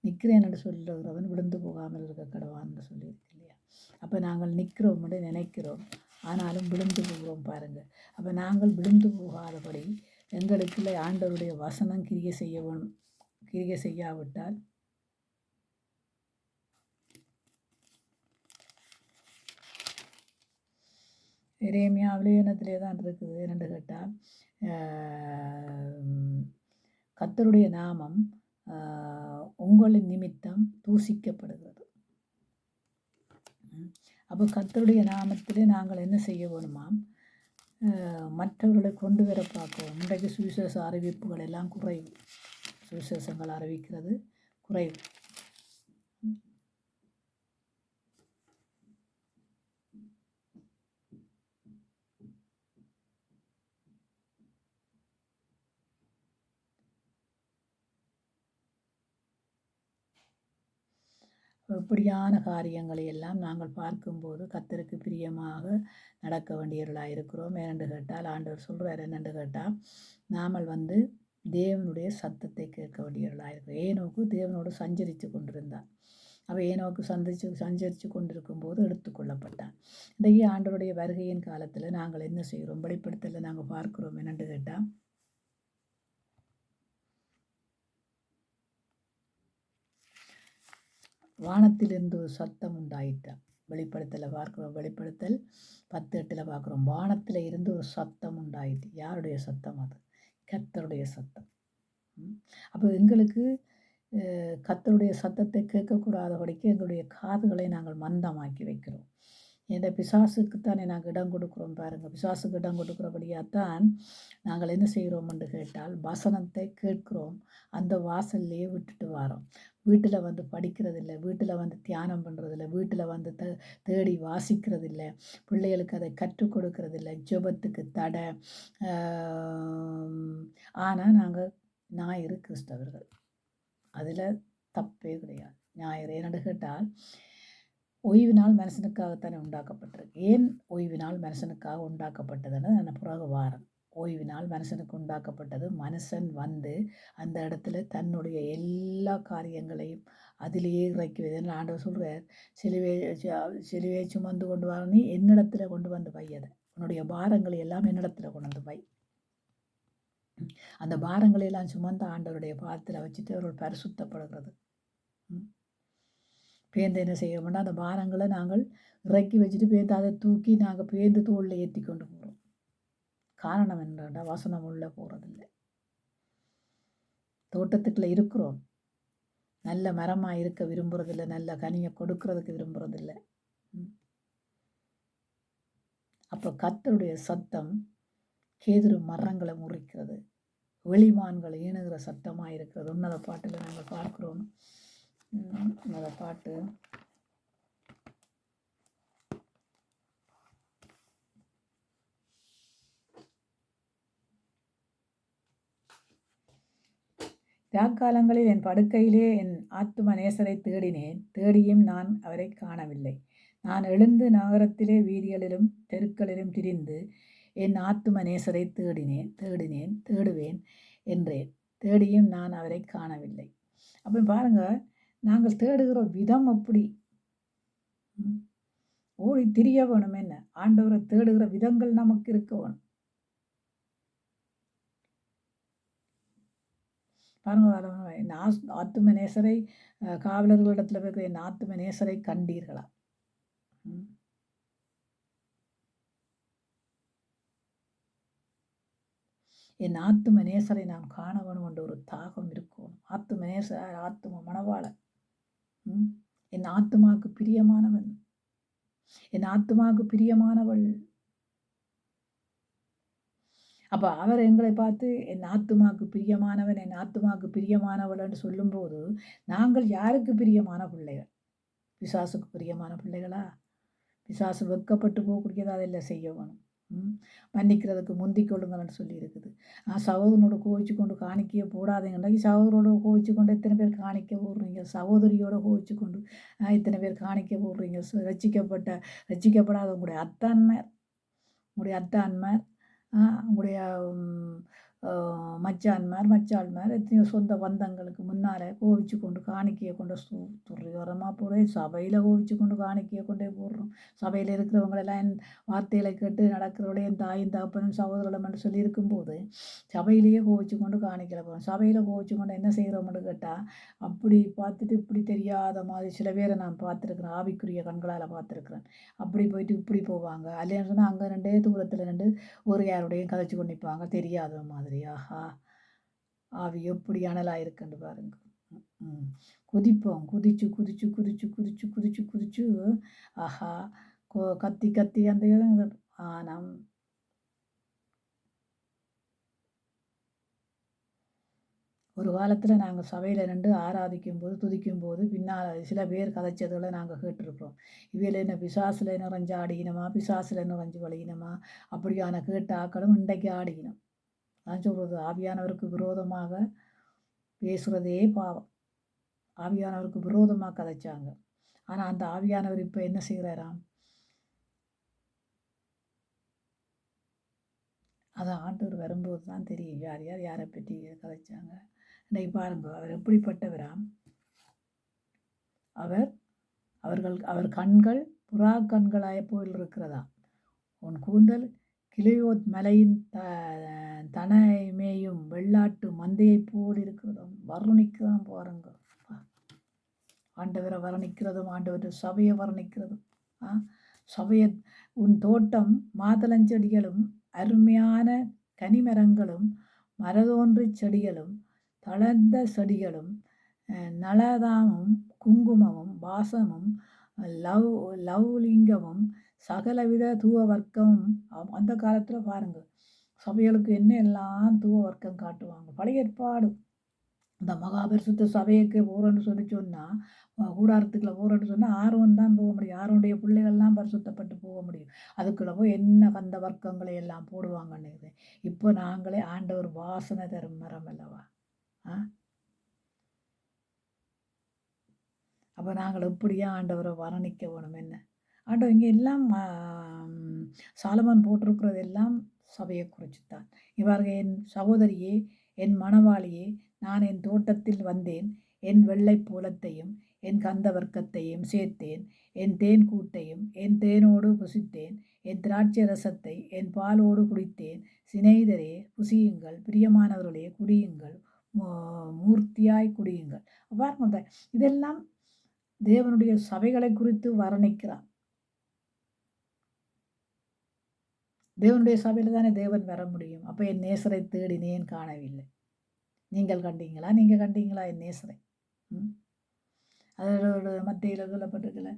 நிற்கிறேன் என்று சொல்லுகிறவன் விழுந்து போகாமல் இருக்க கடவான் என்று சொல்லியிருக்கு இல்லையா? அப்போ நாங்கள் நிற்கிறோம் என்று நினைக்கிறோம், ஆனாலும் விழுந்து போகிறோம் பாருங்கள். அப்போ நாங்கள் விழுந்து போகாதபடி எங்களுக்குள்ள ஆண்டவருடைய வசனம் கிரியை செய்ய வேணும். கிரியை செய்யாவிட்டால் எரேமியாவிலே இனத்திலே தான் இருக்குது. என்னென்று கேட்டால், கர்த்தருடைய நாமம் உங்களின் நிமித்தம் தூசிக்கப்படுகிறது. அப்போ கர்த்தருடைய நாமத்திலே நாங்கள் என்ன செய்ய வேணுமாம், மற்றவர்களை கொண்டு வர பார்க்கணும். இன்றைக்கு சுவிசேஷ அறிவிப்புகள் எல்லாம் குறைவு. சுவிசேஷங்கள் அறிவிக்கிறது குறைவு. இப்படியான காரியங்களை எல்லாம் நாங்கள் பார்க்கும்போது கர்த்தருக்கு பிரியமாக நடக்க வேண்டியவர்களாக இருக்கிறோம். ஏனென்று கேட்டால் ஆண்டவர் சொல்கிறார் என்னென்று கேட்டால் நாமல் தேவனுடைய சத்தத்தை கேட்க வேண்டியவர்களாக இருக்கிறோம். ஏனோக்கு தேவனோடு சஞ்சரித்து கொண்டிருந்தார். அவள் ஏனோக்கு சஞ்சரித்து கொண்டிருக்கும் போது எடுத்துக்கொள்ளப்பட்டான். இன்றைக்கு ஆண்டவருடைய வருகையின் காலத்தில் நாங்கள் என்ன செய்கிறோம்? வெளிப்படுத்தலை நாங்கள் பார்க்கிறோம் என்னென்று கேட்டால் வானத்திலிருந்து ஒரு சத்தம் உண்டாயிட்டான். வெளிப்படுத்தலை பார்க்குறோம். வெளிப்படுத்தல் 10:8 பார்க்குறோம். வானத்தில் இருந்து ஒரு சத்தம் உண்டாயிட்டு. யாருடைய சத்தம் அது? கர்த்தருடைய சத்தம். அப்போ எங்களுக்கு கர்த்தருடைய சத்தத்தை கேட்கக்கூடாதபடிக்கு எங்களுடைய காதுகளை நாங்கள் மந்தமாக்கி வைக்கிறோம். இந்த பிசாசுக்குத்தானே நாங்கள் இடம் கொடுக்குறோம் பாருங்கள். பிசாசுக்கு இடம் கொடுக்குறபடியாகத்தான் நாங்கள் என்ன செய்கிறோம் என்று கேட்டால் வசனத்தை கேட்கிறோம், அந்த வாசல்லையே விட்டுட்டு வரோம். வீட்டில் படிக்கிறதில்லை, வீட்டில் தியானம் பண்ணுறதில்ல, வீட்டில் தேடி வாசிக்கிறதில்ல, பிள்ளைகளுக்கு அதை கற்றுக் கொடுக்கறதில்ல, ஜெபத்துக்கு தடை. ஆனால் நாங்கள் ஞாயிறு கிறிஸ்தவர்கள், அதில் தப்பே கிடையாது. ஞாயிறு என்னென்னு கேட்டால் ஓய்வு நாள் மனுஷனுக்காகத்தானே உண்டாக்கப்பட்டிருக்கு. ஏன் ஓய்வு நாள் மனுஷனுக்காக உண்டாக்கப்பட்டதுன்னு நான் பிறகு வாரம். ஓய்வு நாள் மனுஷனுக்கு உண்டாக்கப்பட்டது. மனுஷன் அந்த இடத்துல தன்னுடைய எல்லா காரியங்களையும் அதிலேயே இறக்கி வைத்து ஆண்டவர் சொல்கிறார், சிலுவையை சுமந்து கொண்டு வர நீ என்னிடத்துல கொண்டு வந்து வை, அதை உன்னுடைய பாரங்களை எல்லாம் என்னிடத்துல கொண்டு வந்து வை. அந்த பாரங்களை எல்லாம் சுமந்த ஆண்டவருடைய பாதத்தில் வச்சுட்டு அவர்கள் பரிசுத்தப்படுகிறது. பேந்து என்ன செய்ய மாட்டோம், அந்த பாரங்களை நாங்கள் இறக்கி வச்சுட்டு பேந்து அதை தூக்கி நாங்கள் பேந்து தோளில் ஏற்றி கொண்டு போகிறோம். காரணம் என்னடா, வசனம் உள்ளே போகிறதில்லை. தோட்டத்துக்குள்ளே இருக்கிறோம், நல்ல மரமாக இருக்க விரும்புறதில்லை, நல்ல கனியை கொடுக்கறதுக்கு விரும்புறதில்லை. அப்போ கர்த்தருடைய சத்தம் கேதுரு மரங்களை முறிக்கிறது, வெளிமான்களை ஈணுகிற சத்தமாக இருக்கிறது. உன்னத பாட்டில் நாங்கள் பார்க்குறோம். உன்னத பாட்டு ராக்காலங்களில் என் படுக்கையிலே என் ஆத்தும நேசரை தேடினேன், தேடியும் நான் அவரை காணவில்லை. நான் எழுந்து நகரத்திலே வீதிகளிலும் தெருக்களிலும் திரிந்து என் ஆத்தும நேசரை தேடுவேன் என்றேன், தேடியும் நான் அவரை காணவில்லை. அப்போ பாருங்கள், நாங்கள் தேடுகிற விதம் அப்படி. ஓடி திரிய வேணும். என்ன ஆண்டவரை தேடுகிற விதங்கள் நமக்கு இருக்க வேணும். பாருங்க, என் ஆத்தும நேசரை காவலர்களிடத்தில் போய் என் ஆத்தும நேசரை கண்டீர்களா? என் ஆத்தும நேசரை நாம் காண வேணும் என்ற ஒரு தாகம் இருக்கும். ஆத்தும நேசர், ஆத்தும மணவாளன், என் ஆத்துமாவுக்கு பிரியமானவன், என் ஆத்துமாவுக்கு பிரியமானவள். அப்போ அவர் எங்களை பார்த்து என் ஆத்துமாவுக்கு பிரியமானவன், என் ஆத்துமாவுக்கு பிரியமானவள் என்று சொல்லும்போது நாங்கள் யாருக்கு பிரியமான பிள்ளைகள்? பிசாசுக்கு பிரியமான பிள்ளைகளா? பிசாசு வெட்கப்பட்டு போகக்கூடியது அதெல்லாம் செய்ய வேணும். மன்னிக்கிறதுக்கு முந்திக் கொள்ளுங்கள்னு சொல்லி இருக்குது. சகோதரனோட கோவிச்சு கொண்டு காணிக்கையை போடாதீங்கன்னா, சகோதரோட கோவிச்சு கொண்டு எத்தனை பேர் காணிக்க போடுறீங்க? சகோதரியோட கோவிச்சு கொண்டு இத்தனை பேர் காணிக்க போடுறீங்க? ரட்சிக்கப்படாத உங்களுடைய அத்தான்மார், உங்களுடைய மச்சாள்மார் எத்தனையோ சொந்த பந்தங்களுக்கு முன்னால் கோவிச்சு கொண்டு காணிக்கையை கொண்டு துறையோரமாக போட, சபையில் கோவிச்சு கொண்டு காணிக்கையை கொண்டே போடுறோம். சபையில் இருக்கிறவங்களெல்லாம் என் வார்த்தைகளை கேட்டு நடக்கிறவளே என் தாயும் தகப்பனும் சகோதரம் என்று சொல்லி இருக்கும்போது சபையிலேயே கோவிச்சு கொண்டு காணிக்கலை போகிறோம். சபையில் கோவிச்சு கொண்டு என்ன செய்கிறோம்னு கேட்டால், அப்படி பார்த்துட்டு இப்படி தெரியாத மாதிரி சில பேரை நான் பார்த்துருக்குறேன், ஆவிக்குரிய கண்களால் பார்த்துருக்குறேன். அப்படி போயிட்டு இப்படி போவாங்க. இல்லைன்னு சொன்னால் அங்கே ரெண்டே தூரத்தில் ரெண்டு ஒரு யாரோடையும் கதைச்சு கொண்டு நிற்பாங்க, தெரியாத மாதிரி. ஆஹா, ஆவி எப்படி அனலாக இருக்குன்னு பாருங்க. குதிப்போம், குதிச்சு ஆஹா, கத்தி அந்த நம் ஒரு காலத்தில் நாங்கள் சபையில் நின்று ஆராதிக்கும் போது துதிக்கும் போது பின்னால் சில பேர் கதைச்சதுகளை நாங்கள் கேட்டிருக்கிறோம். இவையில் என்ன பிசாசில் நிறைஞ்சு ஆடினமா, பிசாசில் நிறைஞ்சு வழியினமா, அப்படியான கேட்ட ஆக்களும் இன்றைக்கு ஆடிக்கணும். நான் சொல்கிறது, ஆவியானவருக்கு விரோதமாக பேசுகிறதே பாவம். ஆவியானவருக்கு விரோதமாக கதைச்சாங்க. ஆனால் அந்த ஆவியானவர் இப்போ என்ன செய்கிறாராம்? அதை ஆண்டவர் வரும்போது தான் தெரியும் யார் யார் யாரை பற்றி கதைச்சாங்க. இன்னைக்கு பாருங்க, அவர் எப்படிப்பட்டவராம்? அவர் கண்கள் புறா கண்களாய போல் இருக்கிறதா. உன் கூந்தல் கிளியோத் மலையின் தனைமேயும் வெள்ளாட்டு மந்தையைப் போல் இருக்கிறதும் வர்ணிக்கிறான் பாருங்க. ஆண்டவரை வர்ணிக்கிறதும் ஆண்டவர் சபையை வர்ணிக்கிறதும். சபையை உன் தோட்டம் மாதளஞ்செடிகளும் அருமையான கனிமரங்களும் மரதோன்றி செடிகளும் தளர்ந்த செடிகளும் நலதாமும் குங்குமமும் வாசமும் லவ்லிங்கமும் சகலவித தூவ வர்க்கமும். அந்த காலத்தில் பாருங்க, சபைகளுக்கு என்ன எல்லாம் தூவ வர்க்கம் காட்டுவாங்க. பழைய ஏற்பாடு இந்த மகாபரிசுத்த சபைக்கு போகிறோன்னு சொன்னால் கூடாரத்துக்குள்ளே போகிறோன்னு சொன்னால் ஆர்வம் தான் போக முடியும். ஆரோடைய பிள்ளைகள்லாம் பரிசுத்தப்பட்டு போக முடியும். அதுக்குள்ளே போய் என்ன கந்த வர்க்கங்களை எல்லாம் போடுவாங்கன்னு. இப்போ நாங்களே ஆண்டவர் வாசனை தரும் மரம் அல்லவா. அப்போ நாங்கள் எப்படியா ஆண்டவரை வர்ணிக்க வேணும்? என்ன ஆண்டவர் இங்கே எல்லாம் சாலமன் போட்டிருக்கிறது எல்லாம் சபையை குறித்து தான். இவர்கள் என் சகோதரியே, என் மணவாளியே, நான் என் தோட்டத்தில் வந்தேன், என் வெள்ளை பூலத்தையும் என் கந்த வர்க்கத்தையும் சேர்த்தேன், என் தேன் கூட்டையும் என் தேனோடு புசித்தேன், என் திராட்சை ரசத்தை என் பாலோடு குடித்தேன். சிநேகிதரே புசியுங்கள், பிரியமானவர்களே குடியுங்கள், மூர்த்தியாய் குடியுங்கள். பாருங்க, இதெல்லாம் தேவனுடைய சபைகளை குறித்து வர்ணிக்கிறான். தேவனுடைய சபையில் தானே தேவன் வர முடியும். அப்போ என் நேசரை தேடினேன் காணவில்லை. நீங்கள் கண்டீங்களா? நீங்கள் கண்டீங்களா என் நேசரை? அதோட மத்தியில் சொல்லப்பட்டிருக்கல,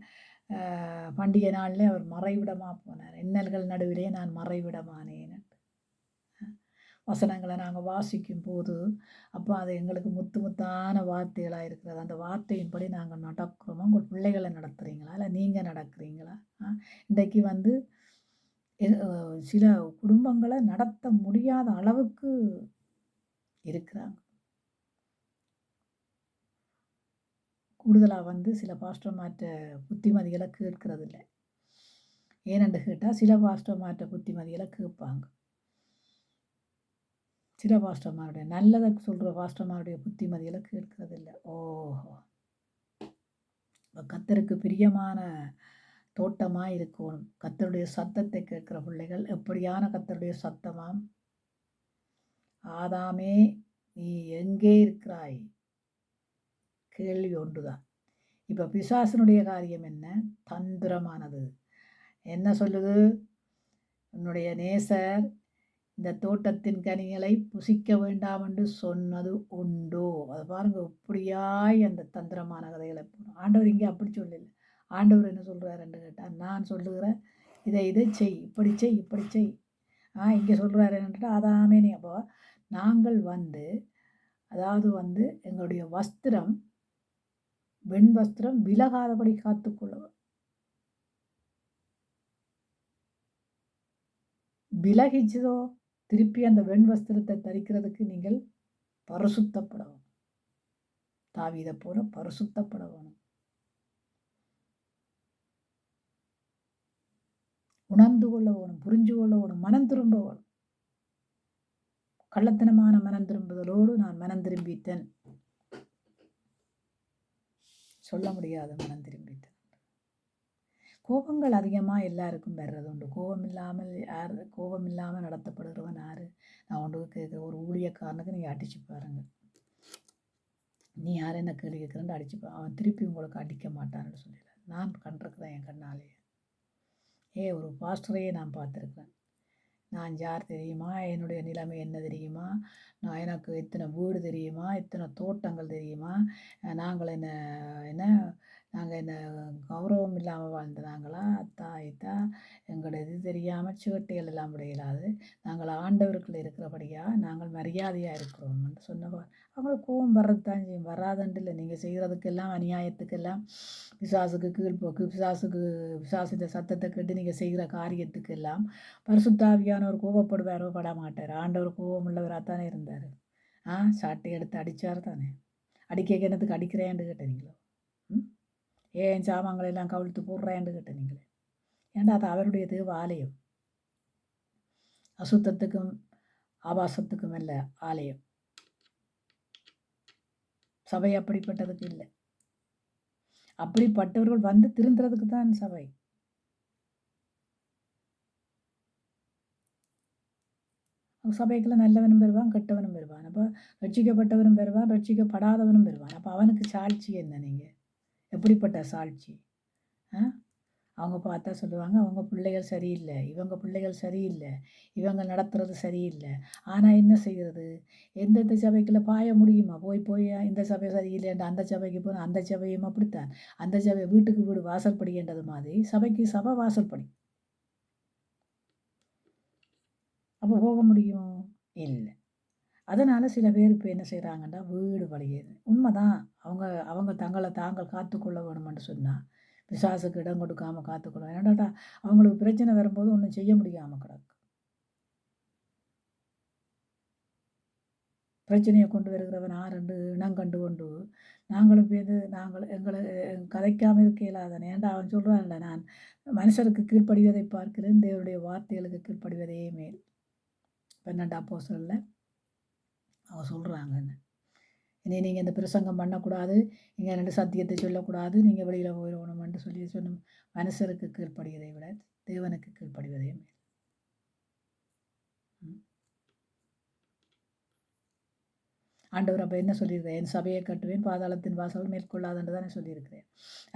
பண்டிகை நாளிலே அவர் மறைவிடமாக போனார். இன்னல்கள் நடுவிலே நான் மறைவிடமானேன். வசனங்களை நாங்கள் வாசிக்கும் போது அப்போ அது எங்களுக்கு முத்து முத்தான வார்த்தைகளாக இருக்கிறது. அந்த வார்த்தையின்படி நாங்கள் நடக்கிறோமா? உங்கள் பிள்ளைகளை நடத்துகிறீங்களா? இல்லை நீங்கள் நடக்கிறீங்களா? இன்றைக்கு சில குடும்பங்களை நடத்த முடியாத அளவுக்கு இருக்கிறாங்க. கூடுதலாக சில பாஸ்டர்மார்ட்ட புத்திமதிகளை கேட்கறது இல்லை. ஏனென்று கேட்டால் சில பாஸ்டர்மார்ட்ட புத்திமதிகளை கேட்பாங்க. சில பாஸ்டர்மாருடைய நல்லதை சொல்கிற பாஸ்டர்மாருடைய புத்திமதிகளை கேட்கறது இல்லை. ஓஹோ, கர்த்தருக்கு பிரியமான தோட்டமாக இருக்கணும். கர்த்தருடைய சத்தத்தை கேட்கிற பிள்ளைகள் எப்படியான கர்த்தருடைய சத்தமாம்? ஆதாமே, நீ எங்கே இருக்கிறாய்? கேள்வி ஒன்றுதான். இப்போ பிசாசனுடைய காரியம் என்ன? தந்திரமானது. என்ன சொல்லுது? உன்னுடைய நேசர் இந்த தோட்டத்தின் கனிகளை புசிக்க வேண்டாம் என்று சொன்னது உண்டோ? அதை பாருங்க, இப்படியாய் அந்த தந்திரமான கதைகளை போகணும். ஆண்டவர் இங்கே அப்படி சொல்லலை. ஆண்டவர் என்ன சொல்கிறாருன்னு கேட்டால், நான் சொல்லுகிறேன் இதை செய், இப்படி செய், இப்படி செய். இங்கே சொல்கிறாரு என்னன்ட்டு அதாமே. அப்போ நாங்கள் அதாவது எங்களுடைய வஸ்திரம், வெண் வஸ்திரம் விலகாதபடி காத்துக்கொள்ளுவோம். விலகிச்சதோ திருப்பி அந்த வெண் வஸ்திரத்தை தரிக்கிறதுக்கு நீங்கள் பரிசுத்தப்படணும். தாவீதை போல பரிசுத்தப்படணும். உணர்ந்து கொள்ள வேணும், புரிஞ்சு கொள்ள வேணும், மனம் திரும்ப வேணும். கள்ளத்தனமான மனம் திரும்புதலோடு நான் மனம் திரும்பித்தேன் சொல்ல முடியாத மனம் திரும்பித்தேன். கோபங்கள் அதிகமாக எல்லாருக்கும் வர்றது உண்டு. கோபம் இல்லாமல் நடத்தப்படுகிறவன் யார்? நான் ஒன்று கேட்குற ஒரு ஊழியக்காரனுக்கு நீங்கள் அடிச்சு பாருங்கள். நீ யார் என்ன கேள்வி கேட்குறேன்னு அடிச்சுப்பான். அவன் திருப்பி உங்களுக்கு அடிக்க மாட்டான்னு சொல்லல. நான் கண்டிருக்கிறேன் என் கண்ணாலேயே. ஒரு பாஸ்டரையே நான் பார்த்துருக்கேன். நான் யார் தெரியுமா? என்னுடைய நிலைமை என்ன தெரியுமா? எனக்கு இத்தனை வீடு தெரியுமா? இத்தனை தோட்டங்கள் தெரியுமா? நாங்கள் என்ன கௌரவம் இல்லாமல் வாழ்ந்ததாங்களா? அத்தா இத்தா எங்களோட இது தெரியாமல் சிவட்டைகள் எல்லாம் விடையிலாது. நாங்கள் ஆண்டவருக்குள்ளே இருக்கிறபடியாக நாங்கள் மரியாதையாக இருக்கிறோம்னு சொன்னவா. அவங்களுக்கு கோபம் வர்றது தான் செய்யும். வராதுன்ட்டு இல்லை. நீங்கள் செய்கிறதுக்கெல்லாம் அநியாயத்துக்கெல்லாம் பிசாசுக்கு கீழ்ப்போக்கு, பிசாசின் சத்தத்தை கேட்டு நீங்கள் செய்கிற காரியத்துக்கெல்லாம் பரிசுத்தாவியானவர் கோபப்படுவாரோ? பட மாட்டார். ஆண்டவர் கோபம் உள்ளவராக தானே இருந்தார். சாட்டை எடுத்து அடித்தார் தானே. அடிக்க என்னத்துக்கு அடிக்கிறேன்னு கேட்டீங்களோ? ஏன் சாமான்களை எல்லாம் கவிழ்த்து போடுறேன்னு கேட்ட நீங்களே. ஏன்டா அது அவருடைய தேவ ஆலயம். அசுத்தத்துக்கும் ஆபாசத்துக்கும் அல்ல ஆலயம். சபை அப்படிப்பட்டதுக்கு இல்லை. அப்படிப்பட்டவர்கள் வந்து திருந்துறதுக்கு தான் சபை. சபைக்குள்ள நல்லவனும் பெறுவான், கெட்டவனும் பெறுவான். அப்போ ரட்சிக்கப்பட்டவனும் பெறுவான், ரட்சிக்கப்படாதவனும் பெறுவான். அப்போ அவனுக்கு சாட்சி என்ன? நீங்கள் எப்படிப்பட்ட சாட்சி? அவங்க பார்த்தா சொல்லுவாங்க, அவங்க பிள்ளைகள் சரியில்லை, இவங்க பிள்ளைகள் சரியில்லை, இவங்க நடத்துறது சரியில்லை. ஆனால் என்ன செய்கிறது? எந்தெந்த சபைக்குள்ள பாய முடியுமா? போய் போய் இந்த சபை சரியில்லைன்ற அந்த சபைக்கு போனால் அந்த சபையும் அப்படித்தான். அந்த சபை வீட்டுக்கு வீடு வாசல்படின்றது மாதிரி சபைக்கு சபை வாசல்படி. அப்போ போக முடியும்? இல்லை. அதனால் சில பேர் இப்போ என்ன செய்கிறாங்கன்னா வீடு பழியுது. உண்மைதான். அவங்க அவங்க தங்களை தாங்கள் காத்துக்கொள்ள வேணுமென்று சொன்னால் பிசாசுக்கு இடம் கொடுக்காமல் காத்துக்கொள்ள. ஏன்னாடா அவங்களுக்கு பிரச்சனை வரும்போது ஒன்றும் செய்ய முடியாமல் கிடக்கு. பிரச்சனையை கொண்டு வருகிறவன் ஆரண்டு இனம் கண்டு கொண்டு நாங்களும் பேருந்து எங்களை கதைக்காமல் இருக்க இயலாதன. ஏன்டா அவன் சொல்கிறான்ல, நான் மனுஷருக்கு கீழ்ப்படிவதை பார்க்கிறேன், தேவனுடைய வார்த்தைகளுக்கு கீழ்ப்படிவதே மேல். 12 அப்போஸ்தலர்ல அவன் சொல்கிறாங்கன்னு. இனி நீங்கள் இந்த பிரசங்கம் பண்ணக்கூடாது, நீங்கள் 2 சத்தியத்தை சொல்லக்கூடாது, நீங்கள் வெளியில் போயிடணுமென்று சொன்ன மனுஷருக்கு கீழ்ப்படிவதை விட தேவனுக்கு கீழ்ப்படிவதே மேல். ஆண்டவர் அப்போ என்ன சொல்லியிருக்கிறேன்? என் சபையை கட்டுவேன், பாதாளத்தின் வாசல் மேற்கொள்ளாதுன்னு தானே சொல்லியிருக்கிறேன்.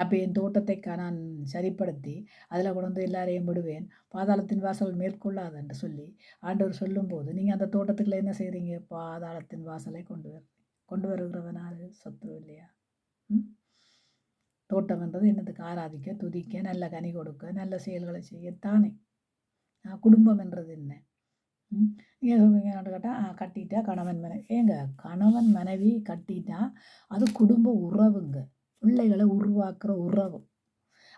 அப்போ என் தோட்டத்தை நான் சரிப்படுத்தி அதில் கொண்டு வந்து எல்லாரையும் விடுவேன், பாதாளத்தின் வாசல் மேற்கொள்ளாதுன்னு சொல்லி ஆண்டவர் சொல்லும்போது நீங்கள் அந்த தோட்டத்துக்குள்ள என்ன செய்கிறீங்க? பாதாளத்தின் வாசலை கொண்டு வருகிறவனால் சத்துரு இல்லையா? தோட்டம் என்றது என்னத்துக்கு? ஆராதிக்க, துதிக்க, நல்ல கனி கொடுக்க, நல்ல செயல்களை செய்யத்தானே. குடும்பம் என்றது என்ன? ஏன் சொல்லுவீங்கன்னு கேட்டால், கட்டிட்டா கணவன் மனைவி. ஏங்க கணவன் மனைவி கட்டிட்டா அது குடும்ப உறவுங்க. பிள்ளைகளை உருவாக்குற உறவு.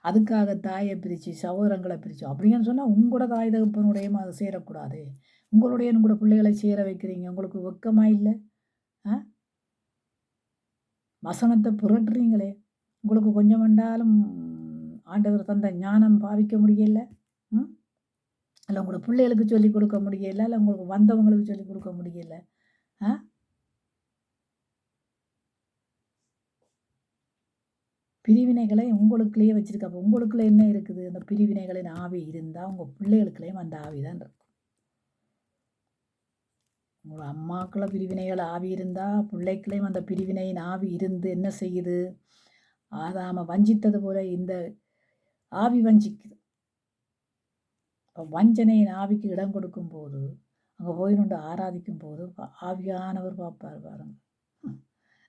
அதுக்காக தாயை பிரித்து சகோதரங்களை பிரித்து அப்படின்னு சொன்னால் உங்களோட தாய் தகப்பனுடையும் அதை சேரக்கூடாது. உங்களுடைய கூட பிள்ளைகளை சேர வைக்கிறீங்க. உங்களுக்கு வெக்கமாக இல்லை? வசனத்தை புரட்டுறீங்களே. உங்களுக்கு கொஞ்சம் வந்தாலும் ஆண்டவர் தந்த ஞானம் பாவிக்க முடியல. இல்லை உங்களோட பிள்ளைகளுக்கு சொல்லிக் கொடுக்க முடியல, இல்லை உங்களுக்கு வந்தவங்களுக்கு சொல்லிக் கொடுக்க முடியல. பிரிவினைகளை உங்களுக்குள்ளேயே வச்சுருக்க. அப்போ உங்களுக்குள்ளே என்ன இருக்குது? அந்த பிரிவினைகளின் ஆவி இருந்தால் உங்கள் பிள்ளைகளுக்குள்ளேயும் அந்த ஆவி தான் இருக்கும். உங்கள் அம்மாக்குள்ள பிரிவினைகள் ஆவி இருந்தால் பிள்ளைக்குள்ளேயும் அந்த பிரிவினையின் ஆவி இருந்து என்ன செய்யுது? ஆதாம வஞ்சித்தது போல இந்த ஆவி வஞ்சிக்குது. இப்போ வஞ்சனையின் ஆவிக்கு இடம் கொடுக்கும்போது அங்கே போய் நின்று ஆராதிக்கும் போது ஆவியானவர் பார்ப்பார். பாருங்க,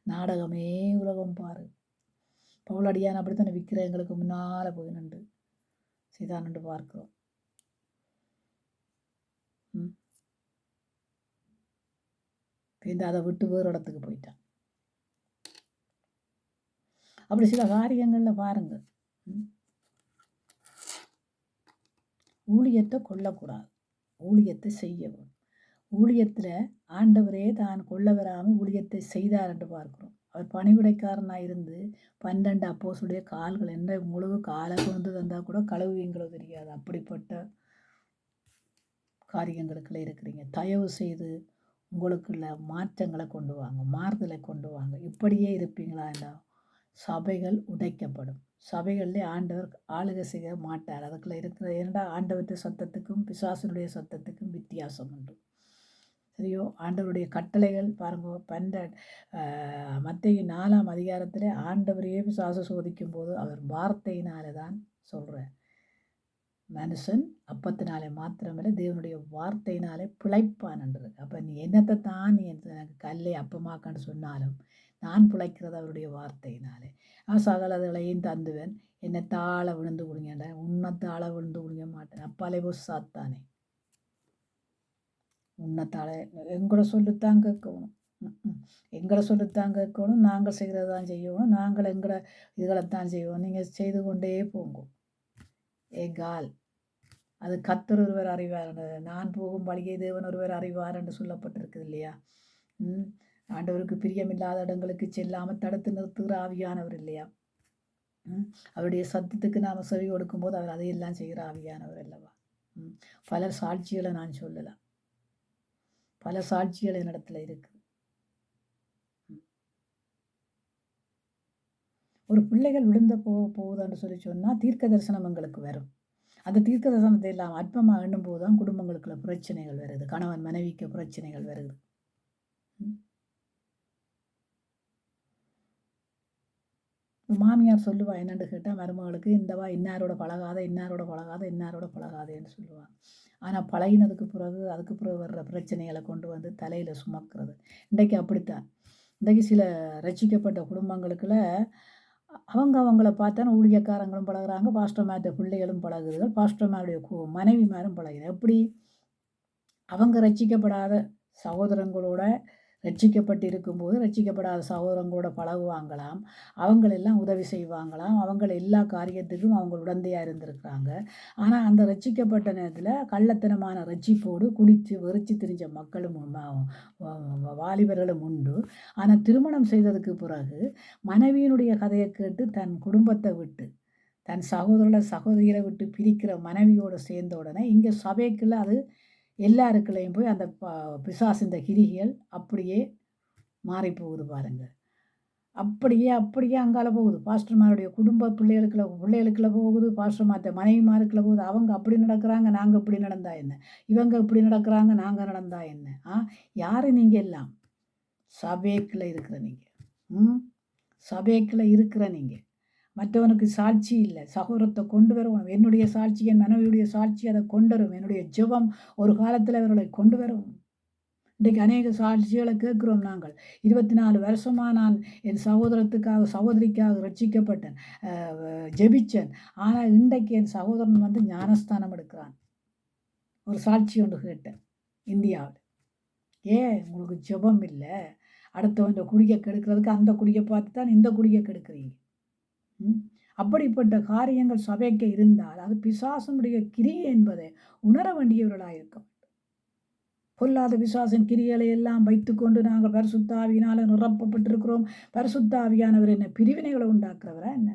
நாடகமே உலகம் பாரு. பவுலடியான் அப்படித்தானே விக்கிரகங்களுக்கு முன்னால் போய் நின்று சீதானண்டு பார்க்கிறோம். இந்த அதை விட்டு வேறு இடத்துக்கு போயிட்டான். அப்படி சில காரியங்களில் பாருங்க, ஊழியத்தை கொல்லக்கூடாது, ஊழியத்தை செய்யவும். ஊழியத்தில் ஆண்டவரே தான் கொள்ள வராமல் ஊழியத்தை செய்தார் என்று பார்க்கிறோம். அவர் பணிவிடைக்காரனாக இருந்து 12 அப்போஸ்தலருடைய கால்கள் என்ன முழு காலை கொண்டு தந்தால் கூட கழுவுவீங்களோ தெரியாது. அப்படிப்பட்ட காரியங்களுக்குள்ள இருக்கிறீங்க. தயவு செய்து உங்களுக்குள்ள மாற்றங்களை கொண்டு வாங்க, மாறுதலை கொண்டு வாங்க. இப்படியே இருப்பீங்களா என்றால் சபைகள் உடைக்கப்படும். சபைகளிலே ஆண்டவர் ஆளுகை செய்ய மாட்டார். அதுக்குள்ள இருக்கிற ஏன்னா ஆண்டவருடைய சத்தத்துக்கும் பிசாசனுடைய சத்தத்துக்கும் வித்தியாசம் உண்டு. சரியோ? ஆண்டவருடைய கட்டளைகள் பாருங்க. மத்தேயு 4ஆம் அதிகாரத்தில் ஆண்டவரையே பிசாசு சோதிக்கும் போது அவர் வார்த்தையினால தான் சொல்கிறார். மனுஷன் அப்பத்தினாலே மாத்திரமில்லை தேவனுடைய வார்த்தையினாலே பிழைப்பான்ன்றது. அப்போ நீ என்னத்தை தான் நீ எனக்கு கல்லை அப்பமாக்கான்னு சொன்னாலும் நான் பிழைக்கிறது அவருடைய வார்த்தையினாலே. சகலதைகளையும் தந்துவேன், என்னை தாழ விழுந்து குடிங்கன்ற. உன்னத்தாழ விழுந்து குடிங்க மாட்டேன். அப்பாலே சாத்தானே, உன்னத்தாழ எங்களோட சொல்லித்தான் கேட்கணும். எங்களை சொல்லித்தான் கேட்கணும். நாங்கள் செய்கிறது தான் செய்யணும். நாங்கள் எங்களோட இதுகளைத்தான் செய்வோம். நீங்கள் செய்து கொண்டே போங்க. ஏகால் அது கர்த்தர் ஒருவர் அறிவார். நான் போகும் வழியை தேவன் ஒருவர் அறிவார் என்று சொல்லப்பட்டிருக்குது இல்லையா? ஆண்டவருக்கு பிரியமில்லாத இடங்களுக்கு செல்லாமல் தடுத்து நிறுத்துகிற ஆவியானவர் இல்லையா? அவருடைய சத்தத்துக்கு நாம் செவி கொடுக்கும்போது அவர் அதையெல்லாம் செய்கிற ஆவியானவர் அல்லவா. பல சாட்சிகளை நான் சொல்லலாம். பல சாட்சிகள் என்னிடத்துல இருக்கு. ஒரு பிள்ளைகள் விழுந்த போகுதுன்னு சொன்னால் தீர்க்க தரிசனம் எங்களுக்கு வரும். அந்த தீர்க்க தரிசனத்தை எல்லாம் அற்பமாக எண்ணும்போது தான் குடும்பங்களுக்குள்ள பிரச்சனைகள் வருது. கணவன் மனைவிக்கு பிரச்சனைகள் வருது. மாமியார் சொல்லுவா என்னன்னு கேட்டால் மருமகளுக்கு இந்தவா இன்னாரோட பழகாத இன்னாரோட பழகாத இன்னாரோட பழகாதேன்னு சொல்லுவாள். ஆனால் பழகினதுக்கு பிறகு அதுக்கு பிறகு வர்ற பிரச்சனைகளை கொண்டு வந்து தலையில் சுமக்கிறது. இன்றைக்கு அப்படித்தான். இன்றைக்கு சில ரட்சிக்கப்பட்ட குடும்பங்களுக்குள்ள அவங்கள பார்த்தா ஊழியக்காரங்களும் பழகுறாங்க, பாஸ்டர்மார்ட்ட பிள்ளைகளும் பழகுதுகள், பாஸ்டர்மாருடைய மனைவிமாரும் பழகுது. எப்படி அவங்க ரட்சிக்கப்படாத சகோதரங்களோட ரட்சிக்கப்பட்டு இருக்கும்போது ரட்சிக்கப்படாத சகோதரங்களோட பழகுவாங்களாம், அவங்களெல்லாம் உதவி செய்வாங்களாம், அவங்க எல்லா காரியத்துக்கும் அவங்க உடந்தையாக இருந்திருக்கிறாங்க. ஆனால் அந்த ரட்சிக்கப்பட்ட நேரத்தில் கள்ளத்தனமான ரட்சிப்போடு குடித்து வெறிச்சு திரிஞ்ச மக்களும் வாலிபர்களும் உண்டு. ஆனால் திருமணம் செய்ததுக்கு பிறகு மனைவியினுடைய கதையை கேட்டு தன் குடும்பத்தை விட்டு தன் சகோதரியை விட்டு பிரிக்கிற மனைவியோடு சேர்ந்த உடனே இங்கே சபைக்குள்ள அது எல்லாருக்குள்ளேயும் போய் அந்த பிசாசின் கிரிகள் அப்படியே மாறி போகுது பாருங்க. அப்படியே அங்கால போகுது. பாஸ்டர்மாருடைய குடும்ப பிள்ளைகளுக்குள்ள போகுது, பாஸ்டர்மார்ட்ட மனைவிமாருக்குள்ள போகுது. அவங்க அப்படி நடக்கிறாங்க, நாங்கள் இப்படி நடந்தா என்ன? இவங்க இப்படி நடக்கிறாங்க, நாங்கள் நடந்தா என்ன? யார் நீங்கள் எல்லாம்? சபைக்குள்ள இருக்கிற நீங்கள். சபைக்குள்ள இருக்கிற நீங்கள் மற்றவனுக்கு சாட்சி இல்லை. சகோதரத்தை கொண்டு வரணும். என்னுடைய சாட்சி, என் மனைவியுடைய சாட்சி அதை கொண்டு வரும். என்னுடைய ஜெபம் ஒரு காலத்தில் அவர்களை கொண்டு வரும். இன்றைக்கு அநேக சாட்சிகளை கேட்குறோம் நாங்கள். 24 வருஷமாக நான் என் சகோதரிக்காக ரட்சிக்கப்பட்டேன், ஜெபிச்சேன். ஆனால் இன்றைக்கு என் சகோதரன் வந்து ஞானஸ்தானம் எடுக்கிறான். ஒரு சாட்சி ஒன்று கேட்டேன் இந்தியாவில். உங்களுக்கு ஜெபம் இல்லை? அடுத்தவன் குடியை கெடுக்கிறதுக்கு அந்த குடியை பார்த்து தான் இந்த குடியை கெடுக்கிறீங்க. அப்படிப்பட்ட காரியங்கள் சபைக்கு இருந்தால் அது பிசாசனுடைய கிரியை என்பதை உணர வேண்டியவர்களாக இருக்கும். பொல்லாத பிசாசின் கிரிகளை எல்லாம் வைத்துக்கொண்டு நாங்கள் பரிசுத்த ஆவியினால நிரப்பப்பட்டிருக்கிறோம், பரிசுத்த ஆவியானவர் என்ன பிரிவினைகளை உண்டாக்குறவரா என்ன?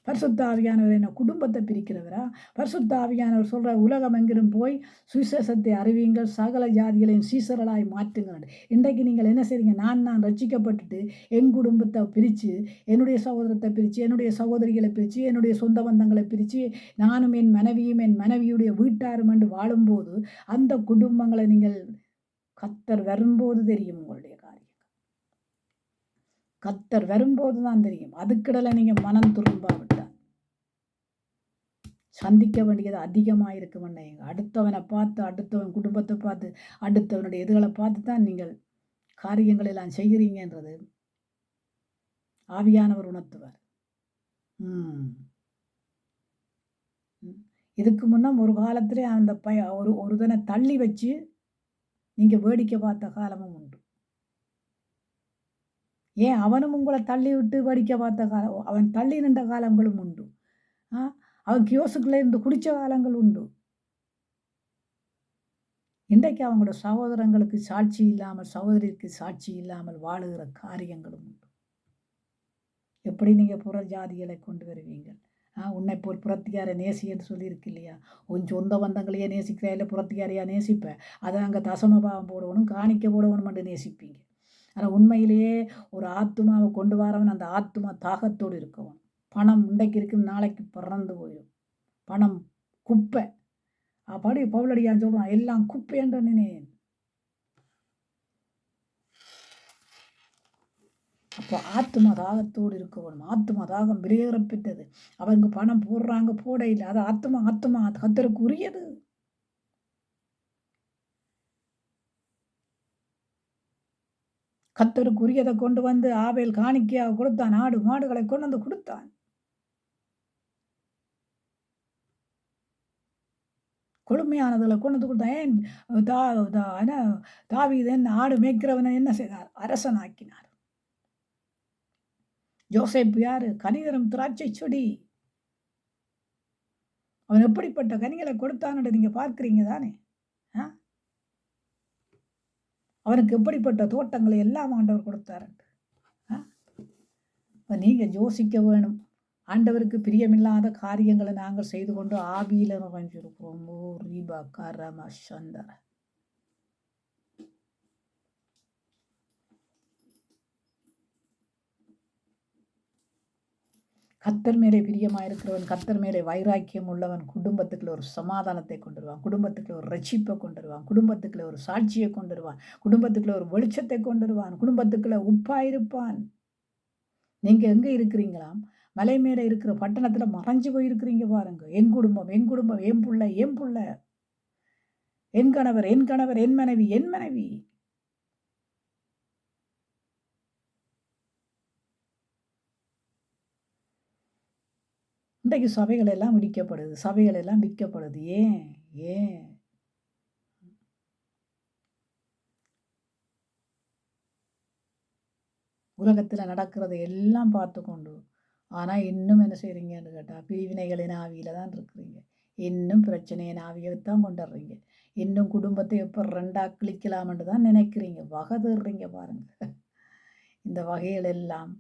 பரிசுத்த ஆவியானவர் என்ன குடும்பத்தை பிரிக்கிறவரா? பரிசுத்த ஆவியானவர் சொல்கிற உலகம் எங்கிலும் போய் சுவிசேஷத்தை அறிவியுங்கள், சகல ஜாதிகளையும் சீசர்களாய் மாற்றுங்கள். இன்றைக்கு நீங்கள் என்ன செய்றீங்க? நான் ரட்சிக்கப்பட்டுட்டு என் குடும்பத்தை பிரித்து, என்னுடைய சகோதரத்தை பிரித்து, என்னுடைய சகோதரிகளை பிரித்து, என்னுடைய சொந்த பந்தங்களை பிரித்து, நானும் என் மனைவியும் என் மனைவியுடைய வீட்டாரும் என்று வாழும்போது அந்த குடும்பங்களை நீங்கள் கர்த்தர் வரும்போது தெரியும். உங்களுடைய காரியம் கர்த்தர் வரும்போது தான் தெரியும். அதுக்கிடல நீங்கள் மனம் துரும்பாவிட்டால் சந்திக்க வேண்டியது அதிகமாக இருக்கும். அடுத்தவனை பார்த்து, அடுத்தவன் குடும்பத்தை பார்த்து, அடுத்தவனுடைய இதுகளை பார்த்து தான் நீங்கள் காரியங்கள் எல்லாம் செய்கிறீங்கன்றது ஆவியானவர் உணர்த்துவார். இதுக்கு முன்னம் ஒரு காலத்திலே அந்த ஒருதனை தள்ளி வச்சு நீங்கள் வேடிக்கை பார்த்த காலமும் உண்டு. அவனும் உங்களை தள்ளி விட்டு வேடிக்கை பார்த்த காலம், அவன் தள்ளி நின்ற காலங்களும் உண்டு. அவன் கியோசுக்குள்ளே இருந்து குடித்த காலங்கள் உண்டு. இன்றைக்கு அவங்களோட சகோதரங்களுக்கு சாட்சி இல்லாமல், சகோதரிக்கு சாட்சி இல்லாமல் வாழுகிற காரியங்களும் உண்டு. எப்படி நீங்கள் புற ஜாதிகளை கொண்டு வருவீங்க? உன்னை போல் புறத்தியாரை நேசின்னு சொல்லியிருக்கு இல்லையா? உன் சொந்த பந்தங்களையே நேசிக்கிறா, இல்லை புறத்தியாரையா நேசிப்பேன்? அதை அங்கே தசமபாவம் போடணும், காணிக்க போடணும் மட்டும் நேசிப்பீங்க. ஆனால் உண்மையிலேயே ஒரு ஆத்துமாவை கொண்டு வரவன் அந்த ஆத்துமா தாகத்தோடு இருக்கவன். பணம் இன்றைக்கு இருக்கும், நாளைக்கு பறந்து போயிடும். பணம் குப்பை. அப்படி பவுலடியான் சொல்கிறான், எல்லாம் குப்பை என்று நினைனேன். அப்போ ஆத்தும தாகத்தோடு இருக்கணும். ஆத்தும தாகம் வெளியேறப்பட்டது. அவங்க பணம் போடுறாங்க, போட இல்லை. அது ஆத்துமா கர்த்தருக்கு உரியது. கர்த்தருக்கு உரியதை கொண்டு வந்து ஆபேல் காணிக்கையாக கொடுத்தான். ஆடு மாடுகளை கொண்டு வந்து கொடுத்தான். கொழுமையானதுல கொண்டு வந்து கொடுத்தான். ஏன் தாவீது என்ன ஆடு மேய்க்கிறவனை என்ன செய்தார்? அரசன் ஆக்கினார். யோசேப்பு யாரு? கனிதரும் திராட்சை செடி. அவன் எப்படிப்பட்ட கனிகளை கொடுத்தான்னு நீங்க பார்க்கிறீங்க தானே? அவனுக்கு எப்படிப்பட்ட தோட்டங்களை எல்லாம் ஆண்டவர் கொடுத்தாரு. நீங்க யோசிக்க வேணும். ஆண்டவருக்கு பிரியமில்லாத காரியங்களை நாங்கள் செய்து கொண்டு ஆவியில் நிறைஞ்சிருக்கிறோம். ஓ ரீபா கரம சந்தர. கர்த்தர் மேலே பிரியமாயிருக்கிறவன், கர்த்தர் மேலே வைராக்கியம் உள்ளவன் குடும்பத்துக்குள்ள ஒரு சமாதானத்தை கொண்டு வருவான், குடும்பத்துக்குள்ள ஒரு ரட்சிப்பை கொண்டு வருவான், குடும்பத்துக்குள்ள ஒரு சாட்சியை கொண்டு வருவான், குடும்பத்துக்குள்ள ஒரு வெளிச்சத்தை கொண்டு வருவான், குடும்பத்துக்குள்ள உப்பாயிருப்பான். நீங்க எங்க இருக்கிறீங்களாம்? மலை மேல இருக்கிற பட்டணத்துல மறைஞ்சு போயிருக்கிறீங்க பாருங்க. என் குடும்பம், என் குடும்பம், என் புள்ள, என் புள்ள, என் கணவர், என் கணவர், என் மனைவி, என் மனைவி. இன்றைக்கு சபைகள் எல்லாம் இடிக்கப்படுது, சபைகள் எல்லாம் விற்கப்படுது. ஏன்? ஏன்? உலகத்துல நடக்கிறதை எல்லாம் பார்த்து கொண்டு, ஆனா இன்னும் என்ன செய்றீங்கன்னு கேட்டா, பிரிவினைகளின் ஆவியில தான் இருக்கிறீங்க. இன்னும் பிரச்சனையின் ஆவியைத்தான் கொண்டுடுறீங்க. இன்னும் குடும்பத்தை எப்போ 2ஆ கிழிக்கலாம்னு தான் நினைக்கிறீங்க. வகை தேடுறீங்க பாருங்க. இந்த வகைகள் எல்லாம்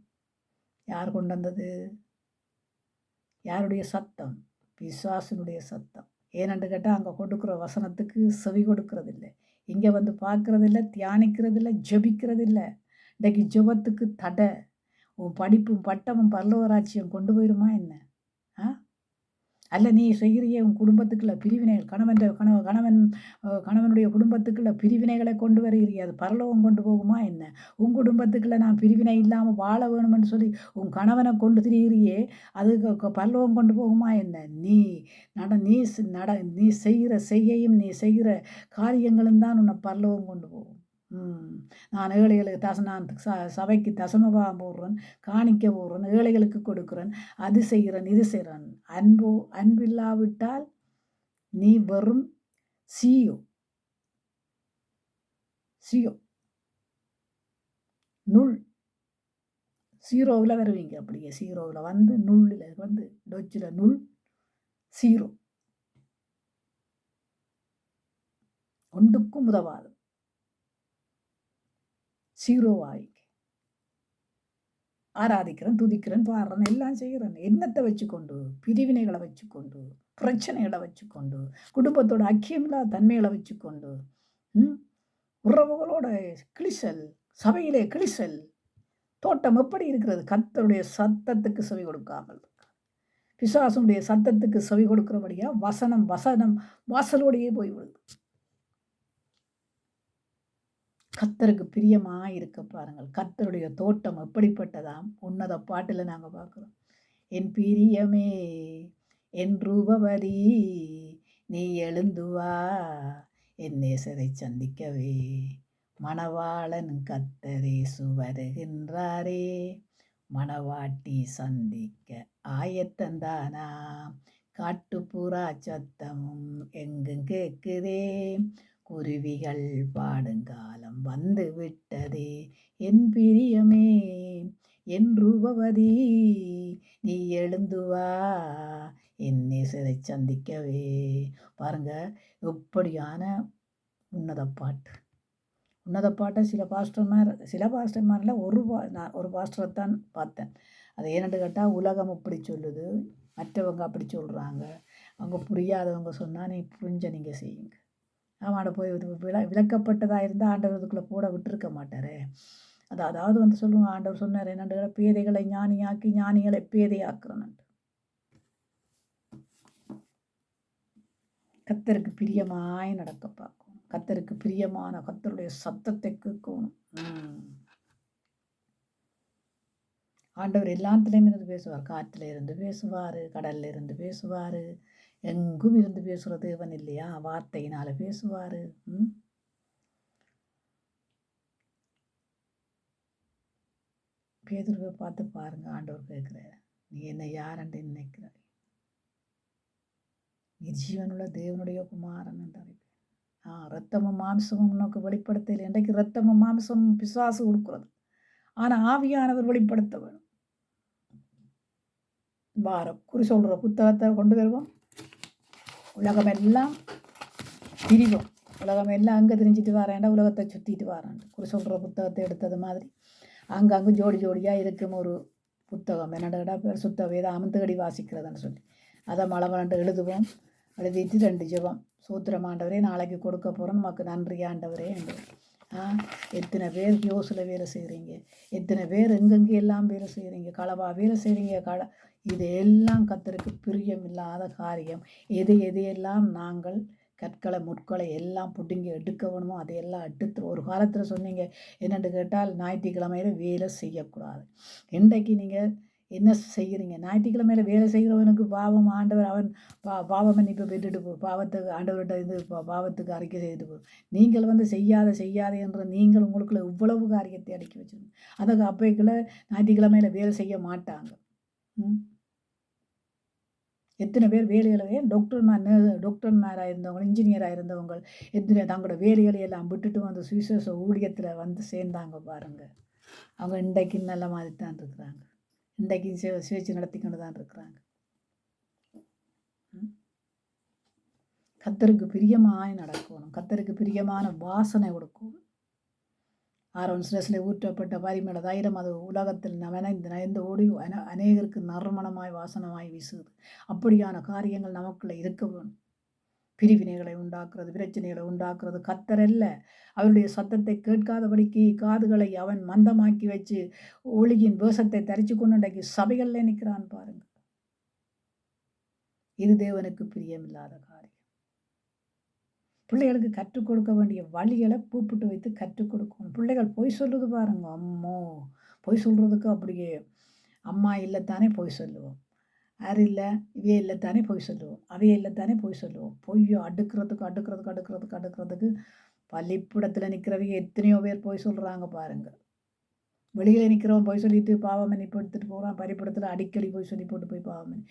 யார் கொண்டு வந்தது? யாருடைய சத்தம்? பிசாசினுடைய சத்தம். ஏனென்று கேட்டால் அங்கே கொடுக்குற வசனத்துக்கு செவி கொடுக்கறதில்ல, இங்கே வந்து பார்க்கறதில்ல, தியானிக்கிறதில்ல, ஜெபிக்கிறதில்ல. இன்றைக்கு ஜெபத்துக்கு தடை. உன் படிப்பும் பட்டமும் பரலோகராட்சியம் கொண்டு போயிருமா என்ன? ஆ அல்ல நீ செய்கிறிய உன் குடும்பத்துக்குள்ள பிரிவினைகள், கணவனுடைய குடும்பத்துக்குள்ள பிரிவினைகளை கொண்டு வருகிறிய, அது பரலோகம் கொண்டு போகுமா என்ன? உன் குடும்பத்துக்குள்ள நான் பிரிவினை இல்லாமல் வாழ வேணும்னு சொல்லி உன் கணவனை கொண்டு திரிகிறியே, அது பரலோகம் கொண்டு போகுமா என்ன? நீ நீ செய்கிற செய்கையும் நீ செய்கிற காரியங்களும் தான் உன்னை பரலோகம் கொண்டு போகும். நான் ஏழைகளுக்கு நான் சபைக்கு தசமபாகம் போடுறேன், காணிக்க போடுறேன், ஏழைகளுக்கு கொடுக்குறேன், அது செய்கிறேன், இது செய்கிறேன். அன்பில்லாவிட்டால் நீ வெறும் சியோ நுள். ஜீரோவில் வருவீங்க. அப்படியே ஜீரோவில் வந்து நுள்ளில் வந்து டொச்சில் நுள் ஜீரோ. ஒன்றுக்கும் உதவாது. ஜீரோவாயிங்க. ஆராதிக்கிறேன், துதிக்கிறேன், பாடுறேன், எல்லாம் செய்கிறேன். எண்ணத்தை வச்சுக்கொண்டு, பிரிவினைகளை வச்சுக்கொண்டு, பிரச்சனைகளை வச்சுக்கொண்டு, குடும்பத்தோட ஐக்கியமில்லாத தன்மைகளை வச்சுக்கொண்டு, உறவுகளோட கிளிசல், சபையிலே கிளிசல். தோட்டம் எப்படி இருக்கிறது? கர்த்தருடைய சத்தத்துக்கு செவி கொடுக்காமல், பிசாசுடைய சத்தத்துக்கு செவி கொடுக்கிறபடியா வசனம் வாசலோடையே போய்விடுது. கர்த்தருக்கு பிரியமாக இருக்க பாருங்கள். கர்த்தருடைய தோட்டம் எப்படிப்பட்டதாம்? உன்னத பாட்டில் நாங்கள் பார்க்குறோம். என் பிரியமே, என் ரூபவதி, நீ எழுந்து வா, என் நேசரை சந்திக்கவே, மணவாளன் கர்த்தரேசு வருகின்றாரே, மணவாட்டி சந்திக்க ஆயத்தந்தானா, காட்டுப்புறா சத்தமும் எங்கும் கேட்குதே, குருவிகள் பாடுங்காலம் வந்து விட்டதே, என் பிரியமே, என் ரூபவதி, நீ எழுந்து வா, என் நேசரை சந்திக்கவே. பாருங்க எப்படியான உன்னத பாட்டு. உன்னத பாட்டை சில பாஸ்டர்மாரில் நான் ஒரு பாஸ்டரை தான் பார்த்தேன். அது ஏன்னு கேட்டால் உலகம் இப்படி சொல்லுது, மற்றவங்க அப்படி சொல்கிறாங்க, அவங்க புரியாதவங்க சொன்னால் நீ புரிஞ்ச நீங்கள் செய்யுங்க. ஆமாட போய் விளக்கப்பட்டதாக இருந்தால் ஆண்டவர் இதுக்குள்ளே போட விட்டுருக்க மாட்டார். அதாவது வந்து சொல்லுவாங்க, ஆண்டவர் சொன்னார் என்னென்று, பேதைகளை ஞானியாக்கி ஞானிகளை பேதையாக்குறேன். கர்த்தருக்கு பிரியமாய் நடக்க பார்க்கணும். கர்த்தருக்கு பிரியமான கர்த்தருடைய சத்தத்தை கேட்கணும். ஆண்டவர் எல்லாத்துலேயுமே இருந்து பேசுவார். காற்றுல இருந்து பேசுவார், கடல்ல இருந்து பேசுவார், எங்கும் இருந்து பேசுகிற தேவன் இல்லையா? வார்த்தையினால் பேசுவார். பேதுருவை பார்த்து பாருங்க, ஆண்டவர் கேட்குறாரு, நீ என்ன யாரென்று நினைக்கிறாய்? நீ ஜீவனுள்ள தேவனுடைய குமாரன் என்று அறிவேன். ரத்தமும் மாம்சமும் உனக்கு வெளிப்படுத்தல. இன்றைக்கு ரத்தமும் மாம்சமும் பிசாசு கொடுக்கிறது, ஆனால் ஆவியானவர் வெளிப்படுத்த வேணும். வாரம் குறி சொல்கிற புத்தகத்தை கொண்டு வருவோம். உலகமெல்லாம் திரிவோம். உலகமெல்லாம் அங்கே திரிஞ்சிட்டு வரேன்டா, உலகத்தை சுற்றிட்டு வரான். குறி சொல்கிற புத்தகத்தை எடுத்தது மாதிரி அங்கங்கே ஜோடி ஜோடியாக இருக்கும் ஒரு புத்தகம் என்னடா பரிசுத்த வேதாகமம் தேடி வாசிக்கிறதுன்னு சொல்லி அதை மளமலண்டு எழுதுவோம். எழுதிட்டு 2 ஜெபம். சூத்திரம் ஆண்டவரே, நாளைக்கு கொடுக்க போகிறோம், நமக்கு நன்றி ஆண்டவரே என்று. எத்தனை பேர் யோசில் வேலை செய்கிறீங்க, எத்தனை பேர் எங்கெங்கே எல்லாம் வேலை செய்கிறீங்க, களவா வேலை செய்கிறீங்க. இது எல்லாம் கர்த்தருக்கு பிரியமில்லாத காரியம். எதையெல்லாம் நாங்கள் கற்களை முட்களை எல்லாம் பிடுங்கி எடுக்க வேணுமோ அதையெல்லாம் எடுத்து. ஒரு காலத்தில் சொன்னீங்க என்னென்னு கேட்டால், ஞாயிற்றுக்கிழமையில வேலை செய்யக்கூடாது. இன்றைக்கு நீங்கள் என்ன செய்கிறீங்க? ஞாயிற்றுக்கிழமையில வேலை செய்கிறவனுக்கு பாவம் ஆண்டவர் அவன் பாவ மன்னிப்பை பெற்றுட்டு போ, பாவத்துக்கு ஆண்டவர்கிட்ட இது பாவத்துக்கு அறிக்கை செய்துட்டு போ. நீங்கள் செய்யாத என்ற நீங்கள் உங்களுக்குள்ள இவ்வளவு காரியத்தை அடுக்கி வச்சுருங்க. அதுக்கு அப்பைக்குள்ள ஞாயிற்றுக்கிழமையில வேலை செய்ய மாட்டாங்க. எத்தனை பேர் வேலைகளை டாக்டர்மாராக இருந்தவங்க, இன்ஜினியராக இருந்தவங்க எத்தனை தங்களோட வேலைகளை எல்லாம் விட்டுட்டு வந்து சுவிசேஷ ஊழியத்தில் சேர்ந்தாங்க பாருங்கள். அவங்க இன்றைக்கு நல்ல மாதிரி தான் இருக்கிறாங்க. இன்றைக்கு சுயேட்சை நடத்தி கொண்டு தான் இருக்கிறாங்க. கர்த்தருக்கு பிரியமாய் நடக்கணும். கர்த்தருக்கு பிரியமான வாசனை கொடுக்கணும். ஆரோன் சிரசில் ஊற்றப்பட்ட பரிமள தைலம் அது உலகத்தில் நனைந்து ஓடி அநேகருக்கு நறுமணமாய் வாசனமாய் வீசுது. அப்படியான காரியங்கள் நமக்குள்ள இருக்க வேணும். பிரிவினைகளை உண்டாக்குறது, பிரச்சனைகளை உண்டாக்குறது கர்த்தர் அல்ல. அவருடைய சத்தத்தை கேட்காதபடிக்கு காதுகளை அவன் மந்தமாக்கி வச்சு ஒளியின் வேஷத்தை தரிச்சு கொண்டு இன்றைக்கு சபைகளில் நிற்கிறான் பாருங்க. இது தேவனுக்கு பிரியமில்லாத காரியம். பிள்ளைகளுக்கு கற்றுக் கொடுக்க வேண்டிய வழிகளை கூப்பிட்டு வைத்து கற்றுக் கொடுக்கணும். பிள்ளைகள் பொய் சொல்லுது பாருங்க. அம்மோ, பொய் சொல்றதுக்கு அப்படியே அம்மா இல்லைத்தானே பொய் சொல்லுவோம், யாரும் இல்லை இவையே இல்லைத்தானே பொய் சொல்லுவோம், அவையே இல்லைத்தானே பொய் சொல்லுவோம். பொய்யோ அடுக்கிறதுக்கு பள்ளிப்படத்தில் நிற்கிறவங்க எத்தனையோ பேர் பொய் சொல்கிறாங்க பாருங்கள். வெளியில் நிற்கிறவன் பொய் சொல்லிட்டு பாவம் மன்னிப்பு எடுத்துகிட்டு போகிறான். பள்ளிப்படத்தில் அடிக்கடி பொய் சொல்லி போட்டு போய் பாவம்.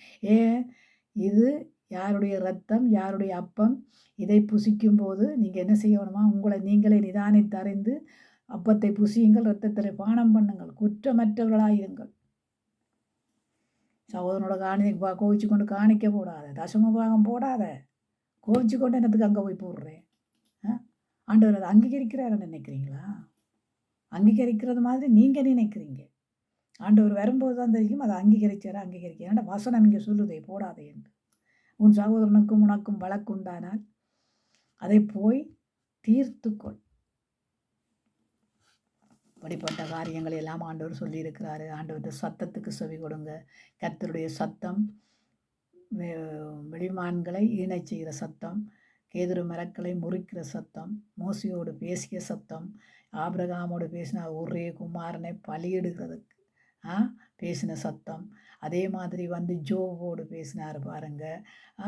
இது யாருடைய ரத்தம், யாருடைய அப்பம், இதை புசிக்கும் போது நீங்கள் என்ன செய்யணுமா, உங்களை நீங்களே நிதானித்தறிந்து அப்பத்தை புசியுங்கள், ரத்தத்தில் பானம் பண்ணுங்கள், குற்றமற்றவர்களாயிருங்கள். சகோதரனோட கோவிச்சு கொண்டு காணிக்க போடாத, தசம பாகம் போடாத, கோவிச்சு கொண்டு என்னத்துக்கு அங்கே போய் போடுறேன். ஆண்டவர் அதை அங்கீகரிக்கிறாருன்னு நினைக்கிறீங்களா? அங்கீகரிக்கிறது மாதிரி நீங்கள் நினைக்கிறீங்க. ஆண்டவர் வரும்போது தான் தெரியும் அதை அங்கீகரிக்க. ஏன்னா வசனம் இங்கே சொல்லுதே போடாதே என்று. உன் சகோதரனுக்கும் உனக்கும் வழக்குண்டானால் அதை போய் தீர்த்துக்கொள். அப்படிப்பட்ட காரியங்கள் எல்லாம் ஆண்டவர் சொல்லியிருக்கிறாரு. ஆண்டவருடைய சத்தத்துக்கு செவி கொடுங்க. கர்த்தருடைய சத்தம் வெளிமான்களை ஈனை செய்கிற சத்தம், கேதுரு மரக்களை முறிக்கிற சத்தம், மோசையோடு பேசிய சத்தம், ஆபிரகாமோடு பேசின ஒரே குமாரனை பலியிடுகிறதுக்கு பேசின சத்தம். அதே மாதிரி ஜோவோடு பேசினார் பாருங்க.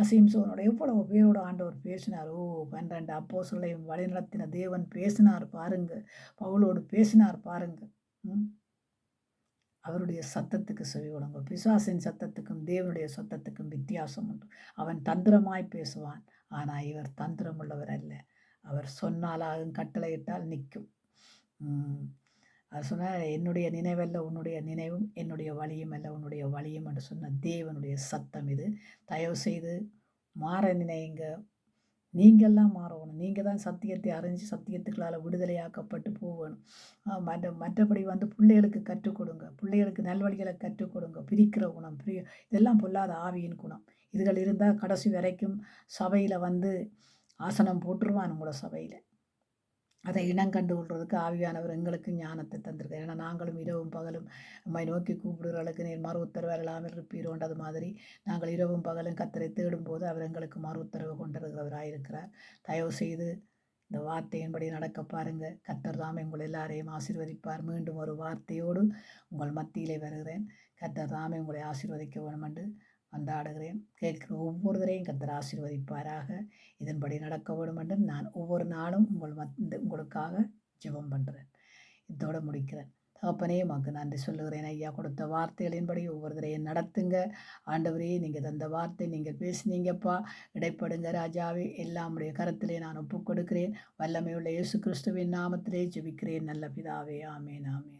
சிம்சோனோட எவ்வளவு பேரோட ஆண்டவர் பேசினார். 12 அப்போஸ்தலரையும் வழிநடத்தின தேவன் பேசினார் பாருங்க. பவுலோடு பேசினார் பாருங்க. அவருடைய சத்தத்துக்கு செவி கொடுங்க. பிசாசின் சத்தத்துக்கும் தேவனுடைய சத்தத்துக்கும் வித்தியாசம் உண்டு. அவன் தந்திரமாய் பேசுவான், ஆனால் இவர் தந்திரம் உள்ளவர் அல்ல. அவர் சொன்னாலாகும், கட்டளையிட்டால் நிற்கும். அது சொன்னால் என்னுடைய நினைவல்ல உன்னுடைய நினைவும், என்னுடைய வழியும் அல்ல உன்னுடைய வழியும் என்று சொன்ன தேவனுடைய சத்தம் இது. தயவு செய்து மாற நினைங்க. நீங்கள்லாம் மாறணும். நீங்கள் தான் சத்தியத்தை அறிஞ்சு சத்தியத்துக்களால் விடுதலையாக்கப்பட்டு போகணும். மற்றபடி பிள்ளைகளுக்கு கற்றுக் கொடுங்க. பிள்ளைகளுக்கு நல்வழிகளை கற்றுக் கொடுங்க. பிரிக்கிற குணம், இதெல்லாம் பொல்லாத ஆவியின் குணம். இதுகள் இருந்தால் கடைசி வரைக்கும் சபையில் ஆசனம் போட்டுருவான் உங்களோட சபையில். அதை இனங்கண்டு கொள்றதுக்கு ஆவியானவர் எங்களுக்கு ஞானத்தை தந்திருக்கார். ஏன்னா நாங்களும் இரவும் பகலும் நம்மை நோக்கி கூப்பிடுறவர்களுக்கு நீர் மறு உத்தரவு இல்லாமல் இருப்பீரோன்றது மாதிரி நாங்கள் இரவும் பகலும் கர்த்தரை தேடும்போது அவர் எங்களுக்கு மறு உத்தரவு கொண்டிருக்கிறவராயிருக்கிறார். தயவு செய்து இந்த வார்த்தையின்படி நடக்க பாருங்கள். கர்த்தர் தாமே உங்கள் எல்லாரையும் ஆசீர்வதிப்பார். மீண்டும் ஒரு வார்த்தையோடு உங்கள் மத்தியிலே வருகிறேன். கர்த்தர் தாமே உங்களை ஆசீர்வதிக்க வேண்டும் என்று கொண்டாடுகிறேன். கேட்கிற ஒவ்வொருவரையும் கர்த்தர் ஆசீர்வதிப்பாராக. இதன்படி நடக்க வேண்டும் என்று நான் ஒவ்வொரு நாளும் உங்களுக்காக ஜெபம் பண்ணுறேன். இதோடு முடிக்கிறேன். தகப்பனே உமக்கு நன்றி சொல்லுகிறேன் ஐயா. கொடுத்த வார்த்தைகளின்படி ஒவ்வொருத்தரையும் நடத்துங்க ஆண்டவரே. நீங்கள் தந்த வார்த்தை நீங்கள் பேசினீங்கப்பா. இடைப்படுங்க ராஜாவே. எல்லாமுடைய கரத்திலே நான் ஒப்புக் கொடுக்கிறேன். வல்லமையுள்ள இயேசு கிறிஸ்துவின் நாமத்திலே ஜெபிக்கிறேன் நல்ல பிதாவே. ஆமேன் ஆமேன்.